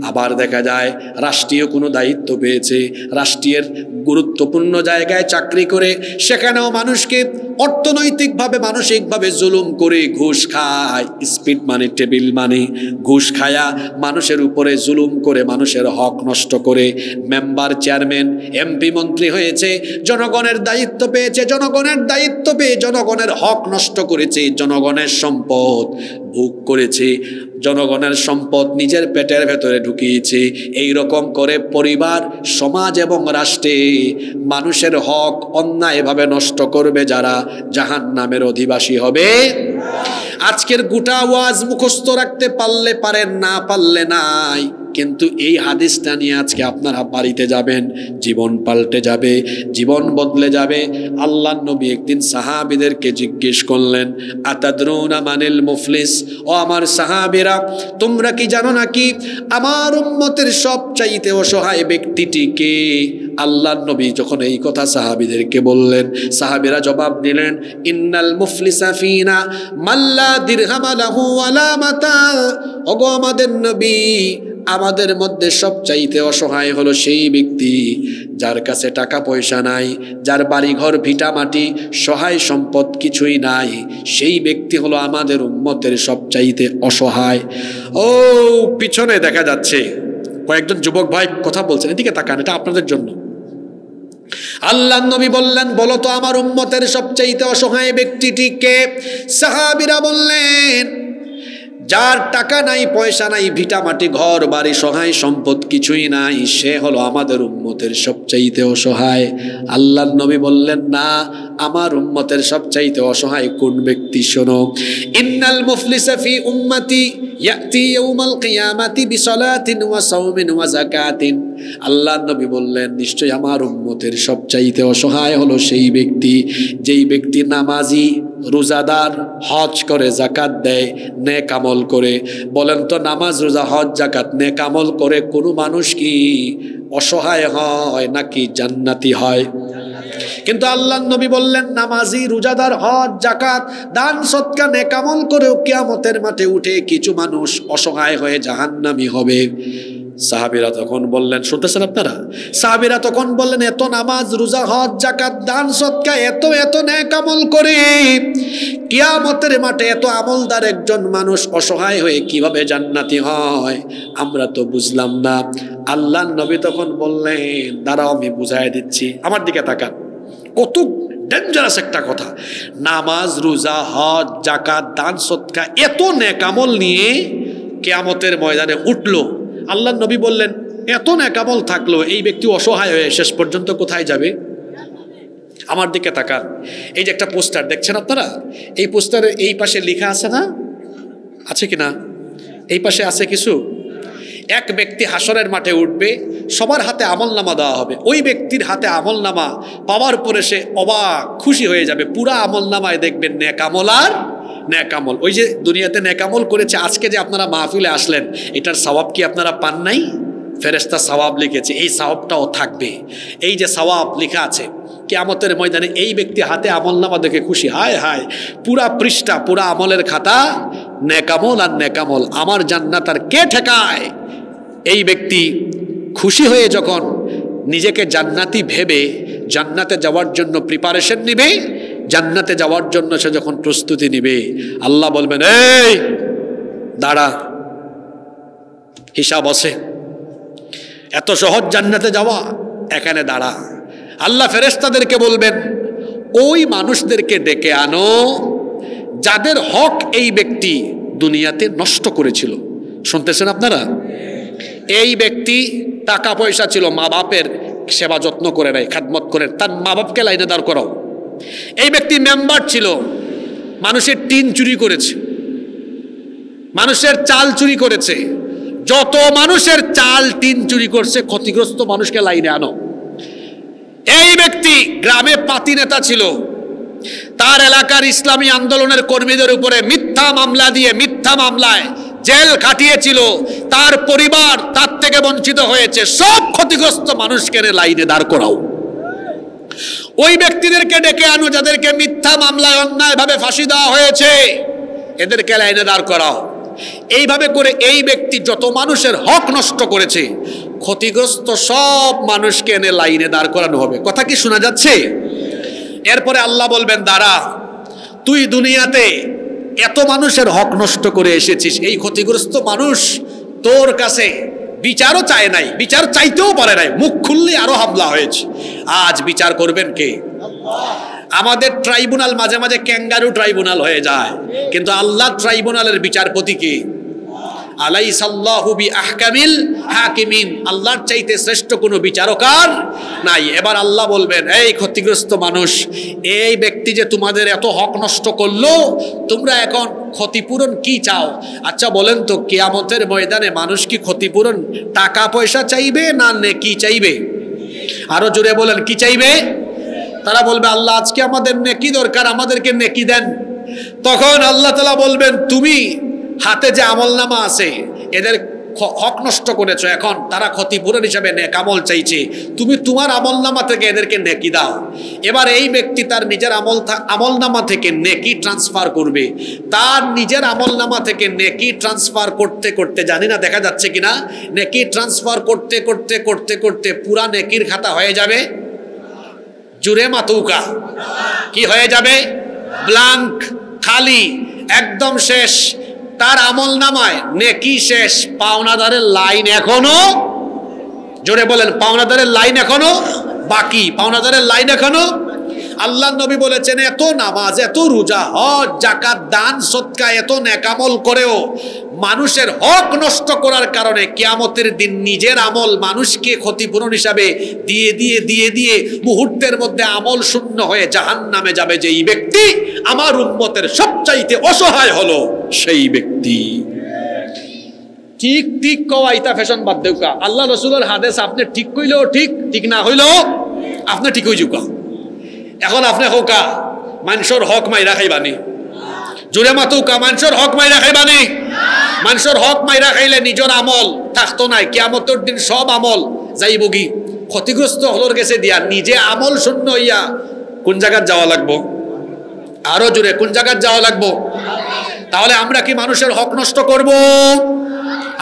আবার দেখা যায় রাষ্ট্রীয় কোনো দায়িত্ব পেয়েছে, রাষ্ট্রের গুরুত্বপূর্ণ জায়গায় চাকরি করে সেখানেও মানুষকে অর্থনৈতিকভাবে মানসিকভাবে জুলুম করে ঘুষ খায়, স্পিড মানি টেবিল মানি ঘুষ খায়া মানুষের উপরে জুলুম করে মানুষের হক নষ্ট করে। মেম্বার চেয়ারম্যান এমপি মন্ত্রী হয়েছে, জনগণের দায়িত্ব পেয়েছে, জনগণের দায়িত্ব পেয়ে জনগণের হক নষ্ট করেছে, জনগণের সম্পদ ভোগ করেছে, জনগণের সম্পদ নিজের পেটের ভেতরে ঢুকিয়েছে। এই রকম করে পরিবার, সমাজ এবং রাষ্ট্রে মানুষের হক অন্যায়ভাবে নষ্ট করবে যারা, জাহান্নামের অধিবাসী হবে। আজকের গোটা ওয়াজ মুখস্থ রাখতে পারলে পারেন, না পারলে নাই, কিন্তু এই হাদিসটা নিয়ে আজকে আপনারা বাড়িতে যাবেন, জীবন পাল্টে যাবে, জীবন বদলে যাবে। আল্লাহর নবী একদিন সাহাবীদেরকে জিজ্ঞেস করলেন, আতাদরুনা মানিল মুফলিস? ও আমার সাহাবীরা, তোমরা কি জানো নাকি আমার উম্মতের সবচাইতে অসহায় ব্যক্তিটি কে? আল্লাহর নবী যখন এই কথা সাহাবীদেরকে বললেন, সাহাবীরা জবাব দিলেন, ইন্নাল মুফলিসা ফিনা মাল্লা দিরহাম লাহু ওয়ালা মাতা। ওগো আমাদের নবী, আমাদের মধ্যে সবচাইতে অসহায় হলো সেই ব্যক্তি যার কাছে টাকা পয়সা নাই, যার বাড়ি ঘর ভিটা মাটি সহায় সম্পদ কিছুই নাই, সেই ব্যক্তি হলো আমাদের উম্মতের সবচাইতে অসহায়। ও পিছনে দেখা যাচ্ছে কয়েকজন যুবক ভাই কথা বলছেন, এদিকে তাকান, এটা আপনাদের জন্য। আল্লাহর নবী বললেন, বলো তো আমার উম্মতের সবচাইতে অসহায় ব্যক্তিটি কে? সাহাবীরা বললেন, যার টাকা নাই, পয়সা নাই, ভিটামাটি ঘর বাড়ি সহায় সম্পদ কিছুই নাই, সে হলো আমাদের উম্মতের সবচাইতে অসহায়। আল্লাহর নবী বললেন, না, আমার উম্মতের সবচাইতে অসহায় কোন ব্যক্তি? শোনো, ইন্নাল মুফলিসা ফি উম্মতি ইয়াতি ইয়াউমাল কিয়ামাতি বিসালাতিন ওয়া সাওমিন ওয়া যাকাতিন। আল্লাহর নবী বললেন, নিশ্চয় আমার উম্মতের সবচাইতে অসহায় হলো সেই ব্যক্তি যেই ব্যক্তি নামাজি, রোজাদার, হজ করে, যাকাত দেয়, নেক আমল করে। বলেন তো, নামাজ, রোজা, হজ, যাকাত, নেক আমল করে কোনো মানুষ কি অসহায় হয় নাকি জান্নাতি হয়? কিন্তু আল্লাহর নবী বললেন, নামাজি, রোজাদার, হজ, যাকাত, দান সদকা, নেক আমল করেও কিয়ামতের মাঠে উঠে কিছু মানুষ অসহায় হয়ে জাহান্নামী হবে। সাহাবীরা তখন বললেন, শুনতেছেন আপনারা? সাহাবীরা তখন বললেন, এত নামাজ, রোজা, হজ, যাকাত, দান সদকা, এত এত নেক আমল করে কিয়ামতের মাঠে এত আমলদার একজন মানুষ অসহায় হয়ে কিভাবে জান্নাতি হয়? আমরা তো বুঝলাম না। আল্লাহর নবী তখন বললেন, দাঁড়াও আমি বুঝাই দিচ্ছি। আমার দিকে তাকান, কত ডেঞ্জারাস একটা কথা। নামাজ, রোজা, হজ, যাকাত, দান সদকা, এত নেক আমল নিয়ে কিয়ামতের ময়দানে উঠলো। আল্লাহর নবী বললেন, এত নেক আমল থাকলো এই ব্যক্তি অসহায় হয়ে শেষ পর্যন্ত কোথায় যাবে? আমার দিকে তাকান, এই যে একটা পোস্টার দেখছেন আপনারা, এই পোস্টারের এই পাশে লেখা আছে না? আছে কি না? এই পাশে আছে কিছু। এক ব্যক্তি হাসরের মাঠে উঠবে, সবার হাতে আমলনামা দেওয়া হবে। ওই ব্যক্তির হাতে আমলনামা পাওয়ার পরে সে অবাক, খুশি হয়ে যাবে। পুরা আমলনামায় দেখবেন নেক আমল আর নেক আমল। ওই যে দুনিয়াতে নেক আমল করেছে, আজকে যে আপনারা মাহফিলে আসলেন, এটার সওয়াব কি আপনারা পান নাই? ফেরেশতা সওয়াব লিখেছে, এই সওয়াবটাও থাকবে। এই যে সওয়াব লেখা আছে, কিয়ামতের ময়দানে এই ব্যক্তি হাতে আমলনামা দেখে খুশি, হায় হায়, পুরা পৃষ্ঠা, পুরা আমলের খাতা নেক আমল আর নেক আমল, আমার জান্নাত আর কে ঠেকায়? এই ব্যক্তি খুশি হয়ে যখন নিজেকে জান্নাতি ভেবে জান্নাতে যাওয়ার জন্য প্রিপারেশন নিবে, জান্নাতে যাওয়ার জন্য সে যখন প্রস্তুতি নিবে, আল্লাহ বলবেন, এই দাঁড়া, হিসাব আছে, এত সহজ জান্নাতে যাওয়া, এখানে দাঁড়া। আল্লাহ ফেরেশতাদেরকে বলবেন, ওই মানুষদেরকে ডেকে আনো যাদের হক এই ব্যক্তি দুনিয়াতে নষ্ট করেছিল। শুনতেছেন আপনারা? এই ব্যক্তি টাকা পয়সা ছিল, মা বাপের সেবা যত্ন করে নাই, খাদমত করে, তার মা বাপকে লাইনে দাঁড় করাও। এই ব্যক্তি মেম্বার ছিল, মানুষের টিন চুরি করেছে, মানুষের চাল চুরি করেছে, যত মানুষের চাল টিন চুরি করছে ক্ষতিগ্রস্ত মানুষকে লাইনে আনো। এই ব্যক্তি গ্রামে পাতি নেতা ছিল, তার এলাকার ইসলামী আন্দোলনের কর্মীদের উপরে মিথ্যা মামলা দিয়ে, মিথ্যা মামলায় জেল কাটিয়েছিল, তার পরিবার তার থেকে বঞ্চিত হয়েছে, সব ক্ষতিগ্রস্ত মানুষকে লাইনে দাঁড় করাও। ওই ব্যক্তিদেরকে ডেকে আনো যাদেরকে মিথ্যা মামলায় অন্যায়ভাবে ফাঁসি দেওয়া হয়েছে, এদেরকে লাইনে দাঁড় করাও। এইভাবে করে এই ব্যক্তি যত মানুষের হক নষ্ট করেছে ক্ষতিগ্রস্ত সব মানুষকে এনে লাইনে দাঁড় করানো হবে। কথা কি শোনা যাচ্ছে? এরপরে আল্লাহ বলবেন, দাঁড়া, তুই দুনিয়াতে এত মানুষের হক নষ্ট করে এসেছিস, এই ক্ষতিগ্রস্ত মানুষ তোর কাছে বিচারও চায় নাই, বিচার চাইতেও পারে নাই, মুখ খুললে আরো হামলা হয়েছে। আজ বিচার করবেন কে? আমাদের ট্রাইব্যুনাল মাঝে মাঝে ক্যাঙ্গারু ট্রাইব্যুনাল হয়ে যায়, কিন্তু আল্লাহ ট্রাইব্যুনালের বিচারপতি কে? আলাইসাল্লাহু বিআহকামিল হাকিমিন, আল্লাহর চাইতে শ্রেষ্ঠ কোনো বিচারক আর নাই। এবার আল্লাহ বলবেন, এই ক্ষতিগ্রস্ত মানুষ, এই ব্যক্তি যে তোমাদের এত হক নষ্ট করলো, তোমরা এখন ক্ষতিপূরণ কি চাও? আচ্ছা বলেন তো, কিয়ামতের ময়দানে মানুষ কি ক্ষতিপূরণ টাকা পয়সা চাইবে না নেকি চাইবে? আরো জোরে বলেন, কি চাইবে? তারা বলবে, আল্লাহ আজকে আমাদের নেকি দরকার, আমাদেরকে নেকি দেন। তখন আল্লাহ তাআলা বলবেন, তুমি হাতে যে আমলনামা আছে এদের হক নষ্ট করেছো, এখন তারা ক্ষতিপূরণ হিসাবে নেক আমল চাইছে, তুমি তোমার আমলনামা থেকে এদেরকে নেকি দাও। এবার এই ব্যক্তি তার নিজের আমলনামা থেকে নেকি ট্রান্সফার করবে, তার নিজের আমলনামা থেকে নেকি ট্রান্সফার করতে করতে, জানি না দেখা যাচ্ছে কিনা, নেকি ট্রান্সফার করতে করতে করতে করতে পুরা নেকির খাতা হয়ে যাবে জুরে মাতুকা। কি হয়ে যাবে? ব্ল্যাঙ্ক, খালি, একদম শেষ। তার আমল নামায় নেকি শেষ, পাওনাদারের লাইন এখনো, জোরে বলেন, পাওনাদারের লাইন এখনো বাকি, পাওনাদারের লাইন এখনো। আল্লাহর নবী বলেছেন এত নামাজ, এত রোজা, হজ, যাকাত, দান, সদকা, এত নেক আমল করেও মানুষের হক নষ্ট করার কারণে কিয়ামতের দিন নিজের আমল মানুষকে ক্ষতিপূরণ হিসাবে দিয়ে দিয়ে দিয়ে দিয়ে মুহূর্তের মধ্যে আমল শূন্য হয়ে জাহান্নামে যাবে যেই ব্যক্তি, আমার উম্মতের সবচাইতে অসহায় হলো সেই ব্যক্তি। ঠিক ঠিক কওয়া ইতা ফ্যাশন বাদ দেউকা, আল্লাহ রসুলের হাদিস আপনি ঠিক কইলেও ঠিক, ঠিক না হইলেও আপনি ঠিক হই যুকা। এখন আপনি হোকা মানুষের হক মাইরা খাইবানি, জোরে মাতুকা মানুষের হক মাইরা খাইবানি। মানুষের হক মাইরা খাইলে নিজের আমল থাকতো নাই, কিয়ামতের দিন সব আমল যাইবগি, ক্ষতিগ্রস্ত হলোর গেছে দিয়া নিজে আমল শূন্য হইয়া কোন জায়গায় যাওয়া লাগবো? আরো জোরে, কোন জায়গায় যাওয়া লাগবো? তাহলে আমরা কি মানুষের হক নষ্ট করব?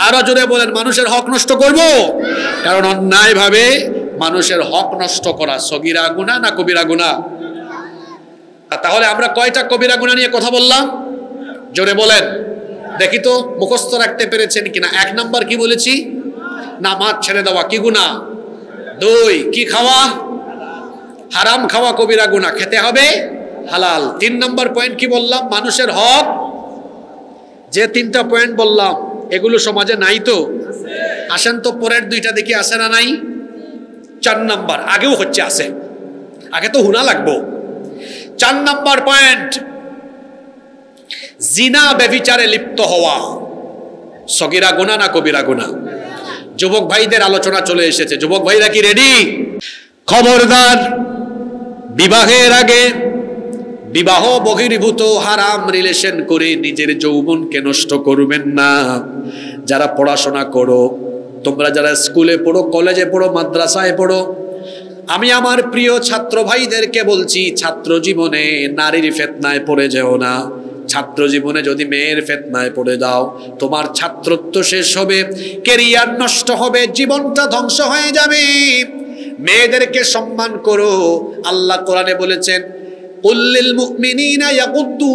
আরো জোরে বলেন, মানুষের হক নষ্ট করব? কারণ অন্যায় ভাবে মানুষের হক নষ্ট করা সগীরা গুনাহ না কবিরা গুনাহ? তাহলে আমরা কয়টা কবিরা গুনাহ নিয়ে কথা বললাম? জোরে বলেন দেখি তো, মুখস্থ রাখতে পেরেছেন কিনা। 1 নাম্বার কি বলেছি? নামাজ ছেড়ে দেওয়া কি গুনাহ? 2 কি খাওয়া? হারাম খাওয়া কবিরা গুনাহ, খেতে হবে হালাল। 3 নাম্বার পয়েন্ট কি বললাম? মানুষের হক। যে 3টা পয়েন্ট বললাম এগুলো সমাজে নাই তো? আসেন তো পরের 2টা দেখি আছে না নাই। 4 নাম্বার, আগেও হচ্ছে আছে, আগে তো হুনা লাগবো। 4 নাম্বার পয়েন্ট, জিনা ব্যভিচারে লিপ্ত হওয়া সগীরা গুনাহ না কবিরা গুনাহ? যুবক ভাইদের আলোচনা চলে এসেছে, যুবক ভাইরা কি রেডি? খবরদার, বিবাহের আগে বিবাহ বহির্ভূত হারাম রিলেশন করে নিজের যৌবনকে নষ্ট করবেন না। যারা পড়াশোনা করো, তোমরা যারা স্কুলে পড়ো, কলেজে পড়ো, মাদ্রাসায় পড়ো, আমি আমার প্রিয় ছাত্র ভাইদেরকে বলছি, ছাত্র জীবনে নারীর ফিতনায় পড়ে যেও না। ছাত্র জীবনে যদি মেয়ের ফিতনায় পড়ে যাও, তোমার ছাত্রত্ব শেষ হবে, ক্যারিয়ার নষ্ট হবে, জীবনটা ধ্বংস হয়ে যাবে। মেয়েদেরকে সম্মান করো। আল্লাহ কোরআনে বলেছেন, কুল লিল মুমিনিনা ইয়াগুদ্দু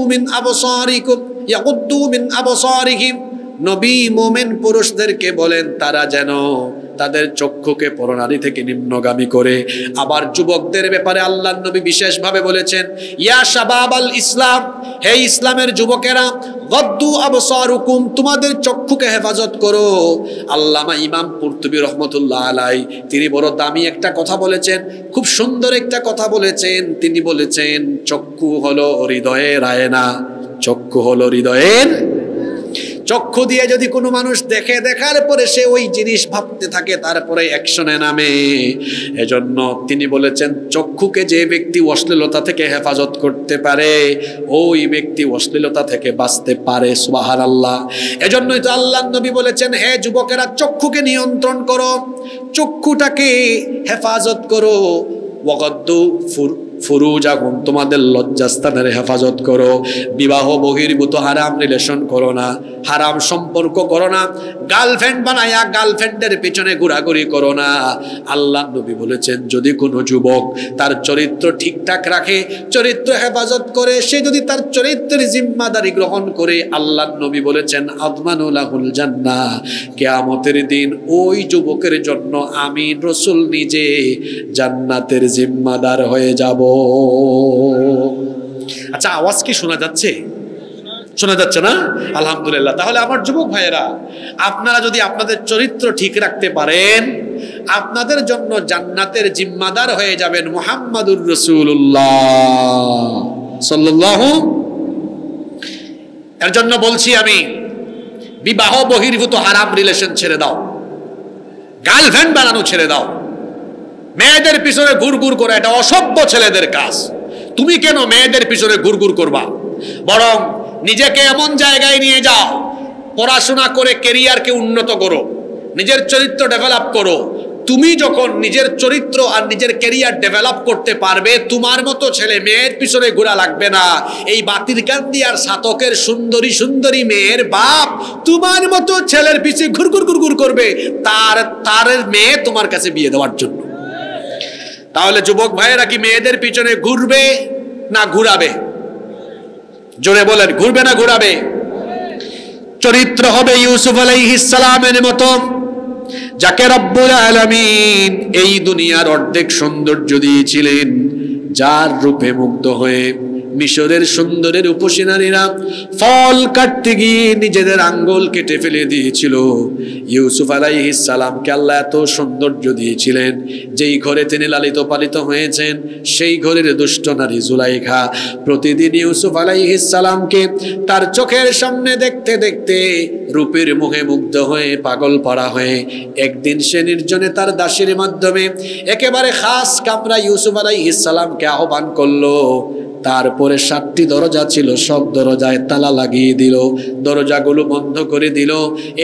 মিন আবসারিহিম। নবী মুমিন পুরুষদেরকে বলেন তারা যেন তাদের চক্ষুকে পরনারী থেকে নিম্নগামী করে। আবার যুবকদের ব্যাপারে আল্লাহর নবী বিশেষভাবে বলেছেন, ইয়া শাবাবাল ইসলাম, হে ইসলামের যুবকেরা, গদ্দু আবসারুকুম, তোমাদের চক্ষুকে হেফাজত করো। আল্লামা ইমাম কুরতুবী রহমতুল্লাহ আলাইহি তিনি বড় দামি একটা কথা বলেছেন, খুব সুন্দর একটা কথা বলেছেন। তিনি বলেছেন, চক্ষু হলো হৃদয়ের আয়না। চক্ষু হলো হৃদয়ের। চক্ষু দিয়ে যদি কোনো মানুষ দেখে, দেখার পরে সে ওই জিনিস ভাবতে থাকে, তারপরে অ্যাকশনে নামে। এজন্য তিনি বলেছেন, চক্ষুকে যে ব্যক্তি অশ্লীলতা থেকে হেফাজত করতে পারে, ওই ব্যক্তি অশ্লীলতা থেকে বাঁচতে পারে। সুবহানাল্লাহ। এজন্যই তো আল্লাহর নবী বলেছেন, হে যুবকেরা, চক্ষুকে নিয়ন্ত্রণ করো, চক্ষুটাকে হেফাজত করো। ওয়াগাদ্দু ফুরুজাকুম, তোমাদের লজ্জাস্থানের হেফাজত করো। বিবাহ বহির্ভূত হারাম রিলেশন করো না, হারাম সম্পর্ক করো না, গার্লফ্রেন্ড বানায়া গার্লফ্রেন্ডের পিছনে ঘোরাঘুরি করো না। আল্লাহ নবী বলেছেন, যদি কোনো যুবক তার চরিত্র ঠিকঠাক রাখে, চরিত্র হেফাজত করে, সে যদি তার চরিত্রের জিম্মাদারি গ্রহণ করে, আল্লাহ নবী বলেছেন, আদমানু লাহুল জান্নাহ, কিয়ামতের দিন ওই যুবকের জন্য আমি রাসূল নিজে জান্নাতের জিম্মাদার হয়ে যাব। আচ্ছা, আওয়াজ কি শোনা যাচ্ছে? শোনা যাচ্ছে না? আলহামদুলিল্লাহ। তাহলে আমার যুবক ভাইয়েরা, আপনারা যদি আপনাদের চরিত্র ঠিক রাখতে পারেন, আপনাদের জন্য জান্নাতের জিম্মাদার হয়ে যাবেন মুহাম্মাদুর রাসূলুল্লাহ সাল্লাল্লাহু। এর জন্য বলছি আমি, বিবাহ বহির্ভূত হারাম রিলেশন ছেড়ে দাও, গার্লফ্রেন্ড বানানো ছেড়ে দাও, মেয়েদের পিছনে ঘুরঘুর করা এটা অসভ্য ছেলেদের কাজ। তুমি কেন মেয়েদের পিছনে ঘুরঘুর করবা? বরং নিজেকে এমন জায়গায় নিয়ে যাও, পড়াশোনা করে ক্যারিয়ারকে উন্নত করো, নিজের চরিত্র ডেভেলপ করো। তুমি যখন নিজের চরিত্র আর নিজের ক্যারিয়ার ডেভেলপ করতে পারবে, তোমার মতো ছেলে মেয়ের পিছনে ঘোরা লাগবে না। এই বাতিরকান্দি আর সাতকের সুন্দরী সুন্দরী মেয়ের বাপ তোমার মতো ছেলের পিছে ঘুরঘুর ঘুরঘুর করবে, তার মেয়ে তোমার কাছে বিয়ে দেওয়ার জন্য। তাহলে যুবক ভাইয়েরা কি মেয়েদের পিছনে ঘুরবে না ঘুরাবে? জোরে বলেন, ঘুরবে না ঘুরাবে? চরিত্র হবে ইউসুফ আলাইহিস সালামের মতো, যাকে রব্বুল আলামিন এই দুনিয়ার অর্ধেক সৌন্দর্য দিয়েছিলেন, যার রূপে মুগ্ধ হয়ে মিশরের সুন্দরের রূপসী নারীরা ফল কাটতে গিয়ে নিজেদের আঙ্গুল কেটে ফেলে দিয়েছিল। ইউসুফ আলাইহিস সালামকে আল্লাহ এত সৌন্দর্য দিয়েছিলেন, যেই ঘরে তিনি লালিত পালিত হয়েছেন সেই ঘরের দুষ্ট নারী জুলাইখা প্রতিদিন ইউসুফ আলাইহিস সালামকে তার চোখের সামনে দেখতে দেখতে রূপের মোহে মুগ্ধ হয়ে পাগল পড়া হয়ে একদিন সে নির্জনে তার দাসীর মাধ্যমে একেবারে খাস কামরা ইউসুফ আলাইহিস সালামকে আহ্বান করলো। তারপরে 7টি দরজা ছিল, সব দরজায় তালা লাগিয়ে দিল, দরজাগুলো বন্ধ করে দিল।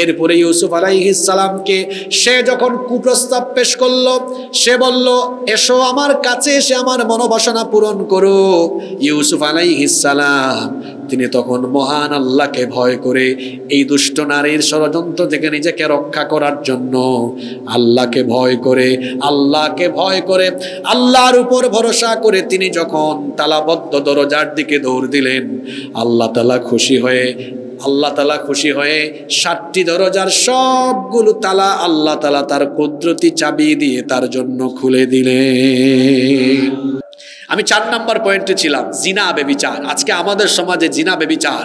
এরপরে ইউসুফ আলাইহিস সালামকে সে যখন কুপ্রস্তাব পেশ করলো, সে বলল, এসো আমার কাছে এসে আমার মনোবাসনা পূরণ করো। ইউসুফ আলাইহিস সালাম তিনি তখন মহান আল্লাহকে ভয় করে এই দুষ্ট নারীর ষড়যন্ত্র থেকে নিজেকে রক্ষা করার জন্য আল্লাহকে ভয় করে আল্লাহর উপর ভরসা করে তিনি যখন তালাবদ্ধ দরজার দিকে দৌড় দিলেন, আল্লাহ তাআলা খুশি হয়ে 7টি দরজার সবগুলো তালা আল্লাহ তাআলা তার কুদরতি চাবি দিয়ে তার জন্য খুলে দিলেন। আমি 4 নম্বর পয়েন্টে ছিলাম, জিনা ব্যভিচার। আজকে আমাদের সমাজে জিনা ব্যভিচার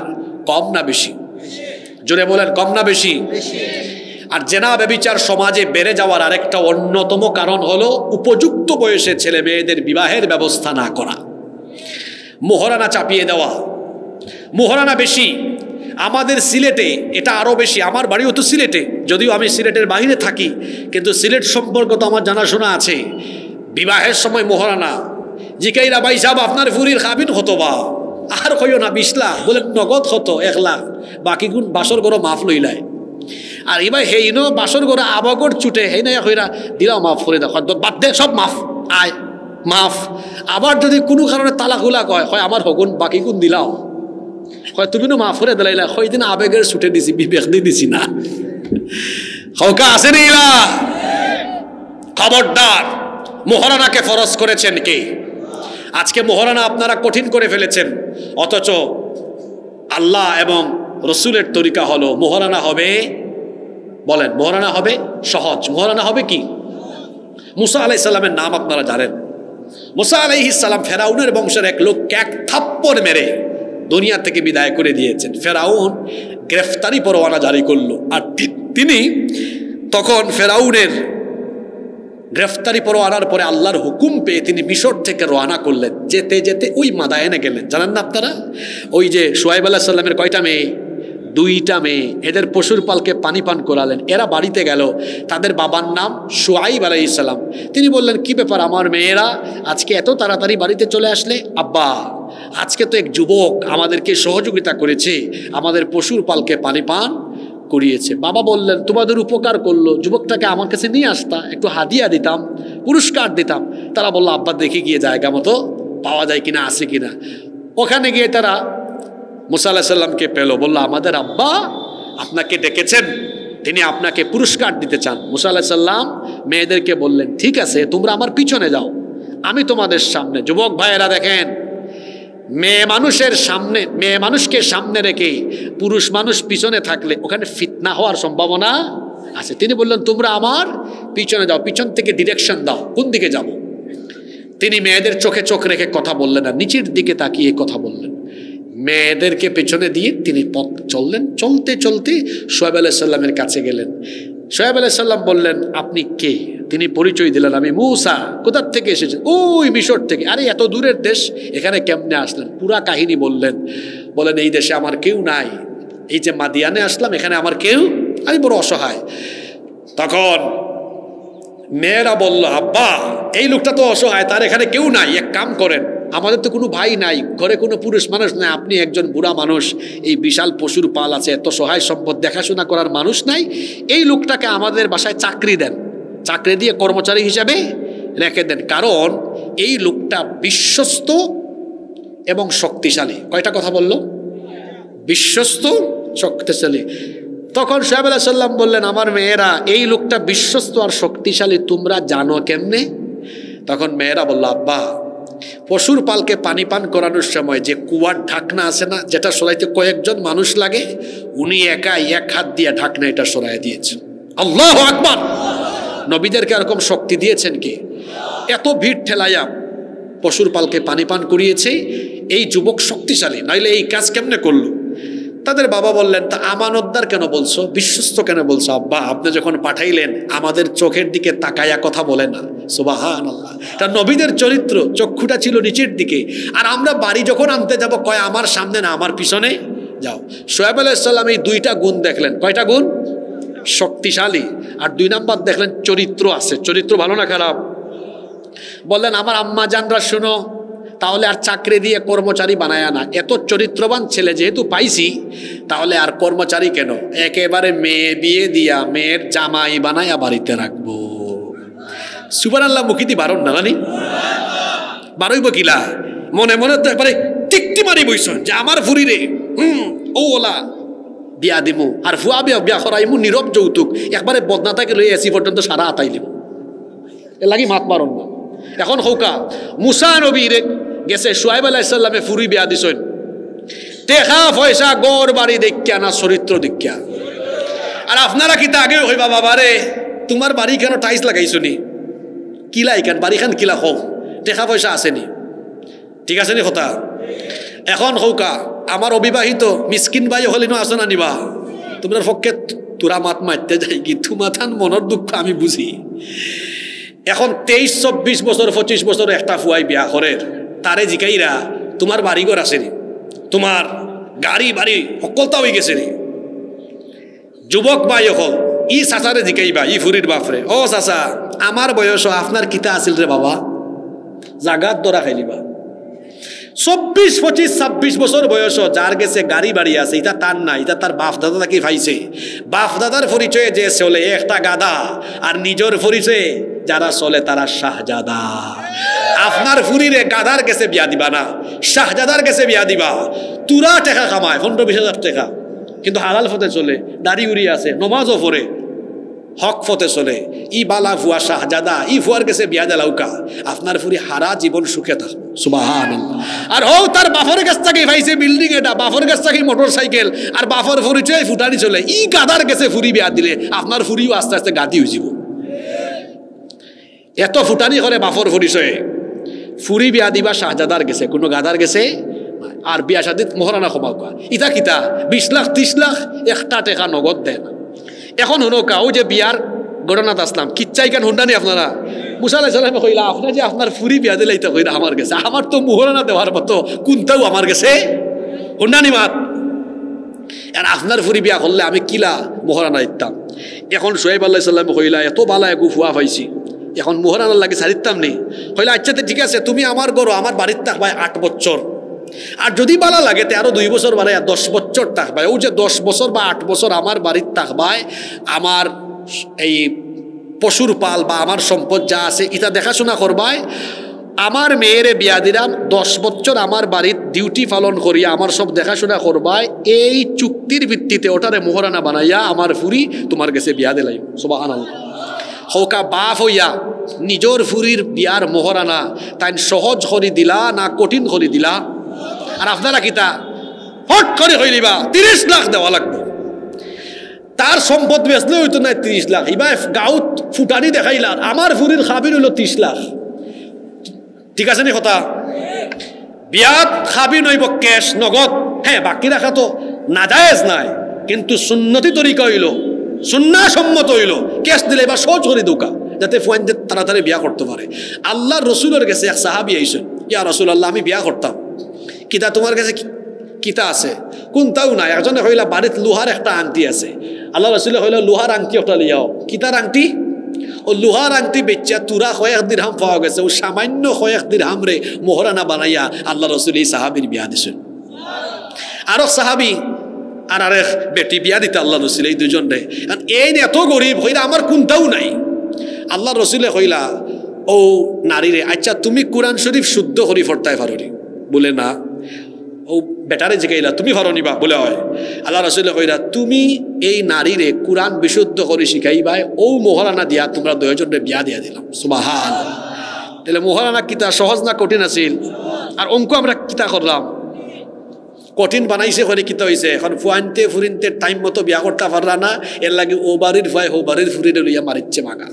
কম না বেশি? জোরে বলেন, কম না বেশি? আর জিনা ব্যভিচার সমাজে বেড়ে যাওয়ার আরেকটা অন্যতম কারণ হলো উপযুক্ত বয়সে ছেলে মেয়েদের বিবাহের ব্যবস্থা না করা, মোহরানা চাপিয়ে দেওয়া। মোহরানা বেশি আমাদের সিলেটে, এটা আরও বেশি। আমার বাড়িও তো সিলেটে, যদিও আমি সিলেটের বাইরে থাকি, কিন্তু সিলেট সম্পর্কে তো আমার জানাশোনা আছে। বিবাহের সময় মোহরানা জিকাইরা, ভাই সাহেব আপনার ফুরির খাবিন হতো বা আর কইও না 20 লাখ, বলে নগদ হতো 1 লাখ, বাকি গুণ বাসর গরো মাফ লইলায়। আর এবার হেই ন বাসর গরো আবাগর চুটে হেই না হইরা দিলাও মাফ করে দেখো, বাদ দে সব মাফ, আয় মাফ। আবার যদি কোনো কারণে তালাকুলা কয়, হয় আমার হগুন বাকি গুণ দিলাও, হয় তুমি না মাফ করে দিলাইলা, হয় দিন আবেগের ছুটে দিছি, বিবেক দিয়ে দিছি না। হকা আছে না? খবরদার, মোহরানাকে ফরজ করেছেন কে? আজকে মোহরানা আপনারা কঠিন করে ফেলেছেন, অথচ আল্লাহ এবং রসুলের তরিকা হলো মোহরানা হবে, বলেন মোহরানা হবে সহজ। মোহরানা হবে কি? মুসা আলাইহিস সালামের নাম আপনারা জানেন। মুসা আলাইহিস সালাম ফেরাউনের বংশের এক লোককে 1 থাপ্পড় মেরে দুনিয়া থেকে বিদায় করে দিয়েছেন। ফেরাউন গ্রেফতারি পরোয়ানা জারি করলো, আর তিনি তখন ফেরাউনের গ্রেফতারি পরোয়ানার পরে আল্লাহর হুকুম পেয়ে তিনি মিশর থেকে রওনা করলেন। যেতে যেতে ওই মাদায়েনে গেলেন। জানেন না আপনারা, ওই যে শুআয়ব আলাইহিস সালামের কয়টা মেয়ে? 2টা মেয়ে। এদের পশুর পালকে পানি পান করালেন। এরা বাড়িতে গেল, তাদের বাবার নাম শুআয়ব আলাইহিস সালাম। তিনি বললেন, কি ব্যাপার আমার মেয়েরা আজকে এত তাড়াতাড়ি বাড়িতে চলে আসলে? আব্বা, আজকে তো এক যুবক আমাদেরকে সহযোগিতা করেছে, আমাদের পশুর পালকে পানি পান করিয়েছে। বাবা বললেন, তোমাদের উপকার করলো, যুবকটাকে আমার কাছে নিয়ে আসতা, একটু হাদিয়া দিতাম, পুরস্কার দিতাম। তারা বললো, আব্বা দেখে গিয়ে জায়গা মতো পাওয়া যায় কিনা, আছে কিনা। ওখানে গিয়ে তারা মুসা আলাইহিস সালামকে পেল, বললো, আমাদের আব্বা আপনাকে ডেকেছেন, তিনি আপনাকে পুরস্কার দিতে চান। মুসা আলাইহিস সালাম মেয়েদেরকে বললেন, ঠিক আছে, তোমরা আমার পিছনে যাও, আমি তোমাদের সামনে। যুবক ভাইয়েরা দেখেন, মেয়ে মানুষকে সামনে রেখে পুরুষ মানুষ পিছনে থাকলে ওখানে ফিতনা হওয়ার সম্ভাবনা আছে। তিনি বললেন, তোমরা আমার পিছনে যাও, পিছন থেকে ডিরেকশন দাও, কোন দিকে যাব। তিনি মেয়েদের চোখে চোখ রেখে কথা বললেন না, নিচের দিকে তাকিয়ে কথা বললেন। মেয়েদেরকে পেছনে দিয়ে তিনি পথ চললেন। চলতে চলতে শুআয়ব আলাইহিস সালামের কাছে গেলেন। শুআয়ব আলাইহিস সালাম বললেন, আপনি কে? তিনি পরিচয় দিলেন, আমি মূসা। কোথার থেকে এসেছেন? ওই মিশর থেকে। আরে এত দূরের দেশ, এখানে কেমনে আসলেন? পুরা কাহিনী বললেন। বলেন, এই দেশে আমার কেউ নাই, এই যে মাদিয়ানে আসলাম, এখানে আমার কেউ, আমি বড় অসহায়। তখন মেয়েরা বলল, আব্বা এই লোকটা তো অসহায়, তার এখানে কেউ নাই, এক কাম করেন, আমাদের তো কোনো ভাই নাই, ঘরে কোনো পুরুষ মানুষ নাই, আপনি একজন বুড়া মানুষ, এই বিশাল পশুর পাল আছে, এত সহায় সম্পদ দেখাশোনা করার মানুষ নাই, এই লোকটাকে আমাদের বাসায় চাকরি দেন, চাকরি দিয়ে কর্মচারী হিসাবে রেখে দেন, কারণ এই লোকটা বিশ্বস্ত এবং শক্তিশালী। কয়টা কথা বললো? বিশ্বস্ত, শক্তিশালী। তখন শুআয়ব আলাইহিস সালাম বললেন, আমার মেয়েরা, এই লোকটা বিশ্বস্ত আর শক্তিশালী তোমরা জানো কেমনে? তখন মেয়েরা বলল, আব্বা পশুর পালকে পানি পান করানোর সময় যে কুয়ার ঢাকনা আছে না, যেটা সরাইতে কয়েকজন মানুষ লাগে, উনি একা 1 হাত দিয়ে ঢাকনা এটা সরাই দিয়েছেন। আল্লাহু আকবার! নবীদেরকে এরকম শক্তি দিয়েছেন কি? এত ভিড় ঠেলাইয়া পশুর পালকে পানি পান করিয়েছে, এই যুবক শক্তিশালী, নাইলে এই কাজ কেমনে করলো? তাদের বাবা বললেন, তা আমানতদার কেন বলছো, বিশ্বস্ত কেন বলছো? আব্বা, আপনি যখন পাঠাইলেন আমাদের চোখের দিকে তাকাইয়া কথা বলে না। সুবহানাল্লাহ, এটা নবীদের চরিত্র, চক্ষুটা ছিল নিচের দিকে। আর আমরা বাড়ি যখন আনতে যাব কয় আমার সামনে না আমার পিছনে যাও। শোয়েব আলাইহিস সালাম এই দুইটা গুণ দেখলেন। কয়টা গুণ? শক্তিশালী, আর 2 নাম্বার দেখলেন চরিত্র আছে। চরিত্র ভালো না খারাপ? বললেন, আমার আম্মা জানরা শুনো, তাহলে আর চাকরি দিয়ে কর্মচারী বানায় না, এত চরিত্রবান ছেলে যেহেতু পাইছি, তাহলে আর কর্মচারী কেন, একেবারে মেয়ে বিয়ে দিয়া মেয়ের জামাই বানায়া বাড়িতে রাখবো। সুবহানাল্লাহ, মুখিতি বারণ না জানি বারইব কিলা, মনে মনে তো একবারে টিকটি মারি বইছেন যে আমার ফুরি রে ও ওলা বিয়া দিমু, আর ফুয়া বিয়া করাইমু নীরব যৌতুক, একবারে বদনাটাকে লই এসি পর্যন্ত সারা আতাইলিম, এ লাগি মাত মারণ না। এখন হৌকা মুসা নবীরে গেছে শুআইব আলাইহিস সালামে ফুরি বিয়া দিছেন, টেকা পয়সা গড় বাড়ি দেখিয়া না চরিত্র দেখিয়া। আর আপনারা কিতা আগে হইবা, বাবারে তোমার বাড়ি কেন টাইস লাগাইছো নি, কিলা ইখান বাড়িখান কিলা হোক, টেকা পয়সা আসেনি, ঠিক আছে নি কথা? এখন হৌকা আমার অবিবাহিত মিসকিন ভাই হলে না আসো না নিবা, তোমার পক্ষে তোরা মাত মারতে যাই কি, তোমার মনের দুঃখ আমি বুঝি। এখন 23-24 বছর 25 বছর একটা ফুয়াই বিয়া করের, তারে জিকাইরা তোমার বাড়িঘর আসেনি, তোমার গাড়ি বাড়ি সকলতা হয়ে গেছে নি। যুবক ভাই হল ই চাচারে জিকাইবা, ই ফুরির বাপরে, ও চাচা আমার বয়স আপনার কিতা আছিল রে বাবা, জাগাত দরা খাইলিবা। 24-25-26 বছর বয়স যার গেছে গাড়ি বাড়ি আছে, এটা তার না, এটা তার বাপ দাদা তাকে পাইছে। বাপ দাদার পরিচয়ে যে চলে একটা গাদা, আর নিজের পরিচয়ে যারা চলে তারা শাহজাদা। আপনার ফুরিরে গাদার গেছে বিয়া দিবা না, শাহজাদার গেছে বিয়া দিবা। তুরা টাকা কামায় 15-20 হাজার টাকা, কিন্তু হালাল পথে চলে, দাড়ি উড়ি আছে, নমাজও পড়ে, হক ফতে চলে, ই বালা ফুয়া শাহজাদা, ই ফুয়ার গেছে বিয়া দেলাউকা, আপনার ফুরি হারা জীবন সুখে থাকবো। সুবহানাল্লাহ। আর হও তার বাফর গাছ থেকে পাইছে বিল্ডিং, এটা বাফর গাছ থেকে মোটর সাইকেল, আর বাফর পরিচয় ফুটানি চলে, ই গাদার গেছে ফুরি বিয়া দিলে আপনার ফুরিও আস্তে আস্তে গাদি হয়ে যাব। এত ফুটানি করে বাফর পরিচয়ে, ফুরি বিয়া দিবা শাহজাদার গেছে, কোনো গাদার গেছে। আর বিয়া শাদিত মহারানা ক্ষমা করা ইতা কিতা 20 লাখ 30 লাখ একটা টাকা নগদ দেন। এখন হুনকা ও যে বিয়ার ঘটনাত আসলাম, কিচ্ছাই কেন হুন্ডানি আপনারা মুসা আলাইহিস সালাম কইলা, আপনার যে আপনার ফুরি বিয়া দিলে ইতা কইরা আমার গেছে, আমার তো মোহরানা দেওয়ার মতো কোনটাও আমার গেছে হুন্ডানি মাত। আর আপনার ফুরি বিয়া করলে আমি কিলা মোহরানা দিতাম। এখন শুআইব আলাইহিস সালাম কইলা, এত বালা এগু ফুয়া পাইছি, এখন মোহরানার লাগে ছাড়িতাম নেই। কইলা আচ্ছা ঠিক আছে, তুমি আমার গরো আমার বাড়ির থাকবাই 8 বছর, আর যদি বালা লাগে তে আরো 2 বছর বাড়াই 10 বছর থাকবাই। ও যে 10 বছর বা 8 বছর আমার বাড়ির থাকবাই, আমার এই পশুর পাল বা আমার সম্পদ যা আছে এটা দেখাশোনা করবাই। আমার মেয়েরে বিয়া দিলাম, 10 বছর আমার বাড়ির ডিউটি পালন করিয়া আমার সব দেখাশোনা করবাই। এই চুক্তির ভিত্তিতে ওটারে মোহরানা বানাইয়া আমার ফুরি তোমার কাছে বিয়া দিলাই। সুবহানাল্লাহ। হৌকা বাপ হইয়া নিজের ফুরির বিয়ার মোহরানা তাই সহজ করি দিলা না কঠিন করি দিলা? আর আপনারা কিতা হট করে হইলিবা 30 লাখ দেওয়া লাগবে, তার সম্পদ বেচলে হইতো না 30 লাখ, এবার গাঁত ফুটানি দেখাইলা আমার ফুরির খাবির হইল 30 লাখ। ঠিক আছে নি কথা? বিয়াত খাবি নইব ক্যাশ নগদ, হ্যাঁ বাকি রাখা তো নাজায়েজ নাই, কিন্তু সুন্নতি তরিকা হইল, সুন্নাহ সম্মত হইল, ক্যাশ দিলে এবার সহজ করে দৌকা যাতে ফুয়ানদের তাড়াতাড়ি বিয়া করতে পারে। আল্লাহর রসুলের কাছে এক সাহাবী আইসেন, ইয়া রাসূলুল্লাহ আমি বিয়া করতাম, কিতা তোমার কাছে কিতা আছে? কোনটাও নাই। একজনে কইলা বাড়িতে লোহার একটা আংটি আছে। আল্লাহ রসুলে কইলা লোহার আংটি একটা লিয়াও। কিতার আংটি? ও লোহার আংটি বেচা তুরা কয়েক দিরহাম পাওয়া গেছে, ও সামান্য কয়েক দিরহাম রে মোহরানা বানাইয়া আল্লাহ রসুল এই সাহাবীর বিয়া দিছেন। আরো সাহাবী আর আরেক বেটি বিয়া দিতে আল্লাহ রসুল এই দুজন রে, এই এত গরিব হইলা আমার কোনটাও নাই। আল্লাহ রসুলে কইলা ও নারীরে, আচ্ছা তুমি কোরআন শরীফ শুদ্ধ করি ফরতায় পারোনি? বলে না। ও বেটারে জিগাইলা তুমি পারো নিবা? বলে হয়। আল্লাহ রসুলে কইলা তুমি এই নারীরে কোরআন বিশুদ্ধ করে শিখাইবাই, ও মোহরানা দিয়া তোমরা দুজনে বিয়া দিয়া দিলাম। সুবহানাল্লাহ। তাহলে মোহরানা কিতা সহজ না কঠিন আছিল? আর অঙ্ক আমরা কিতা করলাম কঠিন বানাইছে করে কিতা হয়েছে। এখন ফুয়ানতে ফুরিনতে টাইম মতো বিয়া করতে পারলা না, এর লাগে ও বাড়ির ফুয়াই ও বাড়ির ফুরিনে লইয়া মারিচ্ছে মাগা।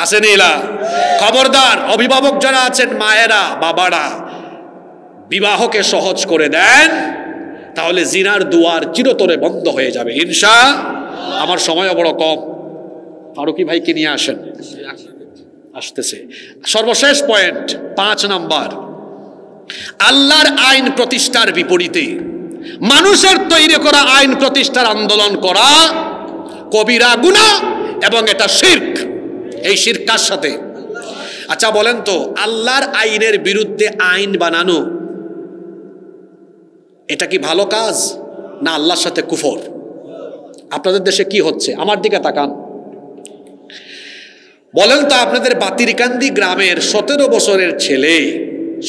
আসেন এলা? খবরদার, অভিভাবক যারা আছেন, মায়েরা, বাবারা, বিবাহকে সহজ করে দেন, তাহলে জিনার দুয়ার চিরতরে বন্ধ হয়ে যাবে ইনশাআল্লাহ। আমার সময় বড় কম, ফারুকি ভাইকে নিয়ে আসেন, আসতেছে। সর্বশেষ পয়েন্ট 5 নাম্বার, আল্লাহর আইন প্রতিষ্ঠার বিপরীতে মানুষের তৈরি করা আইন প্রতিষ্ঠার আন্দোলন করা কবিরা গুনাহ এবং এটা শিরক। এই শিরক কার সাথে? আচ্ছা বলেন তো, আল্লাহর আইনের বিরুদ্ধে আইন বানানো এটা কি ভালো কাজ না আল্লাহর সাথে কুফর? আপনাদের দেশে কি হচ্ছে? আমার দিকে তাকান, বলেন তো, আপনাদের বাতিরকান্দি গ্রামের 17 বছরের ছেলে,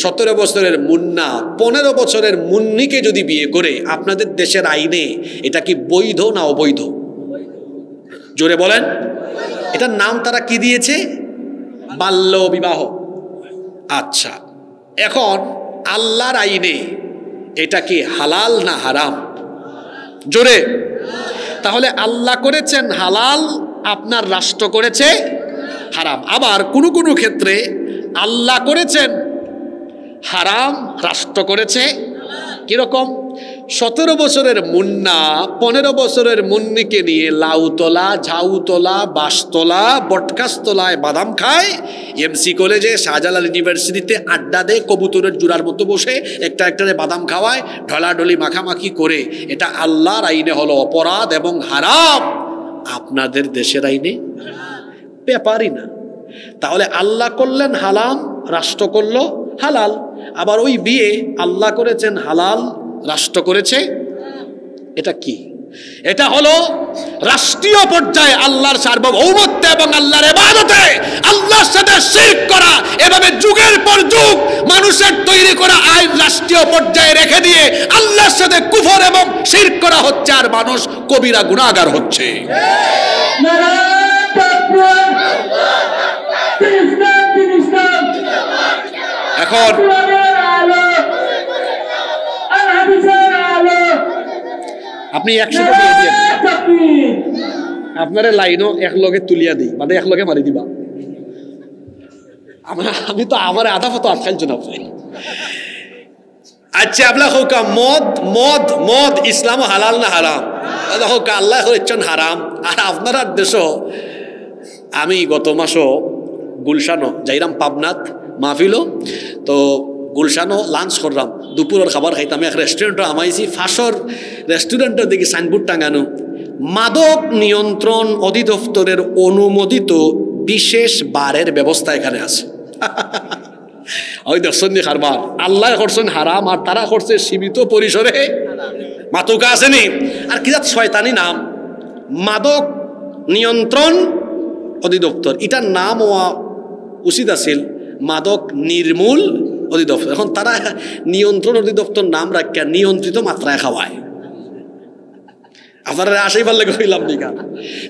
17 বছরের মুন্না 15 বছরের মুন্নিকে যদি বিয়ে করে, আপনাদের দেশের আইনে এটা কি বৈধ না অবৈধ? জোরে বলেন। এটার নাম তারা কি দিয়েছে? বাল্য বিবাহ। আচ্ছা, এখন আল্লাহর আইনে এটা কি হালাল না হারাম? জোরে। তাহলে আল্লাহ করেছেন হালাল, আপনার রাষ্ট্র করেছে হারাম। আবার কোনো কোনো ক্ষেত্রে আল্লাহ করেছেন হারাম, রাষ্ট্র করেছে কিরকম? 17 বছরের মুন্না 15 বছরের মুন্নিকে নিয়ে লাউতলা, ঝাউতলা, বাঁশতলা, বটকাসতলায় বাদাম খায়, এমসি কলেজে, শাহজালাল ইউনিভার্সিটিতে আড্ডা দেয়, কবুতরের জোড়ার মতো বসে একটা একটারে বাদাম খাওয়ায়, ঢলাঢলি মাখামাখি করে। এটা আল্লাহর আইনে হলো অপরাধ এবং হারাম, আপনাদের দেশের আইনে ব্যাপারই না। তাহলে আল্লাহ করলেন হালাল, রাষ্ট্র করলো হালাল। আবার ওই বিয়ে আল্লাহ করেছেন হালাল, রাষ্ট্র করেছে, এটা কি? এটা হলো রাষ্ট্রীয় পর্যায়ে আল্লাহর সার্বভৌমত্ব এবং আল্লাহর ইবাদতে আল্লাহর সাথে শিরক করা। এভাবে যুগের পর যুগ মানুষের তৈরি করা আইন রাষ্ট্রীয় পর্যায়ে রেখে দিয়ে আল্লাহর সাথে কুফর এবং শিরক করা হচ্ছে, আর মানুষ কবিরা গুনাহগার হচ্ছে। এখন আপনি 100 টাকা দিয়ে আপনার লাইনও এক লগে তুলিয়া দিই, মানে এক লগে মারি দিবা। আমি তো আমার আধা ফটো আটকাইছো না আপনি। আচ্ছা, আপনার হোক মদ মদ মদ ইসলাম হালাল না হারাম? হোক আল্লাহ হচ্ছেন হারাম, আর আপনার দেশও। আমি গত মাসও গুলশানো যাইরাম, পাবনাত মাহফিলও, তো গুলশানো লাঞ্চ করলাম, দুপুরের খাবার খাইতাম। এক রেস্টুরেন্টে আমাইছি, ফাঁসর রেস্টুরেন্টের দিকে সাইনবোর্ড টাঙানো, মাদক নিয়ন্ত্রণ অধিদপ্তরের অনুমোদিত বিশেষ বারের ব্যবস্থা এখানে আছে। ওই দর্শন দিয়ে খারবার আল্লাহ করছেন হারাম, আর তারা করছে সীমিত পরিসরে মাতুকা আসেনি। আর কি যাত শয়তানি নাম, মাদক নিয়ন্ত্রণ অধিদপ্তর, এটার নাম হওয়া উচিত আছিল মাদক নির্মূল অধিদপ্তর। এখন তারা নিয়ন্ত্রণ অধিদপ্তর নাম রাখিয়া নিয়ন্ত্রিত মাত্রায় খাওয়ায়। আপনারা আসেই পারলে কইলাম নিকা।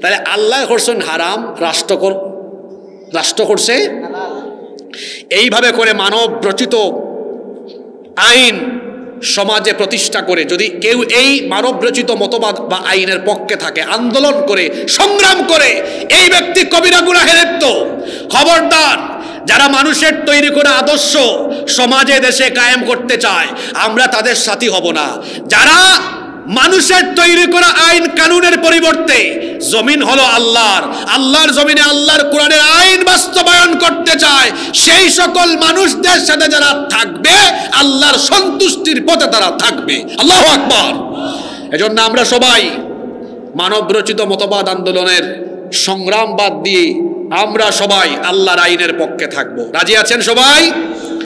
তাহলে আল্লাহ করছেন হারাম, রাষ্ট্র করছে। এইভাবে করে মানব রচিত আইন সমাজে প্রতিষ্ঠা করে যদি কেউ এই মানব রচিত মতবাদ বা আইনের পক্ষে থাকে, আন্দোলন করে, সংগ্রাম করে, এই ব্যক্তি কবিরা গুনাহে লিপ্ত। খবরদার, যারা মানুষের তৈরি করা আদর্শ সমাজে দেশে কায়েম করতে চায়, আমরা তাদের সাথী হব না। যারা মানুষের তৈরি করা আইন কানুনের পরিবর্তে, জমিন হলো আল্লাহর, আল্লাহর জমিনে আল্লাহর কোরআনের আইন বাস্তবায়ন করতে চায়, সেই সকল মানুষদের সাথে যারা থাকবে, আল্লাহর সন্তুষ্টির পথে তারা থাকবে। আল্লাহু আকবার। এজন্য আমরা সবাই মানব রচিত মতবাদ আন্দোলনের সংগ্রাম বাদ দিয়ে আমরা সবাই আল্লাহর আইনের পক্ষে থাকবো। রাজি আছেন সবাই?